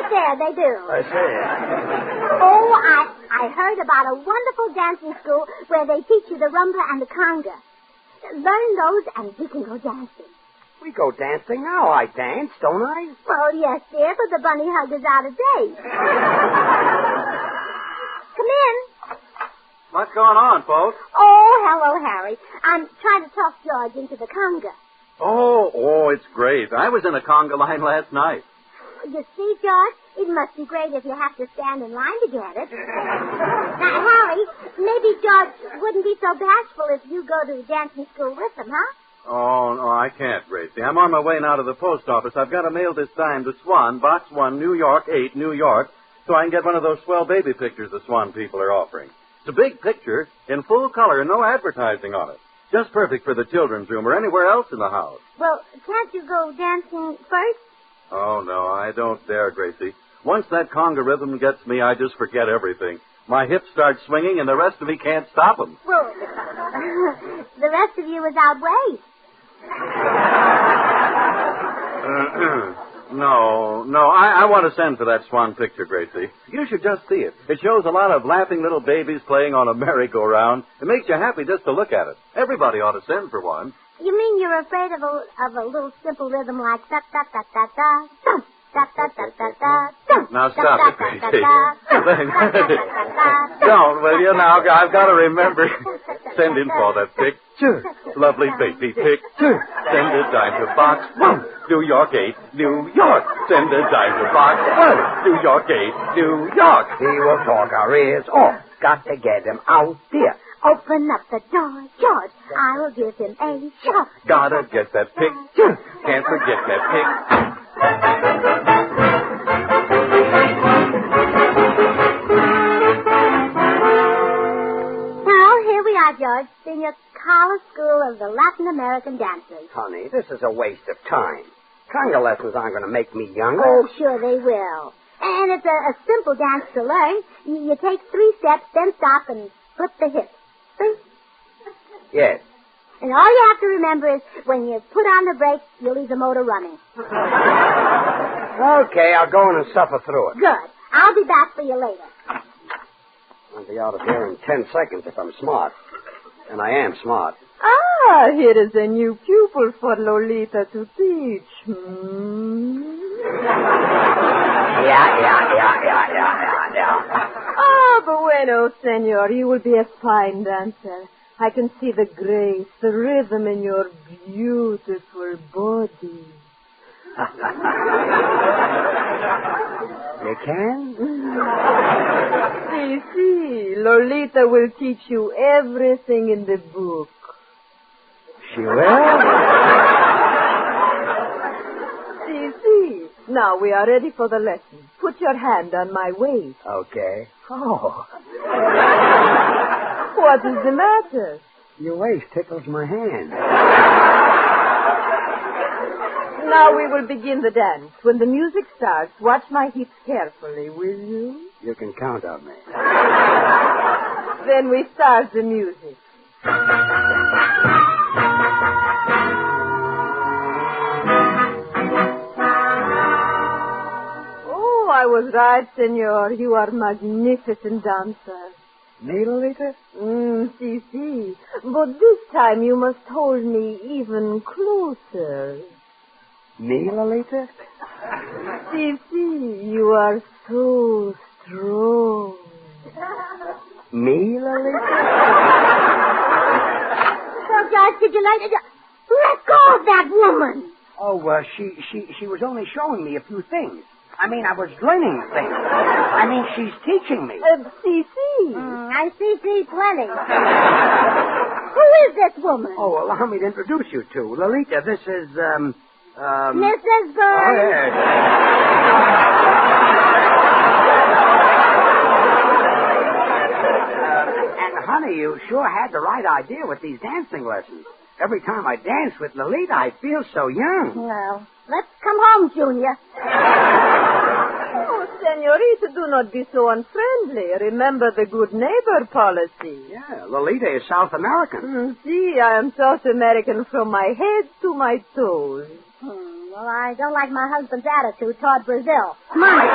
there, they do. I see. Oh, I heard about a wonderful dancing school where they teach you the rumba and the conga. Learn those and we can go dancing. We go dancing now. I dance, don't I? Well, yes, dear, but the bunny hugger's out of date. Come in. What's going on, folks? Oh, hello, Harry. I'm trying to talk George into the conga. Oh, it's great. I was in a conga line last night. You see, George, it must be great if you have to stand in line to get it. Now, Harry, maybe George wouldn't be so bashful if you go to dancing school with him, huh? Oh, no, I can't, Gracie. I'm on my way now to the post office. I've got to mail this dime to Swan, Box 1, New York 8, New York, so I can get one of those swell baby pictures the Swan people are offering. It's a big picture in full color and no advertising on it. Just perfect for the children's room or anywhere else in the house. Well, can't you go dancing first? Oh, no, I don't dare, Gracie. Once that conga rhythm gets me, I just forget everything. My hips start swinging and the rest of me can't stop them. Well, the rest of you is out west. No, I want to send for that Swan picture, Gracie. You should just see it. It shows a lot of laughing little babies playing on a merry-go-round. It makes you happy just to look at it. Everybody ought to send for one. You mean you're afraid of a little simple rhythm like da-da-da-da-da, thump, da-da-da-da-da, thump. Now stop it, Gracie. Don't, will you? Now, I've got to remember. Send in for that picture. Lovely baby picture. Send a dime to Box 1, New York 8, New York. Send a dime to Box 1, New York 8, New York. He will talk our ears off. Got to get him out there. Open up the door, George. I will give him a shot. Gotta get that picture. Can't forget that picture. Now, here we are, George, Senior College School of the Latin American Dancers. Honey, this is a waste of time. Conga lessons aren't going to make me younger. Oh, sure they will. And it's a simple dance to learn. You take 3 steps, then stop and flip the hips. See? Yes. And all you have to remember is when you put on the brakes, you'll leave the motor running. Okay, I'll go in and suffer through it. Good. I'll be back for you later. I'll be out of here in 10 seconds if I'm smart. And I am smart. Ah, here is a new pupil for Lolita to teach. Yeah. Ah, bueno, senor. You will be a fine dancer. I can see the grace, the rhythm in your beautiful body. You can? See, Lolita will teach you everything in the book. She will? See. Now we are ready for the lesson. Put your hand on my waist. Okay. Oh. What is the matter? Your waist tickles my hand. Now we will begin the dance. When the music starts, watch my hips carefully, will you? You can count on me. Then we start the music. Oh, I was right, senor. You are magnificent dancer. Me, Lolita? Si. But this time you must hold me even closer. Me, Lolita? Si, you are so strong. Me, Lolita? So, George, did you like it? Let go of that woman. Oh, she was only showing me a few things. I mean, I was learning things. I mean, she's teaching me. Si. I see plenty. Who is this woman? Oh, allow me to introduce you to Lolita. This is, Mrs. Burns. Oh, yes. And, honey, you sure had the right idea with these dancing lessons. Every time I dance with Lolita, I feel so young. Well, let's come home, Junior. Oh, senorita, do not be so unfriendly. Remember the good neighbor policy. Yeah, Lolita is South American. See, I am South American from my head to my toes. Well, I don't like my husband's attitude toward Brazil. Come on.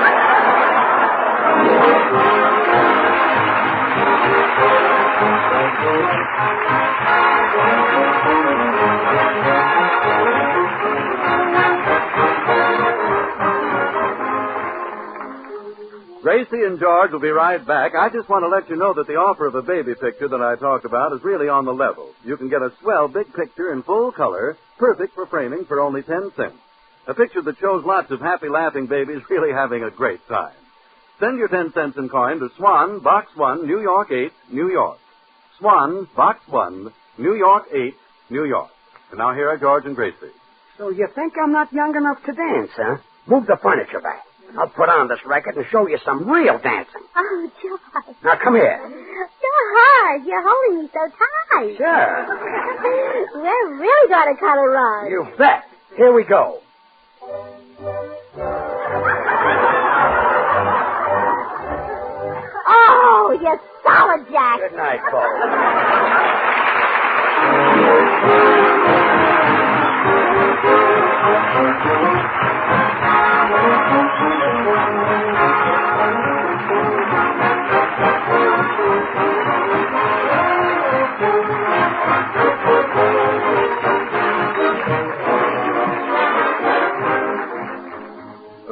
Gracie and George will be right back. I just want to let you know that the offer of a baby picture that I talked about is really on the level. You can get a swell big picture in full color, perfect for framing for only 10 cents. A picture that shows lots of happy, laughing babies really having a great time. Send your 10 cents in coin to Swan, Box 1, New York 8, New York. Swan, Box 1, New York 8, New York. And now here are George and Gracie. So you think I'm not young enough to dance, huh? Move the furniture back. I'll put on this record and show you some real dancing. Oh, George. Now, come here. You're hard. You're holding me so tight. Sure. We're really going to cut a run. You bet. Here we go. Oh, you solid jack. Good night, folks.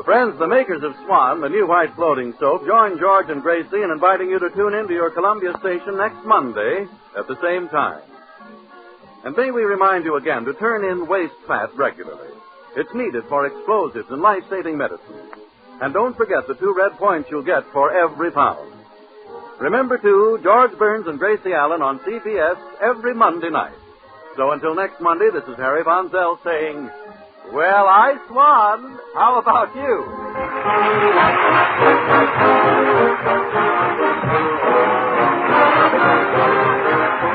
Friends, the makers of Swan, the new white floating soap, join George and Gracie in inviting you to tune in to your Columbia station next Monday at the same time. And may we remind you again to turn in waste fat regularly. It's needed for explosives and life-saving medicines. And don't forget the 2 red points you'll get for every pound. Remember, too, George Burns and Gracie Allen on CBS every Monday night. So until next Monday, this is Harry Von Zell saying, well, I swan. How about you?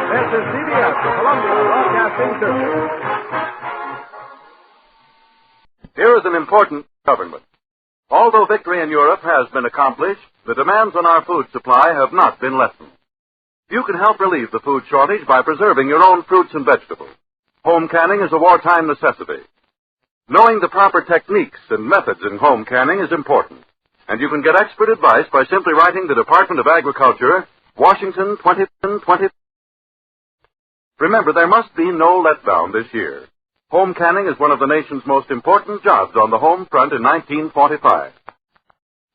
This is CBS, the Columbia Broadcasting System. Here is an important government. Although victory in Europe has been accomplished, the demands on our food supply have not been lessened. You can help relieve the food shortage by preserving your own fruits and vegetables. Home canning is a wartime necessity. Knowing the proper techniques and methods in home canning is important, and you can get expert advice by simply writing the Department of Agriculture, Washington 2020. Remember, there must be no letdown this year. Home canning is one of the nation's most important jobs on the home front in 1945.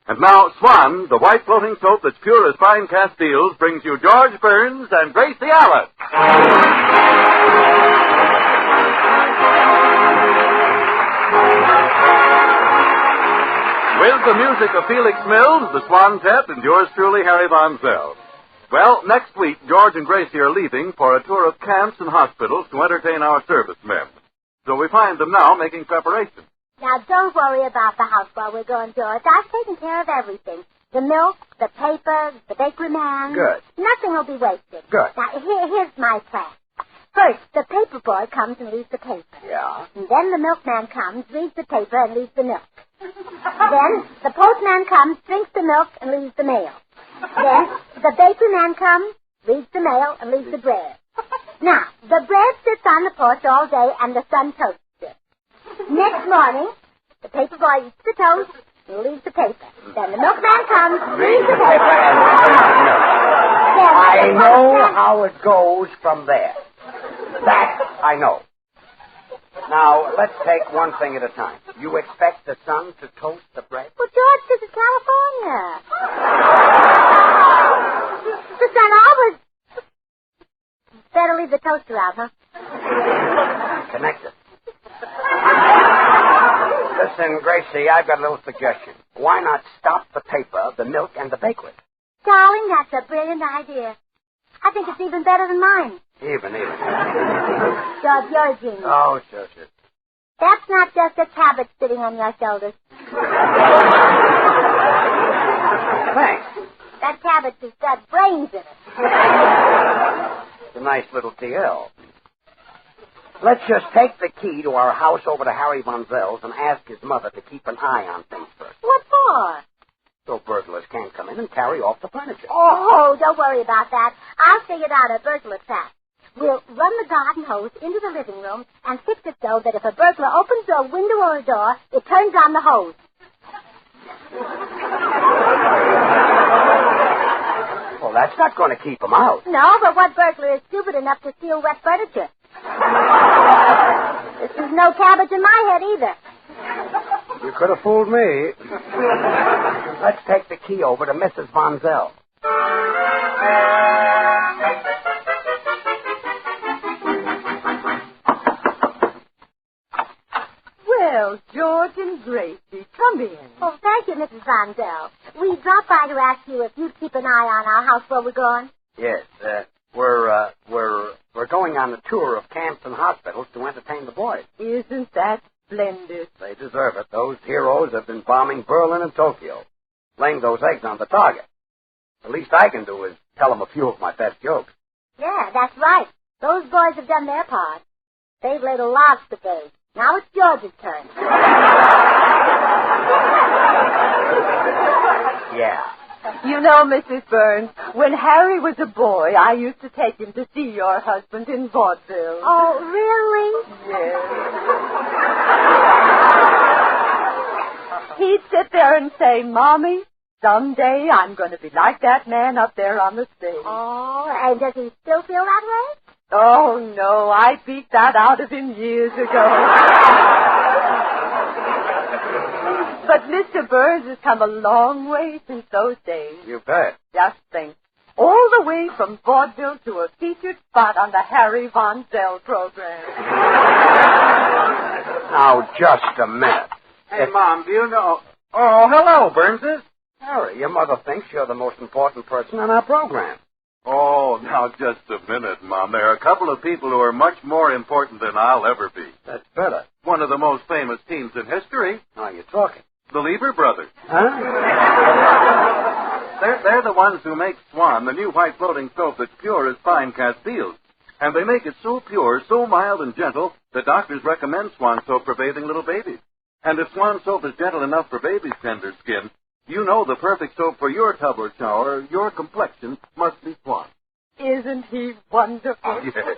And now, Swan, the white floating soap that's pure as fine Castiles, brings you George Burns and Gracie Allen. With the music of Felix Mills, the Swantet, and yours truly, Harry Von Zell. Well, next week, George and Gracie are leaving for a tour of camps and hospitals to entertain our servicemen. So we find them now making preparations. Now, don't worry about the house while we're going, George. I've taken care of everything. The milk, the paper, the bakery man. Good. Nothing will be wasted. Good. Now, here's my plan. First, the paper boy comes and leaves the paper. Yeah. And then the milkman comes, reads the paper, and leaves the milk. Then the postman comes, drinks the milk, and leaves the mail. Then the bakery man comes, reads the mail, and leaves the bread. Now, the bread sits on the porch all day, and the sun toasts it. Next morning, the paper boy eats the toast and leaves the paper. Then the milkman comes, reads the paper, I know how it goes from there. That I know. Now, let's take one thing at a time. You expect the sun to toast the bread? Well, George, this is California. The sun always... Better leave the toaster out, huh? Connected. Listen, Gracie, I've got a little suggestion. Why not stop the paper, the milk, and the bakery? Darling, that's a brilliant idea. I think it's even better than mine. Even. George, you're a genius. Oh, sure. That's not just a cabbage sitting on your shoulders. Thanks. That cabbage has got brains in it. It's a nice little TL. Let's just take the key to our house over to Harry Von Zell's and ask his mother to keep an eye on things first. What for? So burglars can't come in and carry off the furniture. Oh, don't worry about that. I'll figure out a burglar trap. We'll run the garden hose into the living room and fix it so that if a burglar opens a window or a door, it turns on the hose. Well, that's not going to keep them out. No, but what burglar is stupid enough to steal wet furniture? This is no cabbage in my head either. You could have fooled me. Let's take the key over to Mrs. Von Zell. Well, George and Gracie, come in. Oh, thank you, Mrs. Von Zell. We dropped by to ask you if you'd keep an eye on our house where we're going. Yes, we're going on a tour of camps and hospitals to entertain the boys. Isn't that splendid? They deserve it. Those heroes have been bombing Berlin and Tokyo, laying those eggs on the target. The least I can do is tell them a few of my best jokes. Yeah, that's right. Those boys have done their part. They've laid a lobster bait. Now it's George's turn. Yeah. You know, Mrs. Burns, when Harry was a boy, I used to take him to see your husband in vaudeville. Oh, really? Yes. He'd sit there and say, Mommy, someday I'm going to be like that man up there on the stage. Oh, and does he still feel that way? Oh, no, I beat that out of him years ago. But Mr. Burns has come a long way since those days. You bet. Just think. All the way from vaudeville to a featured spot on the Harry Von Zell program. Now, just a minute. Hey, Mom, do you know... Oh, hello, Burnses. Harry, your mother thinks you're the most important person on our program. Oh, now, just a minute, Mom. There are a couple of people who are much more important than I'll ever be. That's better. One of the most famous teams in history. Now you're talking. The Lever Brothers. Huh? They're the ones who make Swan, the new white floating soap that's pure as fine Castiles. And they make it so pure, so mild and gentle, that doctors recommend Swan soap for bathing little babies. And if Swan soap is gentle enough for babies' tender skin, you know the perfect soap for your tub or shower, your complexion, must be Swan. Isn't he wonderful? Oh, yes.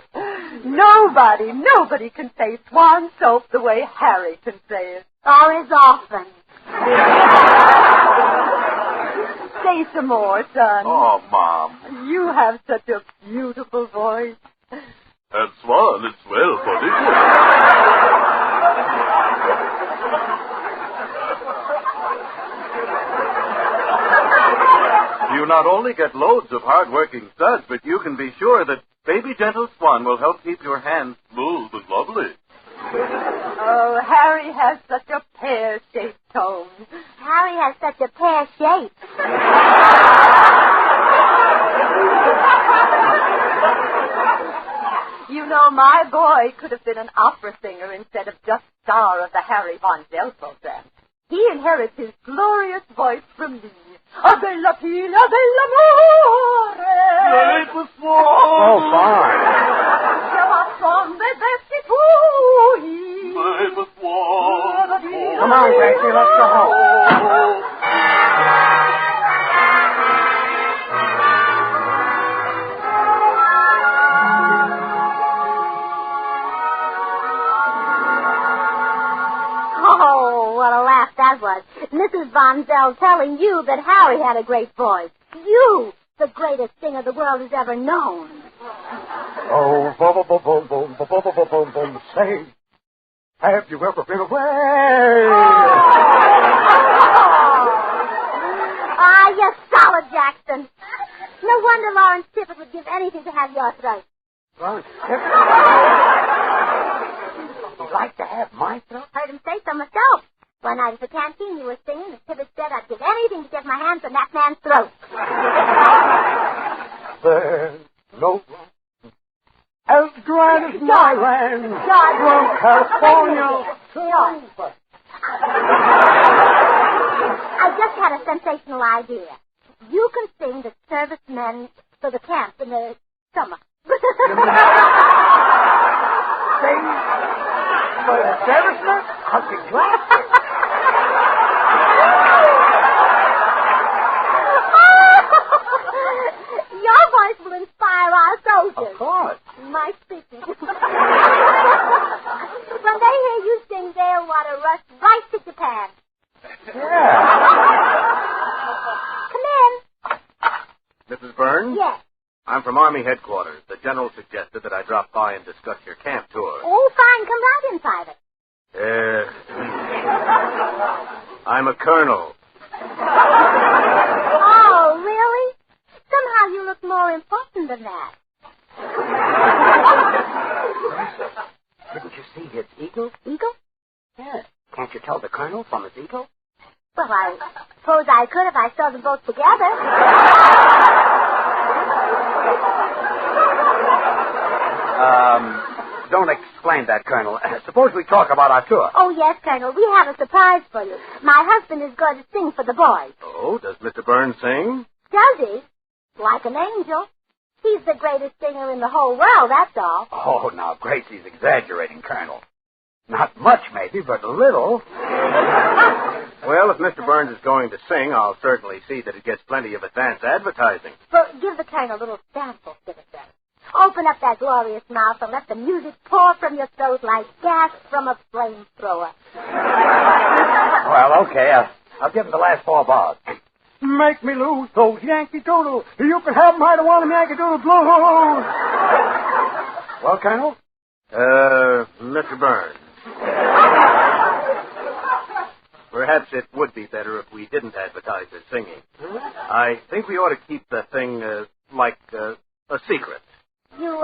Nobody can say Swan soap the way Harry can say it. Or as often. Say some more, son. Oh, Mom. You have such a beautiful voice. And Swan, it's well funny. You not only get loads of hard-working studs, but you can be sure that Baby Gentle Swan will help keep your hands smooth and lovely. Oh, Harry has such a pear-shaped tone. Harry has such a pear shape. You know, my boy could have been an opera singer instead of just star of the Harry Von Zell program. He inherits his glorious voice from me. A bella figlia dell'amore. Oh, fine. Come on, Gracie, let's go home. Oh, what a laugh that was. Mrs. Von Zell telling you that Harry had a great voice. You, the greatest singer the world has ever known. Oh, boom, boom, boom, boom, boom, boom, boom, boom, boom, say, have you ever been away? Ah, you're solid, Jackson. No wonder Lawrence Tippett would give anything to have your throat. Lawrence Tippett? You'd like to have my throat? Heard him say so myself. One night at the canteen you were singing, and Tippett said I'd give anything to get my hands on that man's throat. There's no as grand as my land from California. I just had a sensational idea. You can sing the servicemen for the camp in the summer. Sing for the servicemen? I'll be glad to. Your voice will inspire our soldiers. Of course. My speaking. When they hear you sing, they'll want to rush right to Japan. Yeah. Come in. Mrs. Burns? Yes. I'm from Army Headquarters. The General suggested that I drop by and discuss your camp tour. Oh, fine. Come right in, Private. I'm a colonel. Oh, really? Somehow you look more important than that. Didn't you see his eagle? Eagle? Yeah. Can't you tell the colonel from his eagle? Well, I suppose I could if I saw them both together. Don't explain that, Colonel. Suppose we talk about our tour. Oh, yes, Colonel. We have a surprise for you. My husband is going to sing for the boys. Oh, does Mr. Burns sing? Does he? Like an angel. He's the greatest singer in the whole world, that's all. Oh, now, Gracie's exaggerating, Colonel. Not much, maybe, but a little. Well, if Mr. Burns is going to sing, I'll certainly see that it gets plenty of advance advertising. Well, give the Colonel a little sample, Citizen. Open up that glorious mouth and let the music pour from your throat like gas from a flamethrower. Well, okay, I'll give him the last 4 bars. Make me lose those Yankee Doodle. You can have them right one of them Yankee Doodle blues. Well, Colonel? Mr. Burns. Perhaps it would be better if we didn't advertise his singing. I think we ought to keep the thing, like a secret. You,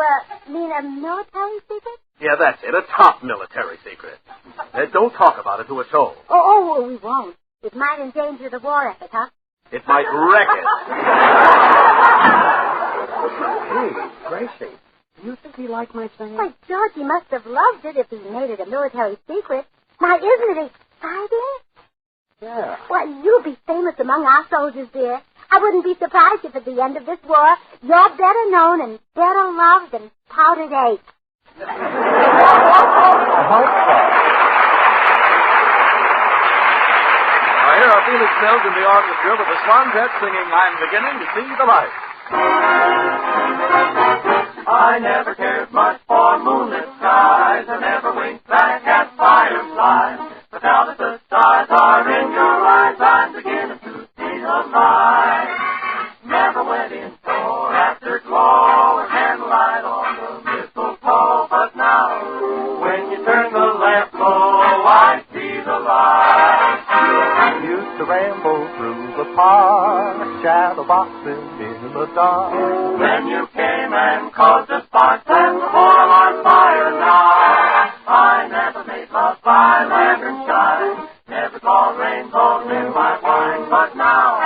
mean a military secret? Yeah, that's it. A top military secret. Don't talk about it to a soul. Oh, we won't. It might endanger the war effort, huh? It might wreck it. Hey, Gracie, do you think he liked my singing? Why, George, he must have loved it if he made it a military secret. Now, isn't it exciting? Yeah. Why, you'll be famous among our soldiers, dear. I wouldn't be surprised if at the end of this war, you're better known and better loved than powdered egg. I hope so. Here are Felix Mills in the orchestra with the Swantet singing I'm Beginning to See the Light. I never cared much for moonlit skies. I never winked back at fireflies. But now that the stars are in your eyes, I'm beginning to see the light. Never went in for afterglow or candlelight on the mistletoe. But now, when you turn the lamp low, I see the light. Used to ramble through the park, shadow boxing in the dark. Then you came and caused a spark, and the whole our fire now. I never made love by lantern shine, never saw rainbows in my wine. But now,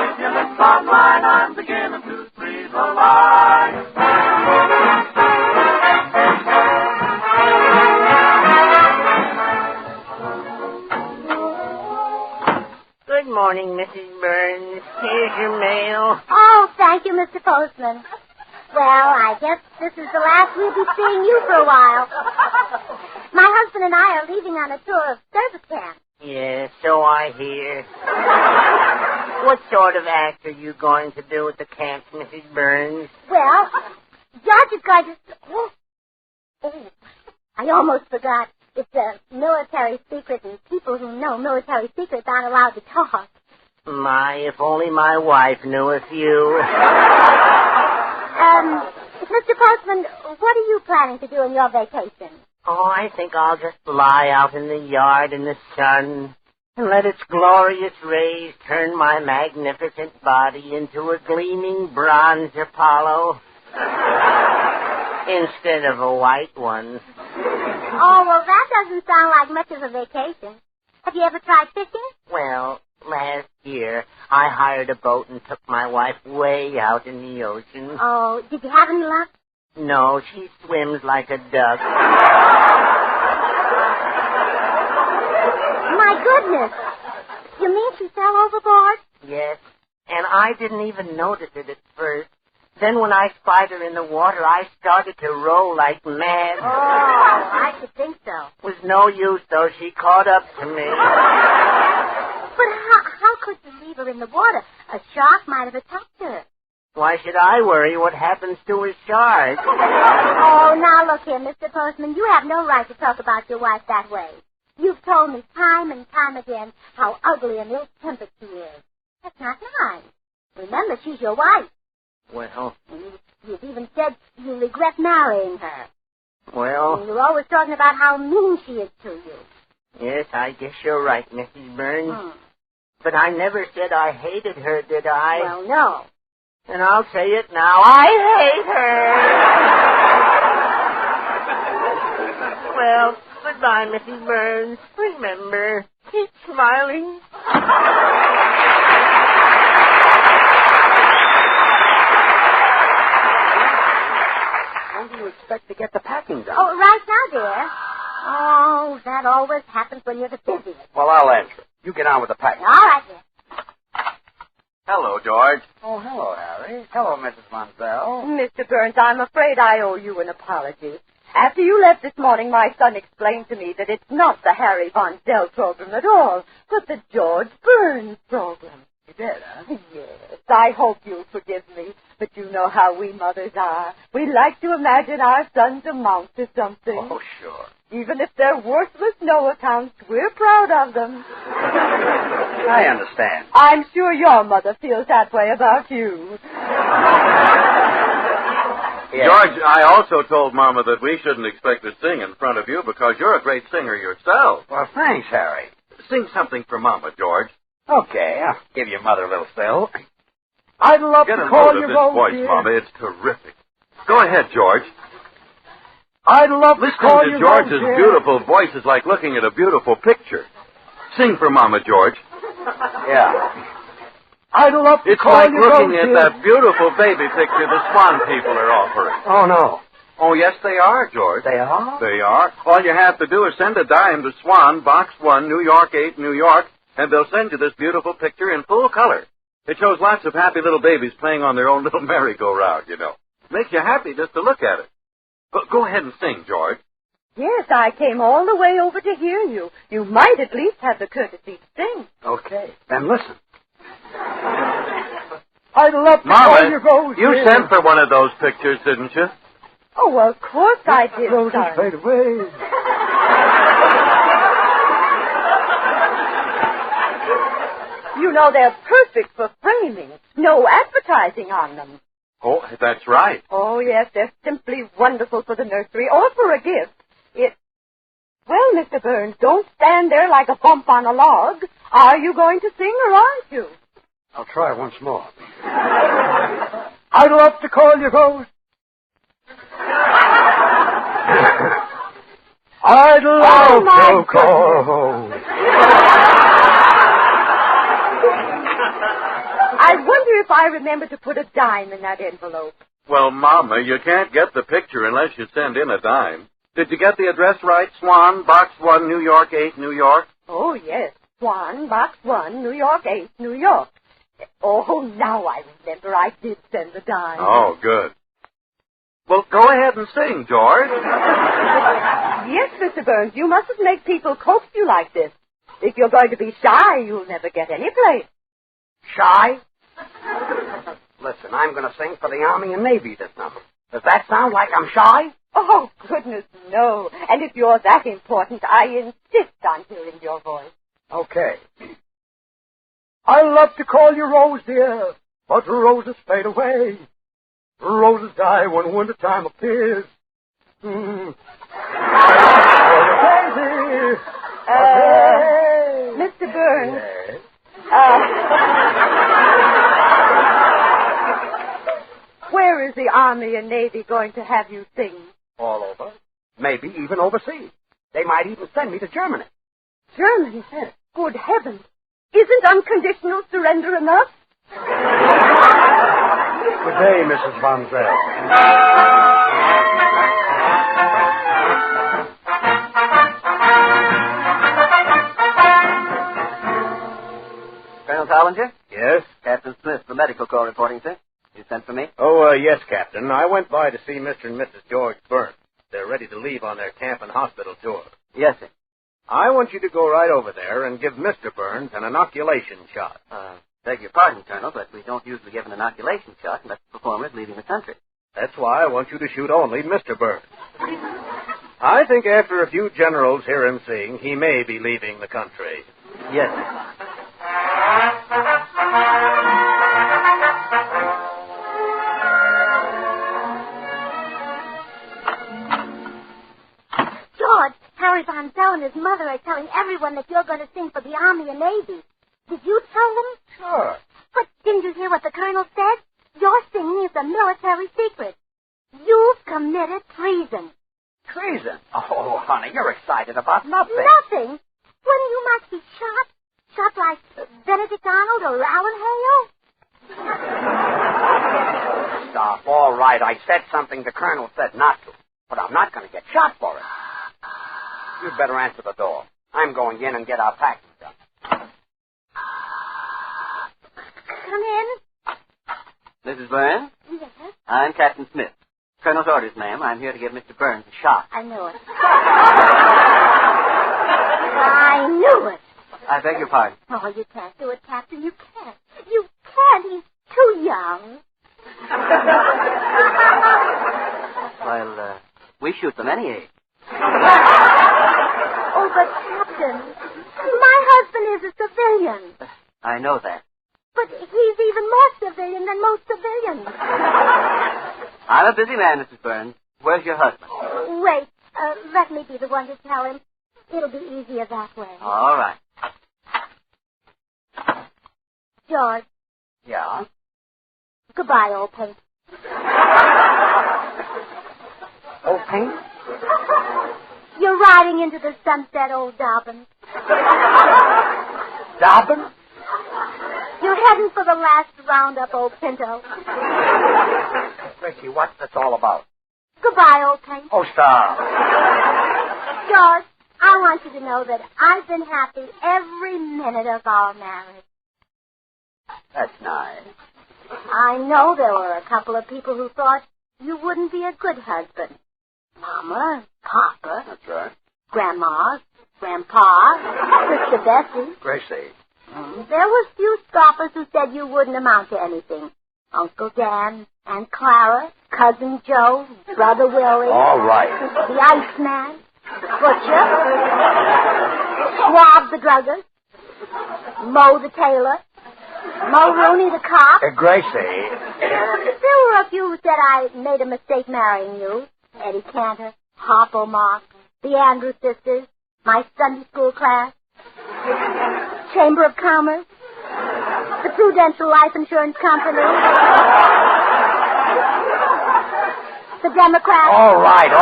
with your lips on mine, I'm beginning to see the light. Good morning, Mrs. Burns. Here's your mail. Oh, thank you, Mr. Postman. Well, I guess this is the last we'll be seeing you for a while. My husband and I are leaving on a tour of service camp. Yes, so I hear. What sort of act are you going to do at the camp, Mrs. Burns? Well, George is going to... Oh, I almost forgot. It's a military secret, and people who know military secrets aren't allowed to talk. My, if only my wife knew a few. Mr. Postman, what are you planning to do in your vacation? Oh, I think I'll just lie out in the yard in the sun and let its glorious rays turn my magnificent body into a gleaming bronze Apollo instead of a white one. Oh, well, that doesn't sound like much of a vacation. Have you ever tried fishing? Well, last year I hired a boat and took my wife way out in the ocean. Oh, did you have any luck? No, she swims like a duck. My goodness. You mean she fell overboard? Yes, and I didn't even notice it at first. Then when I spied her in the water, I started to roll like mad. Oh, I should think so. Was no use, though. She caught up to me. But how could you leave her in the water? A shark might have attacked her. Why should I worry what happens to a shark? Oh, now look here, Mr. Postman. You have no right to talk about your wife that way. You've told me time and time again how ugly and ill-tempered she is. That's not nice. Remember, she's your wife. Well... You've even said you regret marrying her. Well... And you're always talking about how mean she is to you. Yes, I guess you're right, Mrs. Burns. But I never said I hated her, did I? Well, no. And I'll say it now. I hate her! Well, goodbye, Mrs. Burns. Remember, keep smiling. When do you expect to get the packing done? Oh, right now, dear. Oh, that always happens when you're the busiest. Well, I'll answer. You get on with the packing. All right, dear. Hello, George. Oh, hello, Harry. Hello, Mrs. Monsell. Mr. Burns, I'm afraid I owe you an apology. After you left this morning, my son explained to me that it's not the Harry Von Zell program at all, but the George Burns program. You did, huh? Yes, I hope you'll forgive me, but you know how we mothers are. We like to imagine our sons amount to something. Oh, sure. Even if they're worthless no accounts, we're proud of them. I understand. I'm sure your mother feels that way about you. George, I also told Mama that we shouldn't expect to sing in front of you because you're a great singer yourself. Well, thanks, Harry. Sing something for Mama, George. Okay, I'll give your mother a little fill. I'd love Get to a call load you of this Rose, voice, dear. Mama. It's terrific. Go ahead, George. I'd love to call Listening you to George's Rose, dear. beautiful voice is like looking at a beautiful picture. Sing for Mama, George. Yeah. I'd love to It's call like you looking Rose, at dear. that beautiful baby picture the Swan people are offering. Oh, no. Oh, yes, they are, George. They are? They are. All you have to do is send a dime to Swan, Box 1, New York 8, New York, and they'll send you this beautiful picture in full color. It shows lots of happy little babies playing on their own little merry-go-round, you know. Makes you happy just to look at it. But go ahead and sing, George. Yes, I came all the way over to hear you. You might at least have the courtesy to sing. Okay. Then listen. I'd love to Mama, call you Rose, you dear. sent for one of those pictures, didn't you? Oh, well, of course I did, Roses son. fade away. You know, they're perfect for framing. No advertising on them. Oh, that's right. Oh, yes, they're simply wonderful for the nursery or for a gift. Well, Mr. Burns, don't stand there like a bump on a log. Are you going to sing or aren't you? I'll try once more. I'd love to call you Rose. I'd love my to call home. I wonder if I remember to put a dime in that envelope. Well, Mama, you can't get the picture unless you send in a dime. Did you get the address right? Swan, Box 1, New York 8, New York? Oh, yes. Swan, Box 1, New York 8, New York. Oh, now I remember I did send the dime. Oh, good. Well, go ahead and sing, George. Yes, Mr. Burns, you mustn't make people coax you like this. If you're going to be shy, you'll never get any place. Shy? Listen, I'm going to sing for the Army and Navy this number. Does that sound like I'm shy? Oh, goodness, no. And if you're that important, I insist on hearing your voice. Okay. I love to call you Rose, dear, but roses fade away. Roses die when wintertime appears. Daisy. Mr. Burns. Yes. Where is the Army and Navy going to have you sing? All over. Maybe even overseas. They might even send me to Germany. Germany? Good heavens. Isn't unconditional surrender enough? Good day, Mrs. Von Zell. Colonel Tollinger? Yes? Captain Smith, the medical corps reporting, sir. You sent for me? Oh, yes, Captain. I went by to see Mr. and Mrs. George Burns. They're ready to leave on their camp and hospital tour. Yes, sir. I want you to go right over there and give Mr. Burns an inoculation shot. Beg your pardon, Colonel, but we don't usually give an inoculation shot unless the performer is leaving the country. That's why I want you to shoot only Mr. Burns. I think after a few generals hear him sing, he may be leaving the country. Yes, sir. George, Harry Von Zell and his mother are telling everyone that you're going to sing for the Army and Navy. Did you tell them? Sure. But didn't you hear what the colonel said? Your singing is a military secret. You've committed treason. Treason? Oh, honey, you're excited about nothing. Nothing? When you must be shot? Shot like Colonel Allen Hale? Stop. All right, I said something the Colonel said not to. But I'm not going to get shot for it. You'd better answer the door. I'm going in and get our packing done. Come in. Mrs. Burns? Yes? I'm Captain Smith. Colonel's orders, ma'am. I'm here to give Mr. Burns a shot. I knew it. I knew it. I beg your pardon. Oh, you can't do it, Captain. You can't. You can't. He's too young. Well, we shoot them any age. Oh, but Captain, my husband is a civilian. I know that. But he's even more civilian than most civilians. I'm a busy man, Mrs. Burns. Where's your husband? Wait, let me be the one to tell him. It'll be easier that way. All right. George. Yeah? Goodbye, old paint. Old paint? You're riding into the sunset, old Dobbin. Dobbin? You're heading for the last roundup, old Pinto. Gracie, what's this all about? Goodbye, old paint. Oh, stop. George, I want you to know that I've been happy every minute of our marriage. That's nice. I know there were a couple of people who thought you wouldn't be a good husband. Mama, Papa. That's right. Grandma, Grandpa, Sister Bessie. Gracie. There were few scoffers who said you wouldn't amount to anything. Uncle Dan, Aunt Clara, Cousin Joe, Brother Willie. All right. The Iceman, Butcher, Schwab the druggist, Moe the tailor, Mo Rooney the cop. Gracie. There were a few who said I made a mistake marrying you. Eddie Cantor, Harpo Marx, the Andrews sisters, my Sunday school class, Chamber of Commerce, the Prudential Life Insurance Company, the Democrats. All right.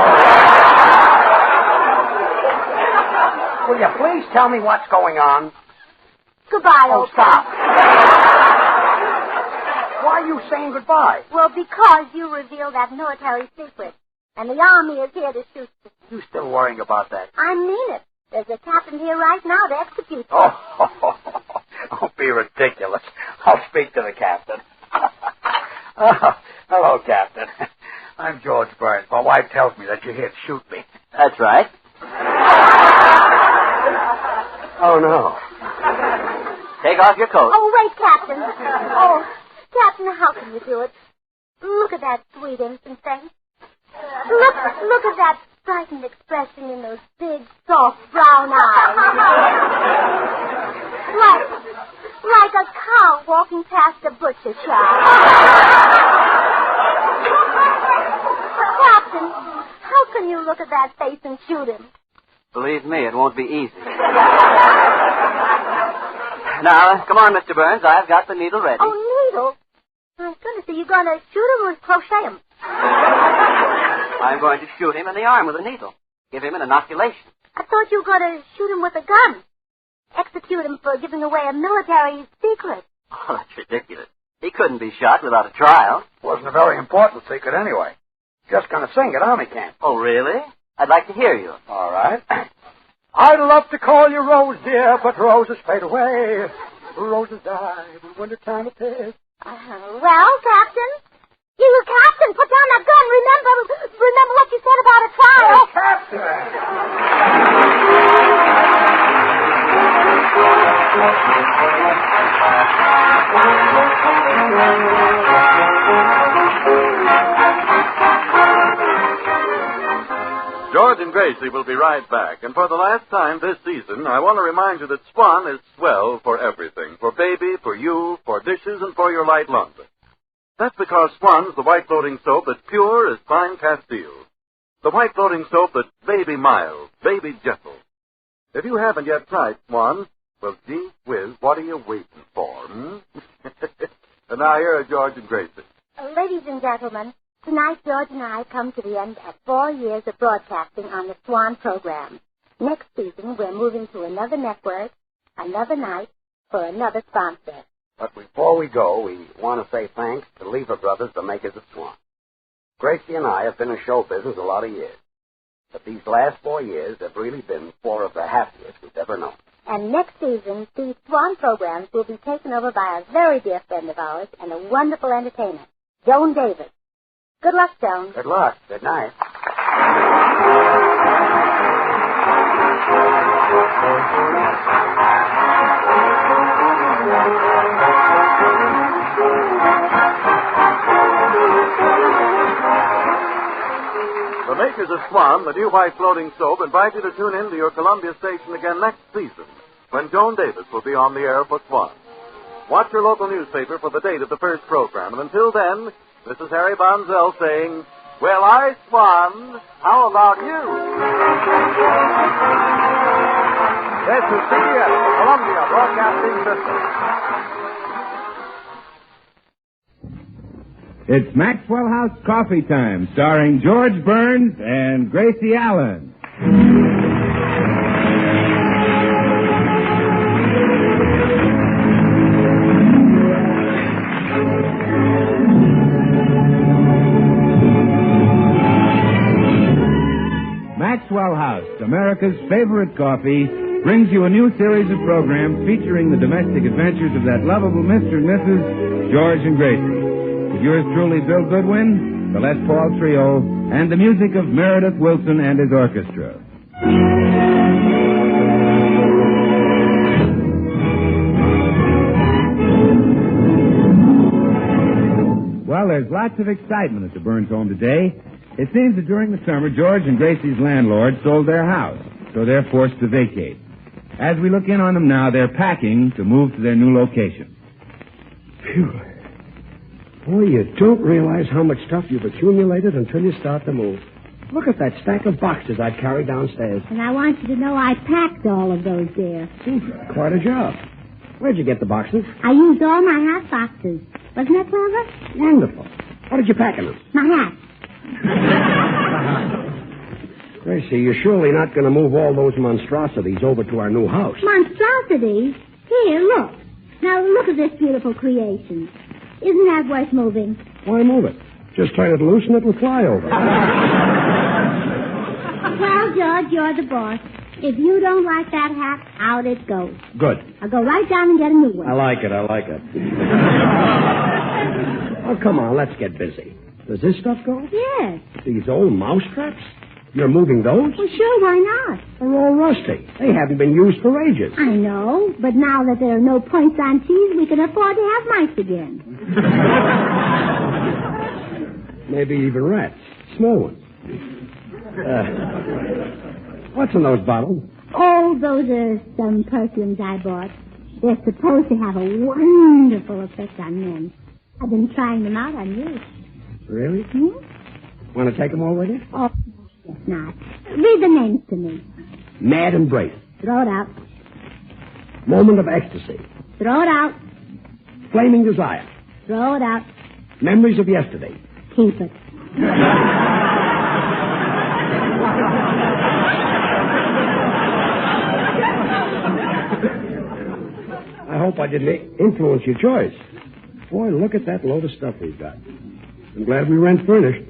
Will you please tell me what's going on? Goodbye, old stop. Why are you saying goodbye? Well, because you revealed that military secret. And the Army is here to shoot you. You still worrying about that? I mean it. There's a captain here right now to execute you. Don't be ridiculous. I'll speak to the captain. Hello, Captain. I'm George Burns. My wife tells me that you're here to shoot me. That's right. Oh, no. Take off your coat. Oh, wait, Captain. Oh, Captain, how can you do it? Look at that sweet, innocent face. Look at that frightened expression in those big, soft, brown eyes. Like a cow walking past a butcher shop. Captain, how can you look at that face and shoot him? Believe me, it won't be easy. Now, come on, Mr. Burns. I've got the needle ready. Oh, needle? My goodness, are you going to shoot him or crochet him? I'm going to shoot him in the arm with a needle. Give him an inoculation. I thought you were going to shoot him with a gun. Execute him for giving away a military secret. Oh, that's ridiculous. He couldn't be shot without a trial. Wasn't a very important secret anyway. Just gonna sing at Army camp. Oh, really? I'd like to hear you. All right. I'd love to call you Rose, dear, but roses fade away. Roses die when wintertime appears. Well, Captain? You, Captain, put down that gun. Remember what you said about a trial. Hey, Captain! George and Gracie will be right back. And for the last time this season, I want to remind you that Swan is swell for everything. For baby, for you, for dishes, and for your light laundry. That's because Swan's the white floating soap that's pure as fine Castile. The white floating soap that's baby mild, baby gentle. If you haven't yet tried Swan, well, gee whiz, what are you waiting for, And now here are George and Gracie. Ladies and gentlemen, tonight George and I come to the end of 4 years of broadcasting on the Swan program. Next season, we're moving to another network, another night, for another sponsor. But before we go, we want to say thanks to Lever Brothers, the makers of Swan. Gracie and I have been in show business a lot of years. But these last 4 years have really been 4 of the happiest we've ever known. And next season, these Swan programs will be taken over by a very dear friend of ours and a wonderful entertainer, Joan Davis. Good luck, Joan. Good luck. Good night. The makers of Swan, the new white floating soap, invite you to tune in to your Columbia station again next season, when Joan Davis will be on the air for Swan. Watch your local newspaper for the date of the first program, and until then, this is Harry Bonzell saying, well, I Swan, how about you? This is CBS, the Columbia Broadcasting System. It's Maxwell House Coffee Time, starring George Burns and Gracie Allen. Maxwell House, America's favorite coffee, brings you a new series of programs featuring the domestic adventures of that lovable Mr. and Mrs. George and Gracie. With yours truly, Bill Goodwin, the Les Paul Trio, and the music of Meredith Wilson and his orchestra. Well, there's lots of excitement at the Burns home today. It seems that during the summer, George and Gracie's landlord sold their house, so they're forced to vacate. As we look in on them now, they're packing to move to their new location. Phew. Boy, you don't realize how much stuff you've accumulated until you start to move. Look at that stack of boxes I carried downstairs. And I want you to know I packed all of those there. Quite a job. Where'd you get the boxes? I used all my hat boxes. Wasn't that clever? Wonderful. What did you pack in them? My hat. Gracie, you're surely not going to move all those monstrosities over to our new house. Monstrosities? Here, look. Now look at this beautiful creation. Isn't that worth moving? Why move it? Just turn it loose and it will fly over. Well, George, you're the boss. If you don't like that hat, out it goes. Good. I'll go right down and get a new one. I like it. Oh, come on, let's get busy. Does this stuff go? Yes. These old mouse traps? You're moving those? Well, sure, why not? They're all rusty. They haven't been used for ages. I know, but now that there are no points on cheese, we can afford to have mice again. Maybe even rats. Small ones. What's in those bottles? Oh, those are some perfumes I bought. They're supposed to have a wonderful effect on men. I've been trying them out on you. Really? Want to take them all with you? Oh, yes, not. Read the names to me. Mad Embrace. Throw it out. Moment of Ecstasy. Throw it out. Flaming Desire. Throw it out. Memories of Yesterday. Keep it. I hope I didn't influence your choice. Boy, look at that load of stuff we've got. I'm glad we rent furnished.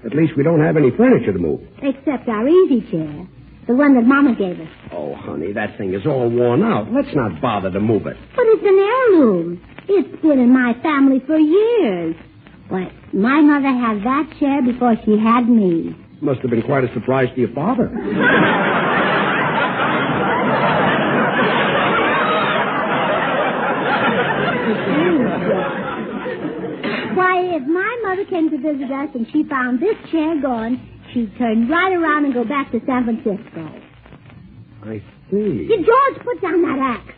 At least we don't have any furniture to move. Except our easy chair. The one that Mama gave us. Oh, honey, that thing is all worn out. Let's not bother to move it. But it's an heirloom. It's been in my family for years. But my mother had that chair before she had me. Must have been quite a surprise to your father. Why, if my mother came to visit us and she found this chair gone, she'd turn right around and go back to San Francisco. I see. George, put down that axe.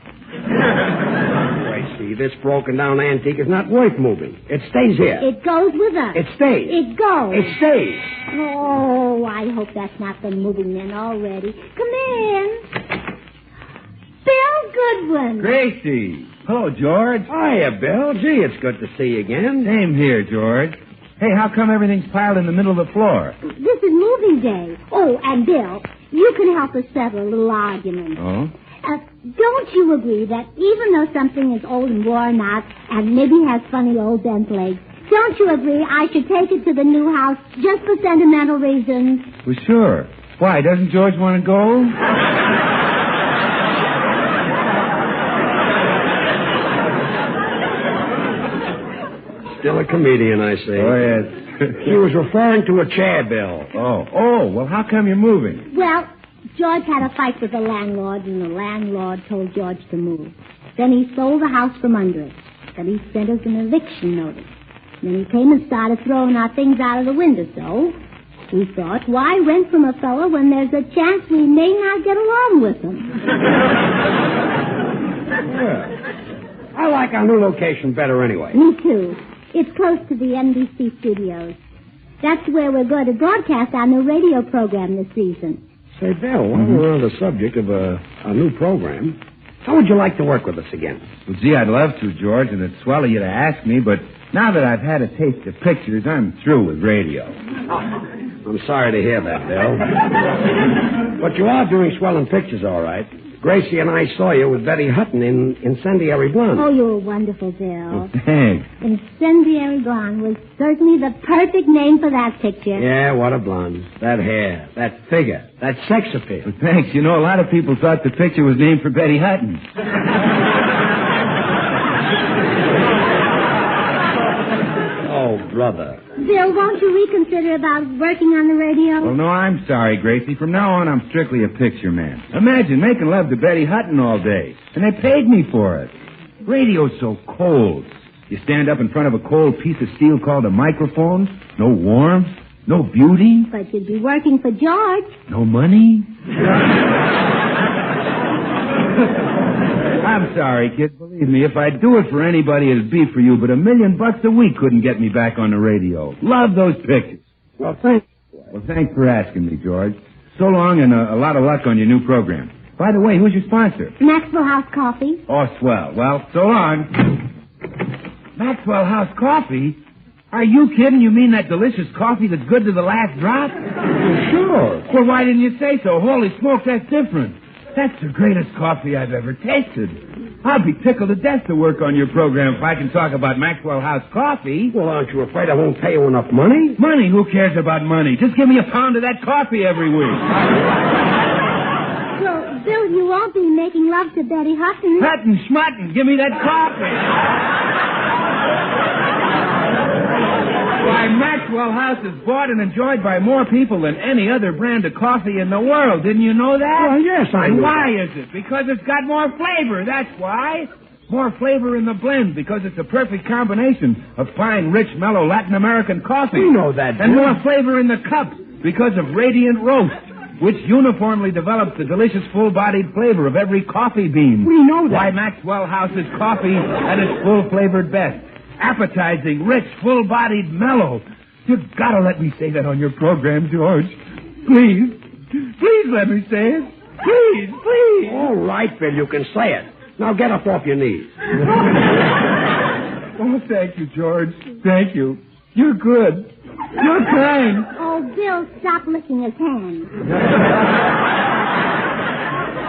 Gracie, this broken-down antique is not worth moving. It stays here. It goes with us. It stays. It goes. It stays. Oh, I hope that's not been moving then already. Come in. Bill Goodwin. Gracie. Hello, George. Hiya, Bill. Gee, it's good to see you again. Same here, George. Hey, how come everything's piled in the middle of the floor? This is moving day. Oh, and Bill, you can help us settle a little argument. Oh? Don't you agree that even though something is old and worn out and maybe has funny old bent legs, don't you agree I should take it to the new house just for sentimental reasons? Well, sure. Why, doesn't George want to go? Still a comedian, I see. Oh, yes. He was referring to a chair bill. Oh, well, how come you're moving? Well, George had a fight with the landlord, and the landlord told George to move. Then he sold the house from under it. Then he sent us an eviction notice. Then he came and started throwing our things out of the window, so we thought, why rent from a fellow when there's a chance we may not get along with him? Yeah. I like our new location better anyway. Me too. It's close to the NBC studios. That's where we're going to broadcast our new radio program this season. Say, Bill, while we're on the subject of a new program, how would you like to work with us again? Well, gee, I'd love to, George, and it's swell of you to ask me, but now that I've had a taste of pictures, I'm through with radio. I'm sorry to hear that, Bill. But you are doing swell in pictures, all right. Gracie and I saw you with Betty Hutton in Incendiary Blonde. Oh, you were wonderful, Bill. Well, thanks. Incendiary Blonde was certainly the perfect name for that picture. Yeah, what a blonde. That hair, that figure, that sex appeal. Well, thanks. You know, a lot of people thought the picture was named for Betty Hutton. Oh, brother. Bill, won't you reconsider about working on the radio? Well, no, I'm sorry, Gracie. From now on, I'm strictly a picture man. Imagine making love to Betty Hutton all day, and they paid me for it. Radio's so cold. You stand up in front of a cold piece of steel called a microphone. No warmth, no beauty. But you'd be working for George. No money. I'm sorry, kid. Believe me, if I'd do it for anybody, it'd be for you. But $1 million a week couldn't get me back on the radio. Love those pictures. Well, thanks. Well, thanks for asking me, George. So long, and a lot of luck on your new program. By the way, who's your sponsor? Maxwell House Coffee. Oh, swell. Well, so long. Maxwell House Coffee? Are you kidding? You mean that delicious coffee that's good to the last drop? Sure. Well, why didn't you say so? Holy smoke, that's different. That's the greatest coffee I've ever tasted. I'll be tickled to death to work on your program if I can talk about Maxwell House Coffee. Well, aren't you afraid I won't pay you enough money? Money? Who cares about money? Just give me a pound of that coffee every week. Well, Bill, you won't be making love to Betty Hutton. Hutton, schmutton, give me that coffee. Why, Maxwell House is bought and enjoyed by more people than any other brand of coffee in the world. Didn't you know that? Well, yes, I know. And why is it? Because it's got more flavor, that's why. More flavor in the blend because it's a perfect combination of fine, rich, mellow Latin American coffee. We know that, And Bill. more flavor in the cups because of radiant roast, which uniformly develops the delicious full-bodied flavor of every coffee bean. We know that. Why, Maxwell House is coffee at its full-flavored best. Appetizing, rich, full-bodied, mellow. You've got to let me say that on your program, George. Please. Please let me say it. Please, please. All right, Bill, you can say it. Now get up off your knees. Oh, thank you, George. Thank you. You're good. You're kind. Oh, Bill, stop licking his hand.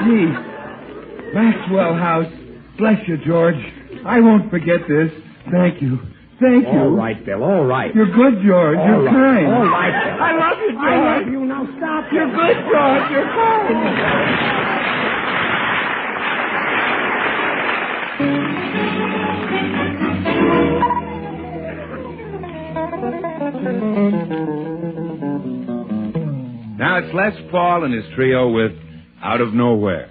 Gee. Maxwell House. Bless you, George. I won't forget this. Thank you. Thank you. All right, Bill, all right. You're good, George. All You're right. kind. All right, Bill. I love you, George. I love you. Now stop. You're good, George. You're kind. Now it's Les Paul and his trio with Out of Nowhere.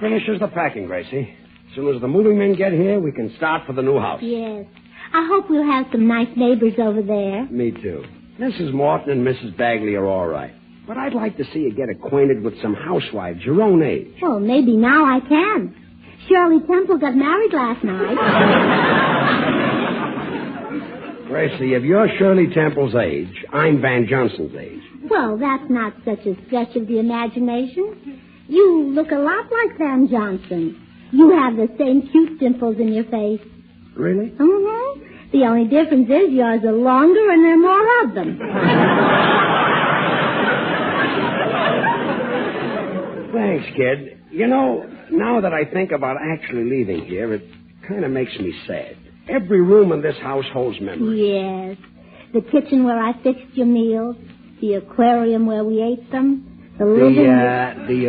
finishes the packing, Gracie. As soon as the moving men get here, we can start for the new house. Yes. I hope we'll have some nice neighbors over there. Me too. Mrs. Morton and Mrs. Bagley are all right. But I'd like to see you get acquainted with some housewives your own age. Well, maybe now I can. Shirley Temple got married last night. Gracie, if you're Shirley Temple's age, I'm Van Johnson's age. Well, that's not such a stretch of the imagination. You look a lot like Van Johnson. You have the same cute dimples in your face. Really? Mm-hmm. The only difference is yours are longer and there are more of them. Thanks, kid. You know, now that I think about actually leaving here, it kind of makes me sad. Every room in this house holds memories. Yes. The kitchen where I fixed your meals. The aquarium where we ate them. The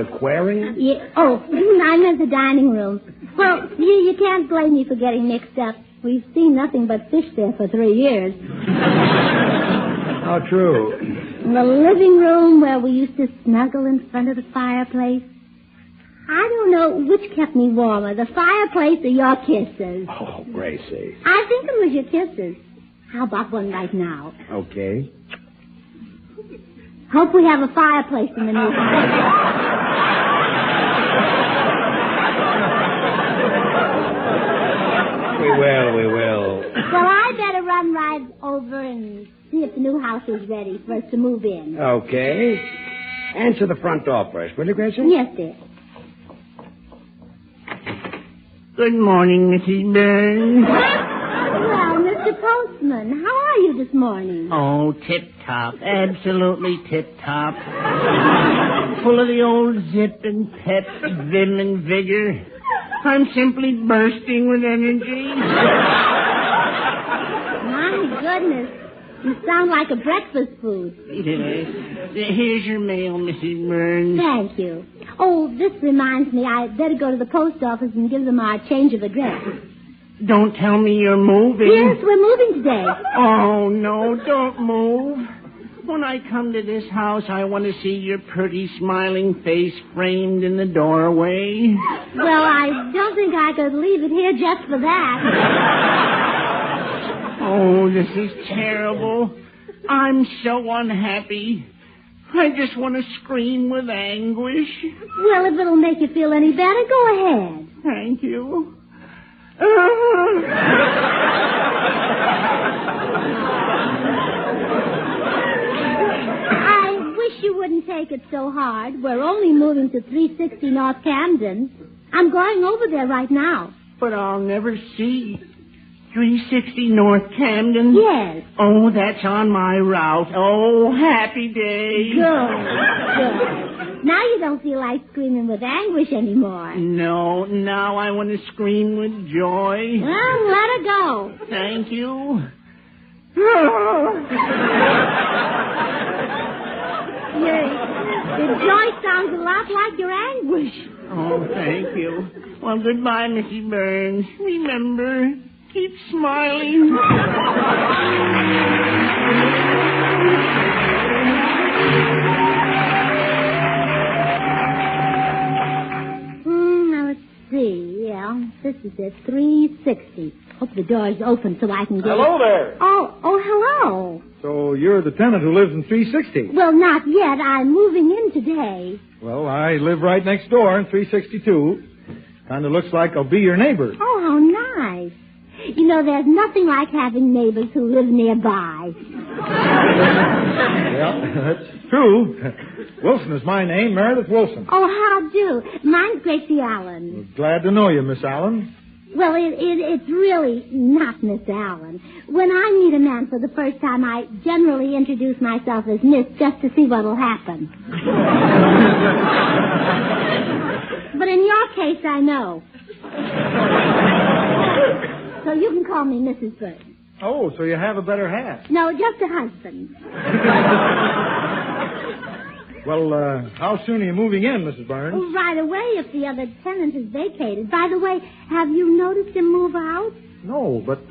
aquarium? Yeah. Oh, I meant the dining room. Well, you can't blame me for getting mixed up. We've seen nothing but fish there for 3 years. How true. The living room where we used to snuggle in front of the fireplace. I don't know which kept me warmer, the fireplace or your kisses. Oh, Gracie. I think it was your kisses. How about one right now? Okay. Hope we have a fireplace in the new house. We will. Well, I better run right over and see if the new house is ready for us to move in. Okay. Answer the front door first, will you, Gracie? Yes, dear. Good morning, Mrs. Burns. Well, Mr. Postman, how are you this morning? Oh, tip-top. Absolutely tip-top. Full of the old zip and pep, vim and vigor. I'm simply bursting with energy. My goodness. You sound like a breakfast food. Yes. Here's your mail, Mrs. Burns. Thank you. Oh, this reminds me, I'd better go to the post office and give them our change of address. Don't tell me you're moving. Yes, we're moving today. Oh, no, don't move. When I come to this house, I want to see your pretty, smiling face framed in the doorway. Well, I don't think I could leave it here just for that. Oh, this is terrible. I'm so unhappy. I just want to scream with anguish. Well, if it'll make you feel any better, go ahead. Thank you. I wish you wouldn't take it so hard. We're only moving to 360 North Camden. I'm going over there right now. But I'll never see 360 North Camden? Yes. Oh, that's on my route. Oh, happy day. Good. Now you don't feel like screaming with anguish anymore. No, now I want to scream with joy. Well, let her go. Thank you. Your joy sounds a lot like your anguish. Oh, thank you. Well, goodbye, Mrs. Burns. Remember, keep smiling. Now, let's see. Yeah, this is it, 360. Hope the door's open so I can get Hello there. Oh, hello. So you're the tenant who lives in 360? Well, not yet. I'm moving in today. Well, I live right next door in 362. Kind of looks like I'll be your neighbor. Oh, how nice. You know, there's nothing like having neighbors who live nearby. Yeah, that's true. Wilson is my name, Meredith Wilson. Oh, how do? Mine's Gracie Allen. Glad to know you, Miss Allen. Well, it's really not Miss Allen. When I meet a man for the first time, I generally introduce myself as Miss just to see what will happen. But in your case, I know. So you can call me Mrs. Burns. Oh, so you have a better half. No, just a husband. Well, how soon are you moving in, Mrs. Burns? Oh, right away if the other tenant has vacated. By the way, have you noticed him move out? No, but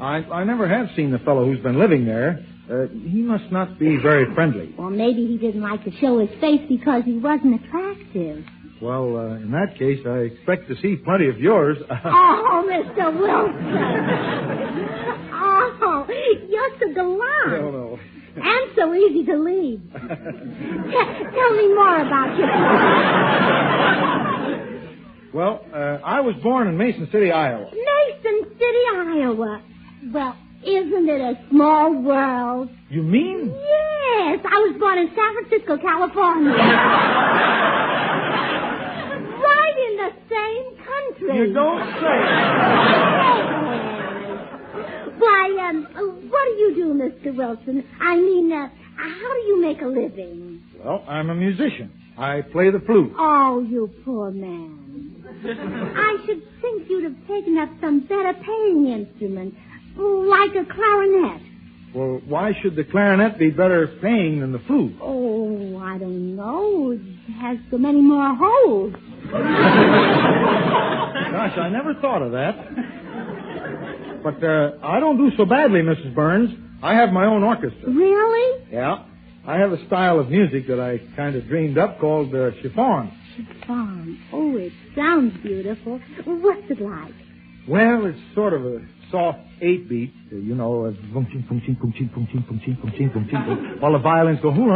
I never have seen the fellow who's been living there. He must not be very friendly. Well, maybe he didn't like to show his face because he wasn't attractive. Well, in that case, I expect to see plenty of yours. Oh, Mr. Wilson. Oh, you're so gallant. No. And so easy to lead. Tell me more about you. Well, I was born in Mason City, Iowa. Mason City, Iowa. Well, isn't it a small world? You mean? Yes, I was born in San Francisco, California. Right in the same country. You don't say. Why, what do you do, Mr. Wilson? I mean, how do you make a living? Well, I'm a musician. I play the flute. Oh, you poor man. I should think you'd have taken up some better paying instrument, like a clarinet. Well, why should the clarinet be better paying than the flute? Oh, I don't know. It has so many more holes. Gosh, I never thought of that. But I don't do so badly, Mrs. Burns. I have my own orchestra. Really? Yeah. I have a style of music that I kind of dreamed up called chiffon. Chiffon. Oh, it sounds beautiful. What's it like? Well, it's sort of a soft 8-beat, you know, boom, ching, boom, ching, boom, ching, boom, ching, boom, ching, boom, ching, boom, ching, boom. While the violins go, boom,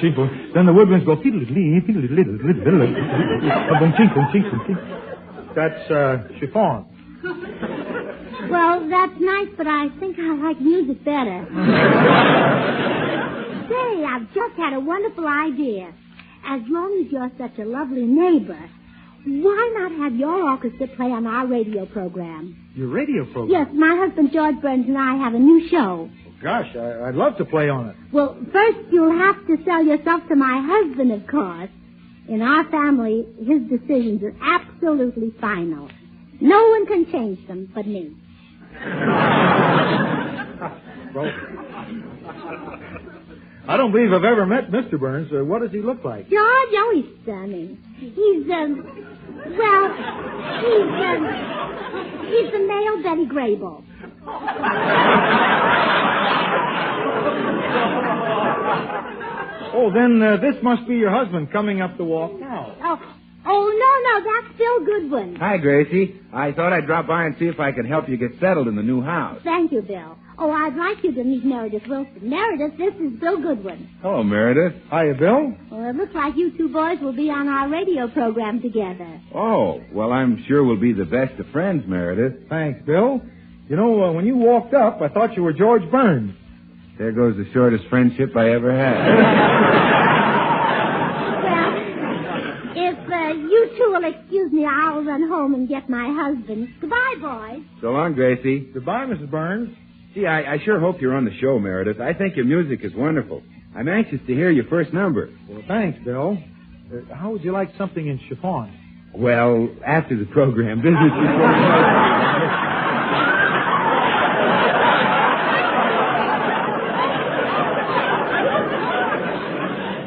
ching, boom. Then the woodwinds go, boom, ching, boom, ching, boom, ching. That's chiffon. Well, that's nice, but I think I like music better. Say, I've just had a wonderful idea. As long as you're such a lovely neighbor, why not have your orchestra play on our radio program? Your radio program? Yes, my husband George Burns and I have a new show. Gosh, I'd love to play on it. Well, first you'll have to sell yourself to my husband, of course. In our family, his decisions are absolutely final. No one can change them but me. Well, I don't believe I've ever met Mr. Burns. What does he look like? George, oh, he's stunning. He's the male Betty Grable. Oh, then this must be your husband coming up the walk now. Oh, no, that's Bill Goodwin. Hi, Gracie. I thought I'd drop by and see if I could help you get settled in the new house. Thank you, Bill. Oh, I'd like you to meet Meredith Wilson. Meredith, this is Bill Goodwin. Hello, Meredith. Hiya, Bill. Well, it looks like you two boys will be on our radio program together. Oh, well, I'm sure we'll be the best of friends, Meredith. Thanks, Bill. You know, when you walked up, I thought you were George Burns. There goes the shortest friendship I ever had. If you two will excuse me, I'll run home and get my husband. Goodbye, boys. So long, Gracie. Goodbye, Mrs. Burns. Gee, I sure hope you're on the show, Meredith. I think your music is wonderful. I'm anxious to hear your first number. Well, thanks, Bill. How would you like something in chiffon? Well, after the program, business before...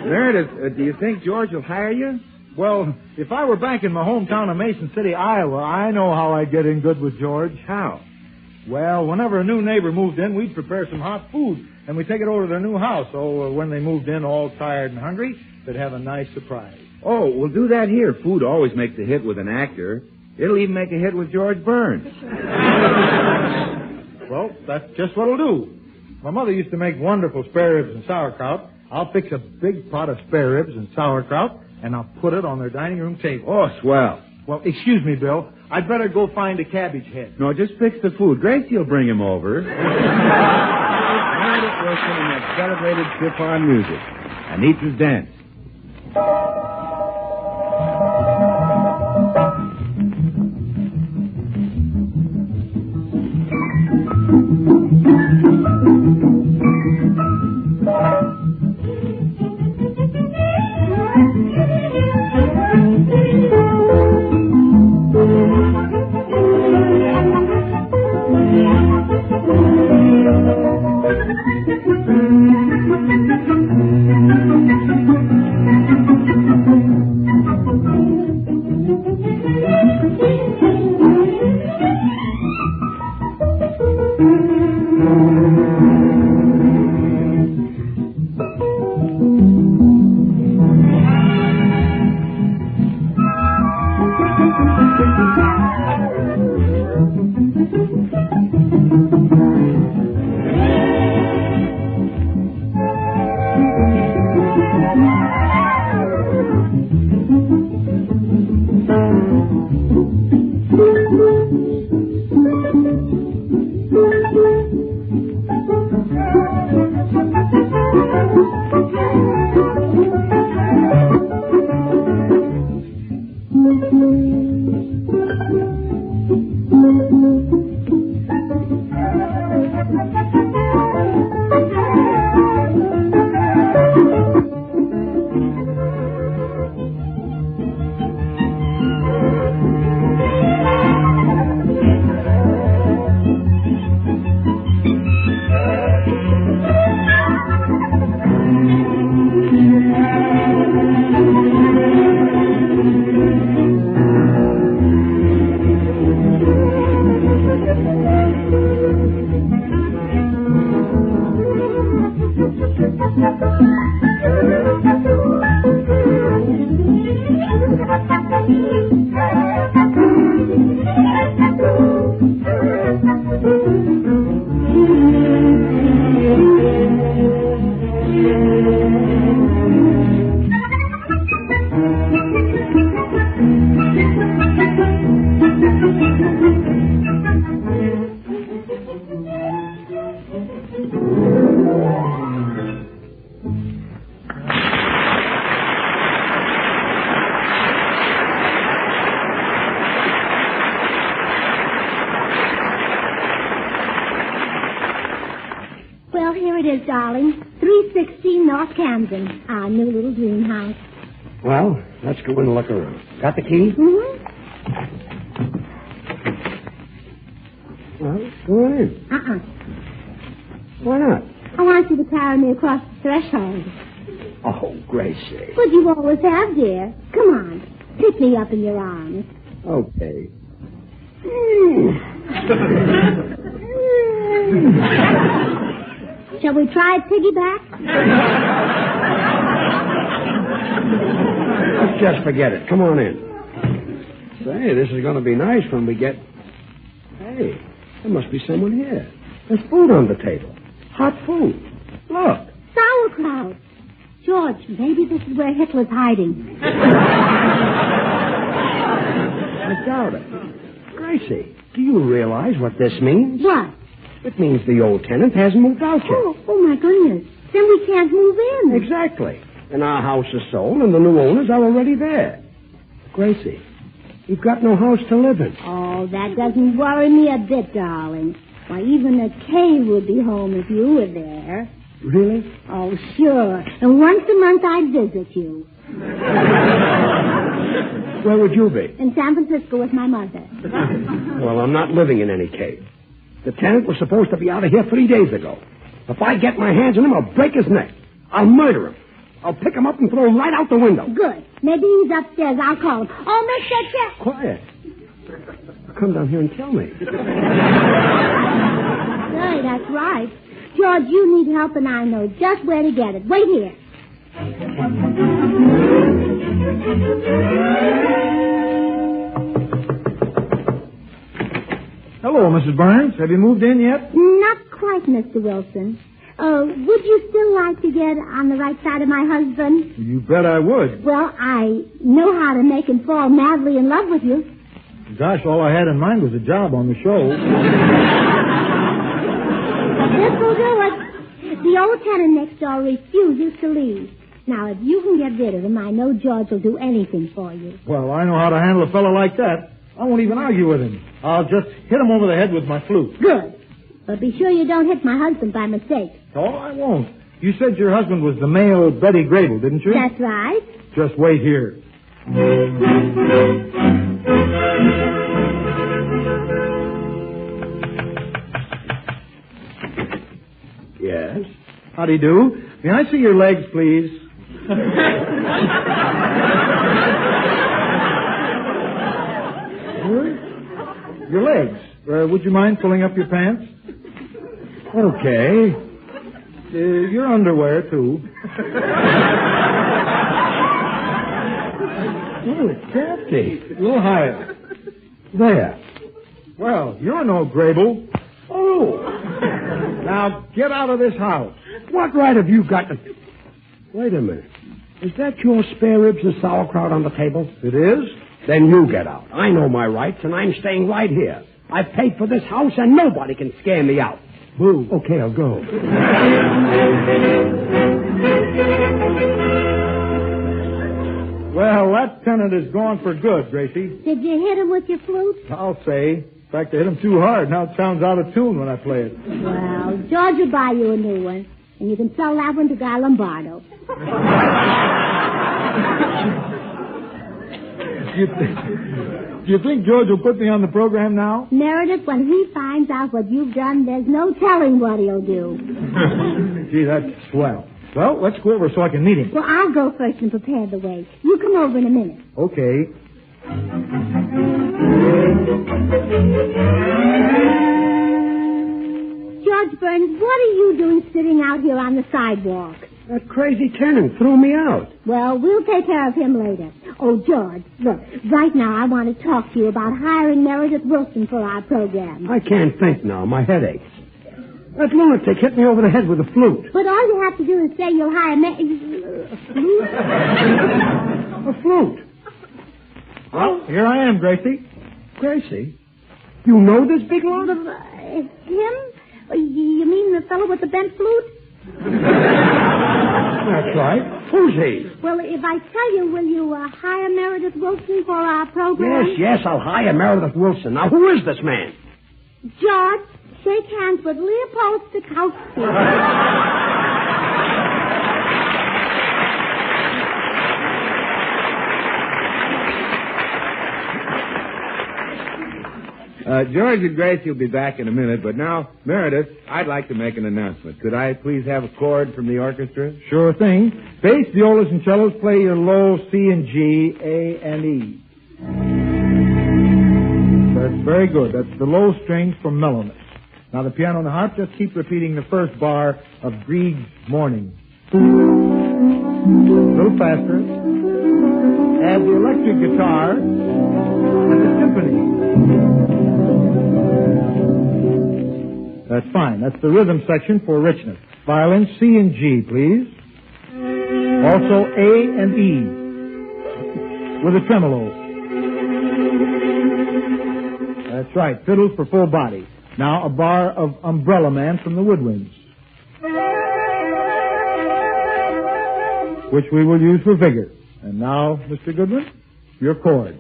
Meredith, do you think George will hire you? Well, if I were back in my hometown of Mason City, Iowa, I know how I'd get in good with George. How? Well, whenever a new neighbor moved in, we'd prepare some hot food, and we'd take it over to their new house. So when they moved in all tired and hungry, they'd have a nice surprise. Oh, we'll do that here. Food always makes a hit with an actor. It'll even make a hit with George Burns. Well, that's just what it'll do. My mother used to make wonderful spare ribs and sauerkraut. I'll fix a big pot of spare ribs and sauerkraut, and I'll put it on their dining room table. Oh, swell. Well, excuse me, Bill. I'd better go find a cabbage head. No, just fix the food. Gracie will bring him over. Meredith Wilson and that celebrated chiffon music. Anita's dance. Darling, 316 North Camden, our new little dream house. Well, let's go in and look around. Got the key? Mm-hmm. Well, go on in. Why not? I want you to carry me across the threshold. Oh, Gracie. But you always have, dear. Come on, pick me up in your arms. Okay. Shall we try piggyback? Let's just forget it. Come on in. Say, this is going to be nice when we get... Hey, there must be someone here. There's food on the table. Hot food. Look. Sauerkraut. George, maybe this is where Hitler's hiding. I doubt it. Gracie, do you realize what this means? What? It means the old tenant hasn't moved out yet. Oh, my goodness. Then we can't move in. Exactly. And our house is sold, and the new owners are already there. Gracie, we've got no house to live in. Oh, that doesn't worry me a bit, darling. Why, even a cave would be home if you were there. Really? Oh, sure. And once a month I'd visit you. Where would you be? In San Francisco with my mother. Well, I'm not living in any cave. The tenant was supposed to be out of here 3 days ago. If I get my hands on him, I'll break his neck. I'll murder him. I'll pick him up and throw him right out the window. Good. Maybe he's upstairs. I'll call him. Oh, Mr. Jester. Quiet. Come down here and tell me. Say, that's right. George, you need help, and I know just where to get it. Wait here. Hello, Mrs. Burns. Have you moved in yet? Not quite, Mr. Wilson. Would you still like to get on the right side of my husband? You bet I would. Well, I know how to make him fall madly in love with you. Gosh, all I had in mind was a job on the show. This will do it. The old tenant next door refuses to leave. Now, if you can get rid of him, I know George will do anything for you. Well, I know how to handle a fellow like that. I won't even argue with him. I'll just hit him over the head with my flute. Good. But be sure you don't hit my husband by mistake. Oh, I won't. You said your husband was the male Betty Grable, didn't you? That's right. Just wait here. Yes? Howdy do. May I see your legs, please? Your legs. Would you mind pulling up your pants? Okay. Your underwear, too. Oh, it's dirty. A little higher. There. Well, you're no Grable. Oh. Now, get out of this house. What right have you got to... Wait a minute. Is that your spare ribs and sauerkraut on the table? It is? Then you get out. I know my rights, and I'm staying right here. I've paid for this house, and nobody can scare me out. Boo. Okay, I'll go. Well, that tenant is gone for good, Gracie. Did you hit him with your flute? I'll say. In fact, I hit him too hard. Now it sounds out of tune when I play it. Well, George will buy you a new one, and you can sell that one to Guy Lombardo. Do you think George will put me on the program now? Meredith, when he finds out what you've done, there's no telling what he'll do. Gee, that's swell. Well, let's go over so I can meet him. Well, I'll go first and prepare the way. You come over in a minute. Okay. George Burns, what are you doing sitting out here on the sidewalk? That crazy tenant threw me out. Well, we'll take care of him later. Oh, George, look, right now I want to talk to you about hiring Meredith Wilson for our program. I can't think now. My head aches. That lunatic hit me over the head with a flute. But all you have to do is say you'll hire a flute? A flute? Well, here I am, Gracie. Gracie? You know this big lot of... Him? You mean the fellow with the bent flute? That's right. Who's he? Well, if I tell you, will you hire Meredith Wilson for our program? Yes, I'll hire Meredith Wilson. Now, who is this man? George, shake hands with Leopold Stokowski. George and Gracie will be back in a minute, but now, Meredith, I'd like to make an announcement. Could I please have a chord from the orchestra? Sure thing. Bass, violas, and cellos play your low C and G, A and E. That's very good. That's the low strings for mellowness. Now, the piano and the harp just keep repeating the first bar of Grieg's Morning. A little faster. Add the electric guitar and the symphony. That's fine. That's the rhythm section for richness. Violin, C and G, please. Also A and E with a tremolo. That's right. Fiddles for full body. Now a bar of Umbrella Man from the Woodwinds, which we will use for vigor. And now, Mr. Goodwin, your chord.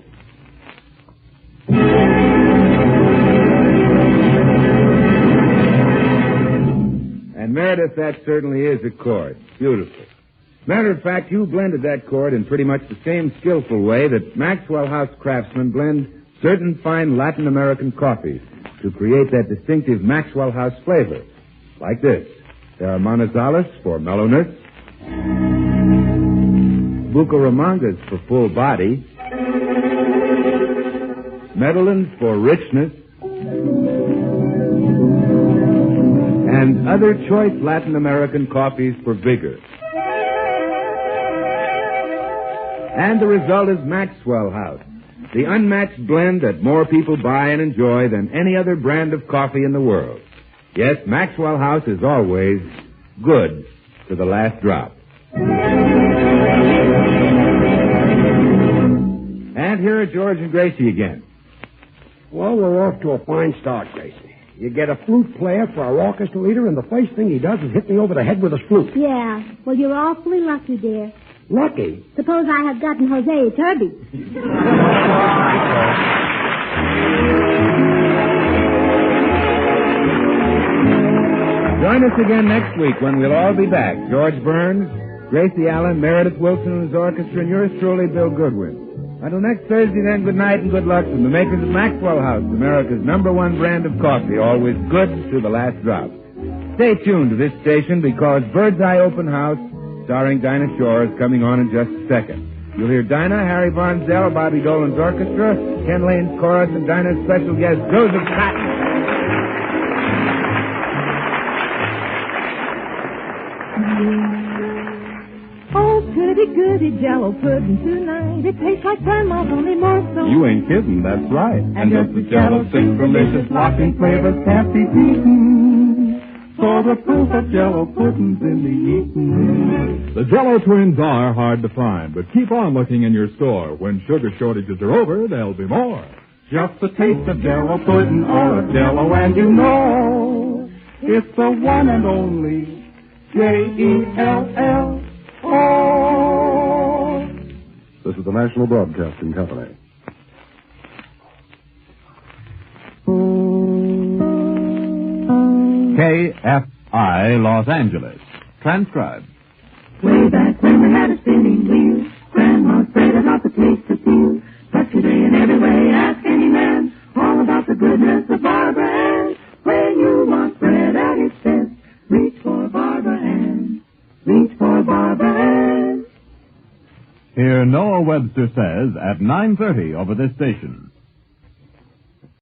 And Meredith, that certainly is a chord. Beautiful. Matter of fact, you blended that chord in pretty much the same skillful way that Maxwell House craftsmen blend certain fine Latin American coffees to create that distinctive Maxwell House flavor. Like this. There are Manizales for mellowness, Bucaramangas for full body, Medellins for richness, and other choice Latin American coffees for vigor. And the result is Maxwell House, the unmatched blend that more people buy and enjoy than any other brand of coffee in the world. Yes, Maxwell House is always good to the last drop. And here are George and Gracie again. Well, we're off to a fine start, Gracie. You get a flute player for our orchestra leader, and the first thing he does is hit me over the head with his flute. Yeah. Well, you're awfully lucky, dear. Lucky? Suppose I had gotten Jose Iturbi. Join us again next week when we'll all be back. George Burns, Gracie Allen, Meredith Wilson and his orchestra, and yours truly, Bill Goodwin. Until next Thursday, then, good night and good luck from the makers of Maxwell House, America's #1 brand of coffee, always good to the last drop. Stay tuned to this station because Bird's Eye Open House, starring Dinah Shore, is coming on in just a second. You'll hear Dinah, Harry Von Zell, Bobby Dolan's orchestra, Ken Lane's chorus, and Dinah's special guest, Joseph Patton. Oh, goody, goody, Jello pudding tonight. It tastes like Grandma's, only more so. You ain't kidding, that's right. And just the Jello 6 delicious locking flavors can't be beaten. So the proof of Jello pudding's in the eating. The Jello twins are hard to find, but keep on looking in your store. When sugar shortages are over, there'll be more. Just a taste of Jello pudding or a Jello, and you know it's the one and only Jell-O. This is the National Broadcasting Company. KFI Los Angeles. Transcribed. Way back when we had a spinning wheel, Grandma said about the taste of steel. But today in every way, ask any man all about the goodness of Barbara Ann. When you want bread at its best, reach for Barbara Ann. Reach for Barbara Ann. Here Noah Webster says at 9:30 over this station.